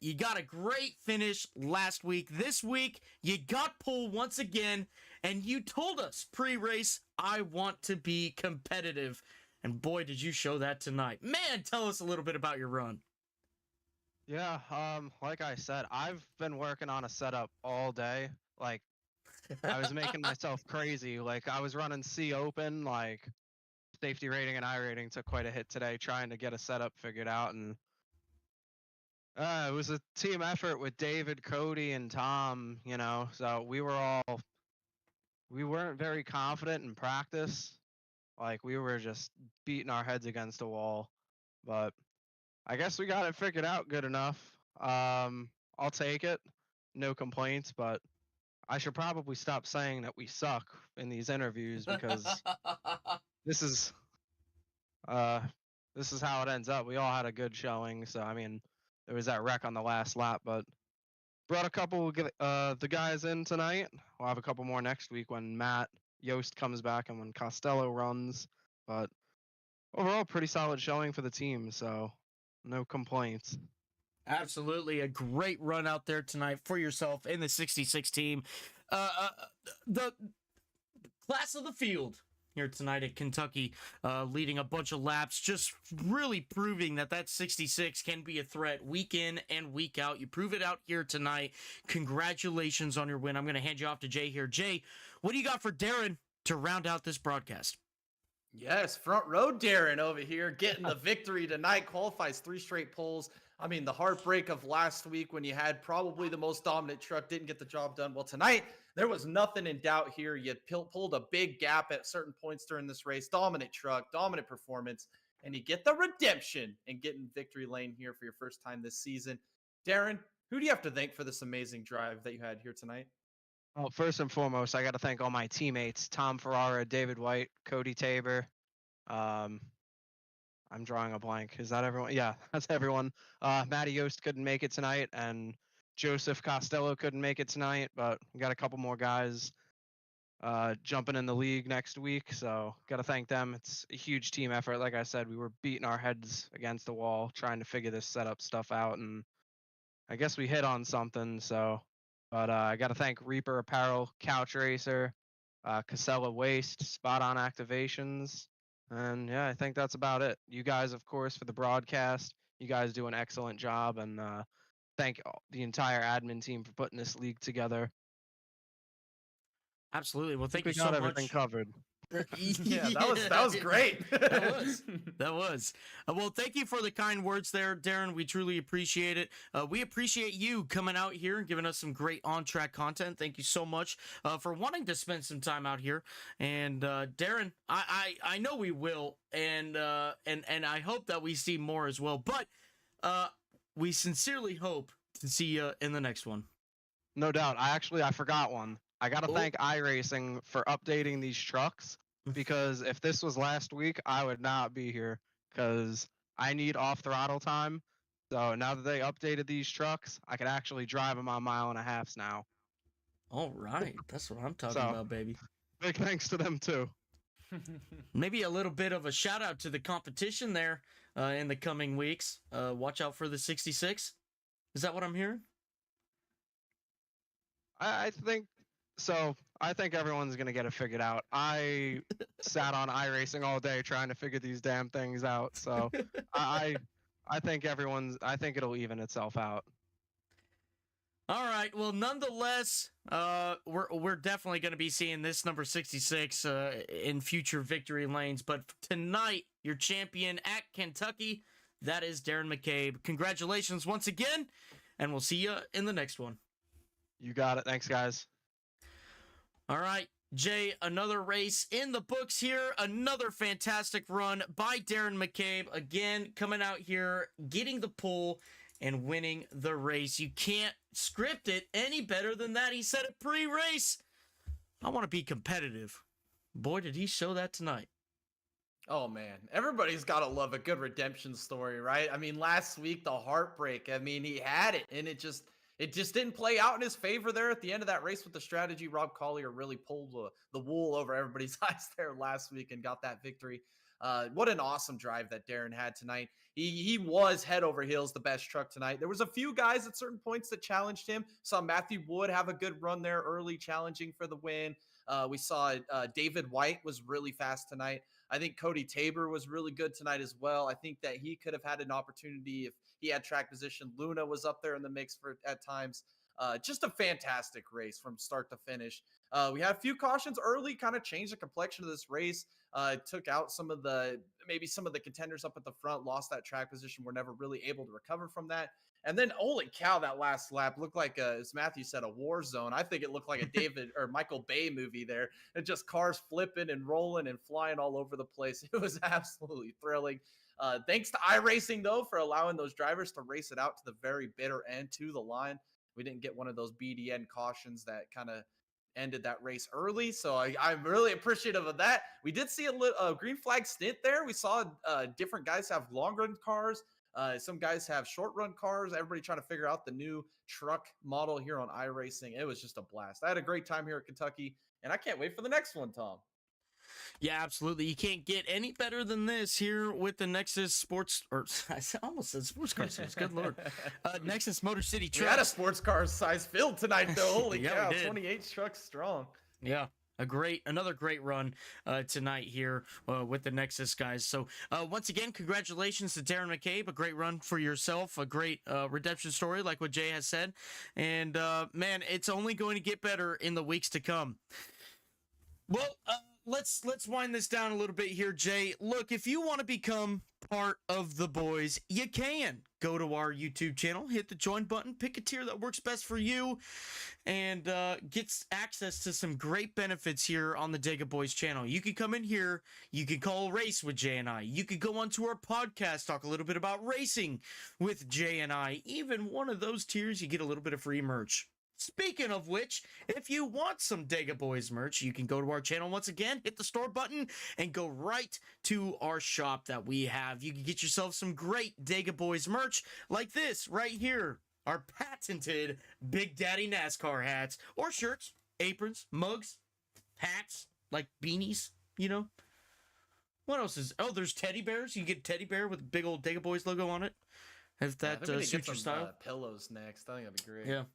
You got a great finish last week. This week, you got pole once again, and you told us pre-race, I want to be competitive. And boy, did you show that tonight. Man, tell us a little bit about your run. Yeah, like I said, I've been working on a setup all day. Like, I was making myself crazy. Like, I was running C open, like, safety rating and I rating took quite a hit today trying to get a setup figured out. And it was a team effort with David, Cody, and Tom, so we weren't very confident in practice. Like, we were just beating our heads against a wall. But I guess we got it figured out good enough. I'll take it. No complaints, but I should probably stop saying that we suck in these interviews because this is how it ends up. We all had a good showing, so I mean, there was that wreck on the last lap, but brought a couple the guys in tonight. We'll have a couple more next week when Matt Yost comes back and when Costello runs. But overall, pretty solid showing for the team, so no complaints. Absolutely. A great run out there tonight for yourself in the 66 team. The class of the field here tonight at Kentucky, leading a bunch of laps, just really proving that 66 can be a threat week in and week out. You prove it out here tonight. Congratulations on your win. I'm going to hand you off to Jay here. Jay, what do you got for Darren to round out this broadcast? Yes, front row Darren over here getting the victory tonight. Qualifies 3 straight poles. I mean, the heartbreak of last week when you had probably the most dominant truck, didn't get the job done. Well, tonight, there was nothing in doubt here. You pulled a big gap at certain points during this race. Dominant truck, dominant performance, and you get the redemption and get in victory lane here for your first time this season. Darren, who do you have to thank for this amazing drive that you had here tonight? Well, first and foremost, I got to thank all my teammates, Tom Ferrara, David White, Cody Tabor. I'm drawing a blank. Is that everyone? Yeah, that's everyone. Matty Yost couldn't make it tonight, and Joseph Costello couldn't make it tonight, but we got a couple more guys jumping in the league next week, so got to thank them. It's a huge team effort. Like I said, we were beating our heads against the wall trying to figure this setup stuff out, and I guess we hit on something, so... But I got to thank Reaper Apparel, Couch Racer, Casella Waste, Spot On Activations, and yeah, I think that's about it. You guys, of course, for the broadcast. You guys do an excellent job, and thank the entire admin team for putting this league together. Absolutely. Well, thank you we so got much. everything covered. Yeah, that was great. That was. Well, thank you for the kind words there, Darren. We truly appreciate it. We appreciate you coming out here and giving us some great on-track content. Thank you so much for wanting to spend some time out here. And Darren, I know we will, and I hope that we see more as well. But we sincerely hope to see you in the next one. No doubt. I forgot one. I gotta thank iRacing for updating these trucks, because if this was last week, I would not be here, because I need off throttle time. So now that they updated these trucks, I can actually drive them on 1.5 miles now. All right, that's what I'm talking So- about, baby. Big thanks to them too. Maybe a little bit of a shout out to the competition there in the coming weeks. Watch out for the 66. Is that what I'm hearing? I think so. I think everyone's gonna get it figured out. I sat on iRacing all day trying to figure these damn things out. So I think I think it'll even itself out. All right. Well, nonetheless, we're definitely going to be seeing this number 66 in future victory lanes. But tonight, your champion at Kentucky, that is Darren McCabe. Congratulations once again, and we'll see you in the next one. You got it. Thanks, guys. All right, Jay, another race in the books here. Another fantastic run by Darren McCabe. Again, coming out here, getting the pull, and winning the race. You can't script it any better than that. He said it pre-race. I want to be competitive. Boy, did he show that tonight. Oh man, everybody's got to love a good redemption story, right? I mean, last week the heartbreak. I mean, he had it, and it just didn't play out in his favor there at the end of that race with the strategy. Rob Collier really pulled the wool over everybody's eyes there last week and got that victory. What an awesome drive that Darren had tonight. He was head over heels the best truck tonight. There was a few guys at certain points that challenged him. Saw Matthew Wood have a good run there early, challenging for the win. We saw David White was really fast tonight. I think Cody Tabor was really good tonight as well. I think that he could have had an opportunity if he had track position. Luna was up there in the mix at times. Just a fantastic race from start to finish. We had a few cautions early, kind of changed the complexion of this race. Took out some of the contenders up at the front, lost that track position. We're never really able to recover from that. And then, holy cow, that last lap looked like, as Matthew said, a war zone. I think it looked like a David or Michael Bay movie there. And just cars flipping and rolling and flying all over the place. It was absolutely thrilling. Thanks to iRacing, though, for allowing those drivers to race it out to the very bitter end to the line. We didn't get one of those BDN cautions that kind of ended that race early. So I'm really appreciative of that. We did see a green flag stint there. We saw different guys have long run cars. Some guys have short run cars. Everybody trying to figure out the new truck model here on iRacing. It was just a blast. I had a great time here at Kentucky, and I can't wait for the next one, Tom. Yeah, absolutely. You can't get any better than this here with the Nexus Sports, or I almost said sports car series. Good Lord. Nexus Motor City Trucks. We had a sports car size field tonight, though. Holy Yeah, cow, we did. 28 trucks strong. Yeah. Another great run tonight here with the Nexus guys. So once again, congratulations to Darren McCabe. A great run for yourself. A great redemption story, like what Jay has said. And man, it's only going to get better in the weeks to come. Well, let's wind this down a little bit here, Jay. Look, if you want to become part of the boys, you can go to our YouTube channel, hit the join button, pick a tier that works best for you, and get access to some great benefits here on the Dega Boys channel. You can come in here, you can call a race with Jay and I, you could go onto our podcast, talk a little bit about racing with Jay and I. Even one of those tiers, you get a little bit of free merch. Speaking of which, if you want some Dega Boys merch, you can go to our channel once again, hit the store button, and go right to our shop that we have. You can get yourself some great Dega Boys merch like this right here. Our patented Big Daddy NASCAR hats, or shirts, aprons, mugs, hats, like beanies, you know. What else is... Oh, there's teddy bears. You can get a teddy bear with a big old Dega Boys logo on it. If that suits your style. Pillows next. I think that'd be great. Yeah.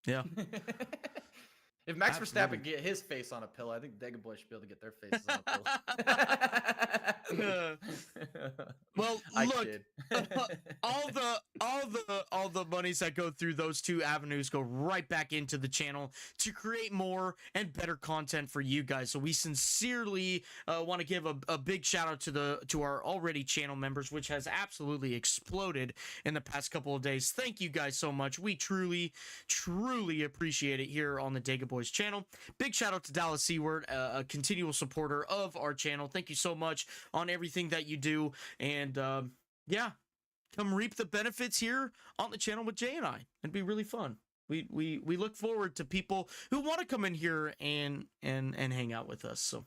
Yeah. If Max Absolutely. Verstappen get his face on a pillow, I think Dega Boys should be able to get their faces on a pillow. Well, I look, kid. all the monies that go through those two avenues go right back into the channel to create more and better content for you guys. So we sincerely want to give a big shout out to our already channel members, which has absolutely exploded in the past couple of days. Thank you guys so much. We truly appreciate it here on the Dega Boys channel. Big shout out to Dallas Seward, a continual supporter of our channel. Thank you so much on everything that you do. And yeah, come reap the benefits here on the channel with Jay and I. It'd be really fun. We look forward to people who want to come in here and hang out with us. So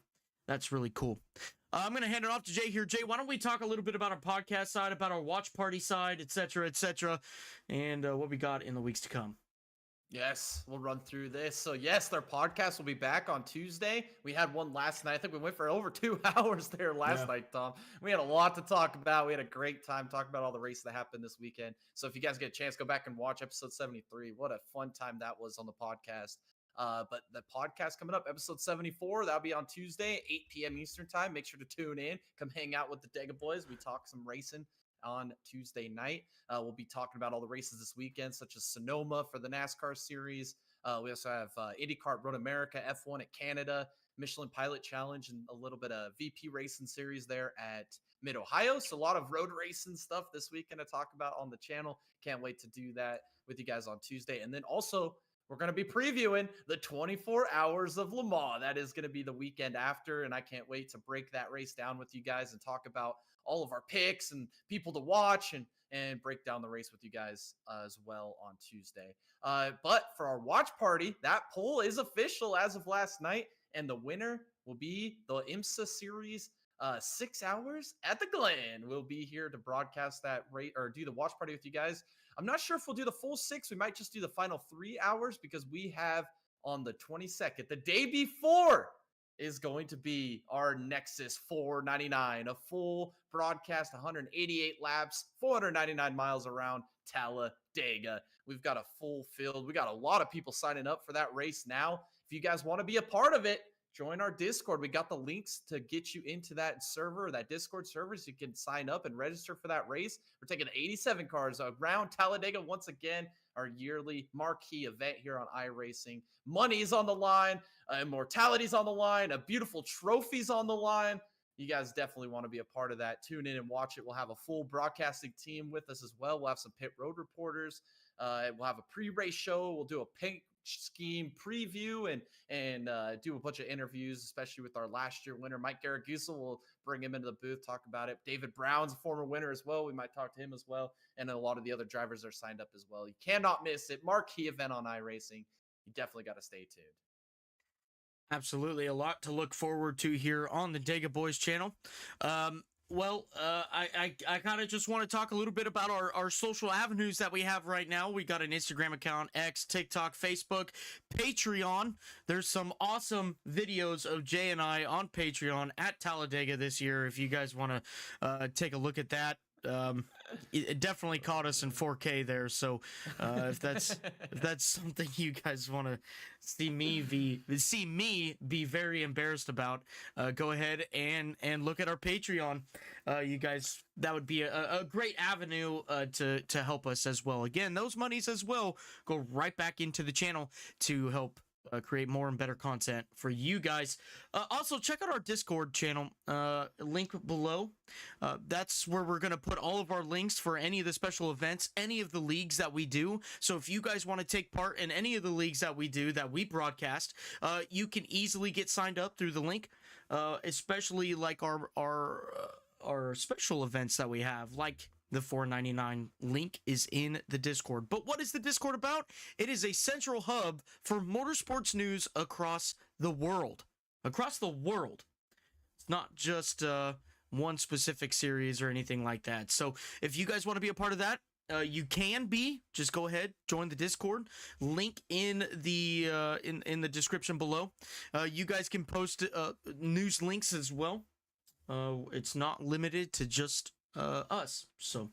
that's really cool. I'm going to hand it off to Jay here. Jay, why don't we talk a little bit about our podcast side, about our watch party side, etc., and what we got in the weeks to come. Yes, we'll run through this. So yes, their podcast will be back on Tuesday. We had one last night. I think we went for over 2 hours there last night, Tom. We had a lot to talk about. We had a great time talking about all the races that happened this weekend. So if you guys get a chance, go back and watch episode 73. What a fun time that was on the podcast. But the podcast coming up, episode 74, that'll be on Tuesday, 8 p.m. Eastern time. Make sure to tune in. Come hang out with the Dega Boys. We talk some racing on Tuesday night. We'll be talking about all the races this weekend, such as Sonoma for the NASCAR series. We also have IndyCar Road America, F1 at Canada, Michelin Pilot Challenge, and a little bit of VP Racing series there at Mid-Ohio. So a lot of road racing stuff this weekend to talk about on the channel. Can't wait to do that with you guys on Tuesday. And then also, we're going to be previewing the 24 Hours of Le Mans. That is going to be the weekend after, and I can't wait to break that race down with you guys and talk about all of our picks and people to watch and break down the race with you guys as well on Tuesday. But for our watch party, that poll is official as of last night, and the winner will be the IMSA series 6 hours at the Glen. We'll be here to broadcast that rate or do the watch party with you guys. I'm not sure if we'll do the full 6. We might just do the final 3 hours because we have on the 22nd, the day before, is going to be our Nexus 499, a full broadcast, 188 laps, 499 miles around Talladega. We've got a full field. We got a lot of people signing up for that race now. If you guys want to be a part of it, join our Discord. We got the links to get you into that server, that Discord server, so you can sign up and register for that race. We're taking 87 cars around Talladega once again, our yearly marquee event here on iRacing. Money's on the line, immortality's on the line, a beautiful trophy's on the line. You guys definitely want to be a part of that. Tune in and watch it. We'll have a full broadcasting team with us as well. We'll have some pit road reporters. We'll have a pre-race show. We'll do a paint scheme preview and do a bunch of interviews, especially with our last year winner, Mike Garaguzza. We'll bring him into the booth, talk about it. David Brown's a former winner as well. We might talk to him as well. And a lot of the other drivers are signed up as well. You cannot miss it. Marquee event on iRacing. You definitely got to stay tuned. Absolutely. A lot to look forward to here on the Dega Boys channel. Well, I kind of just want to talk a little bit about our social avenues that we have right now. We got an Instagram account, X, TikTok, Facebook, Patreon. There's some awesome videos of Jay and I on Patreon at Talladega this year. If you guys want to take a look at that. It definitely caught us in 4K there. So if that's something you guys want to see me be very embarrassed about, go ahead and look at our Patreon. You guys, that would be a great avenue to help us as well. Again, those monies as well go right back into the channel to help create more and better content for you guys. Also, check out our Discord channel, link below. That's where we're going to put all of our links for any of the special events, any of the leagues that we do. So if you guys want to take part in any of the leagues that we do, that we broadcast, you can easily get signed up through the link, especially like our special events that we have, like the 499 link is in the Discord. But what is the Discord about? It is a central hub for motorsports news across the world. Across the world. It's not just one specific series or anything like that. So if you guys want to be a part of that, you can be. Just go ahead, join the Discord. Link in the in the description below. You guys can post news links as well. It's not limited to just us. So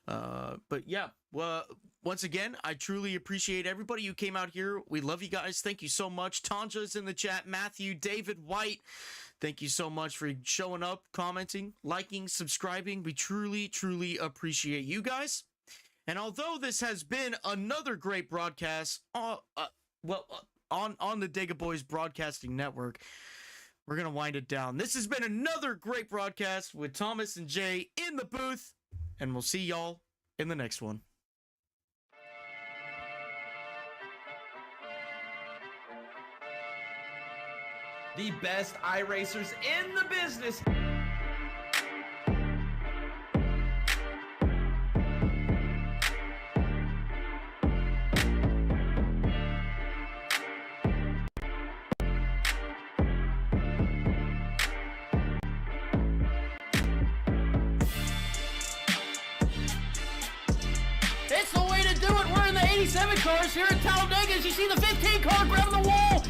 but yeah, well, once again, I truly appreciate everybody who came out here. We love you guys. Thank you so much. Tanja's in the chat, Matthew, David White, Thank you so much for showing up, commenting, liking, subscribing. We truly, truly appreciate you guys. And although this has been another great broadcast, on the Dega Boys Broadcasting Network, we're going to wind it down. This has been another great broadcast with Thomas and Jay in the booth, and we'll see y'all in the next one. The best iRacers in the business. It's the way to do it. We're in the 87 cars here at Talladega. As you see the 15 car grabbing the wall.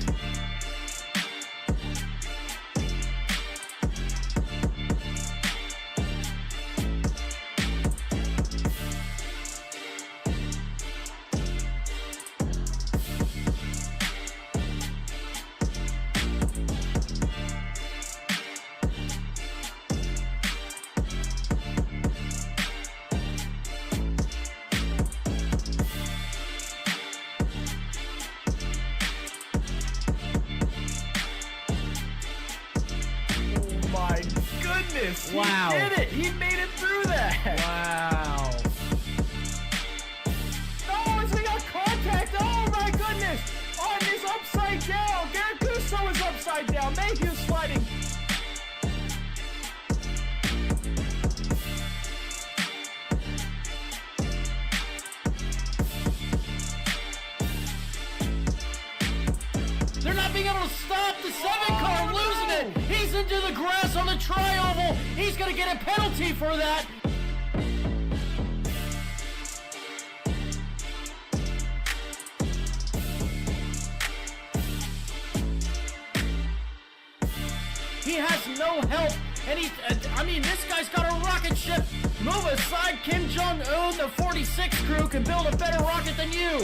My goodness! Wow. He did it! He made it through that! Wow. Oh, we got contact! Oh my goodness! Oh, and he's upside down! Garrett Gusso is upside down! Mayhew's sliding! They're not being able to stop the 7 car, losing it! He's into the grass on the tri-oval! He's gonna get a penalty for that! He has no help, and this guy's got a rocket ship! Move aside, Kim Jong-un, the 46 crew can build a better rocket than you!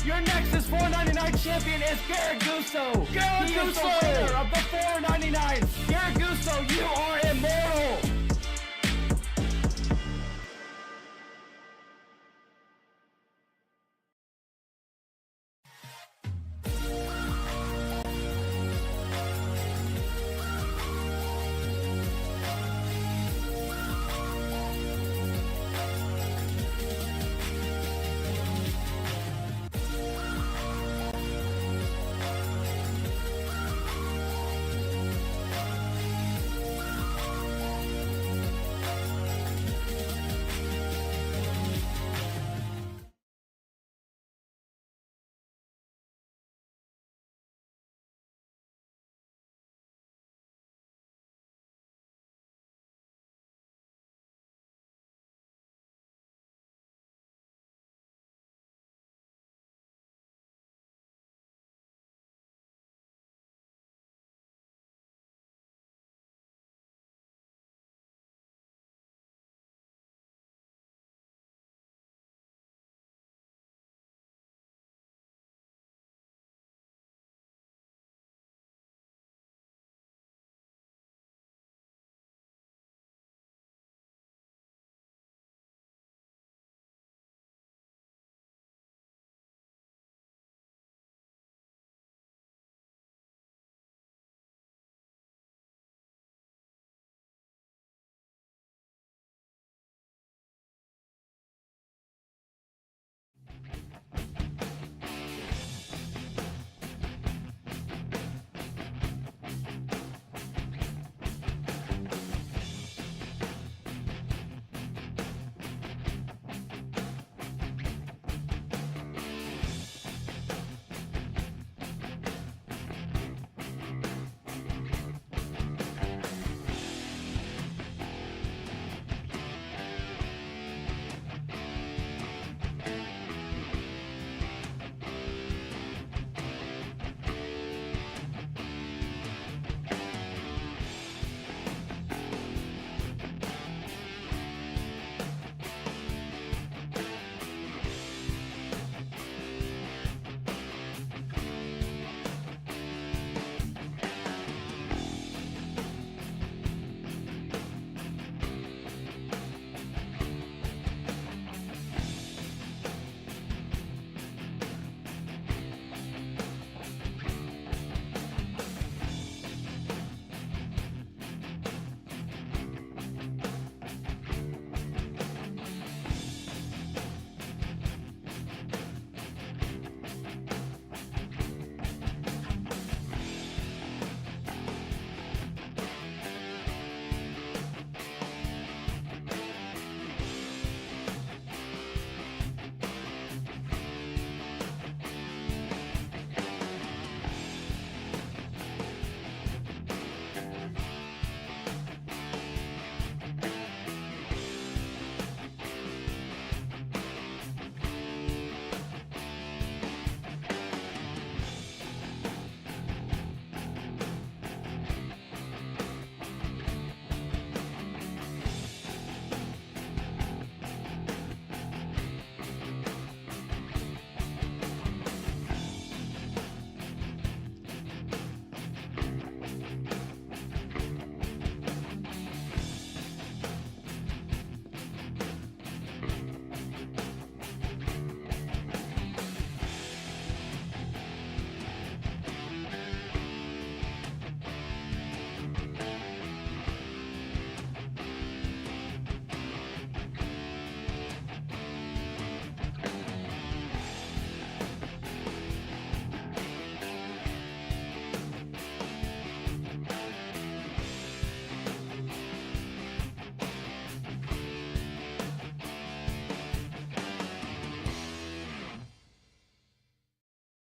Your Nexus 499 champion is Garrett Gusso. Garrett Gusso, winner of the 499.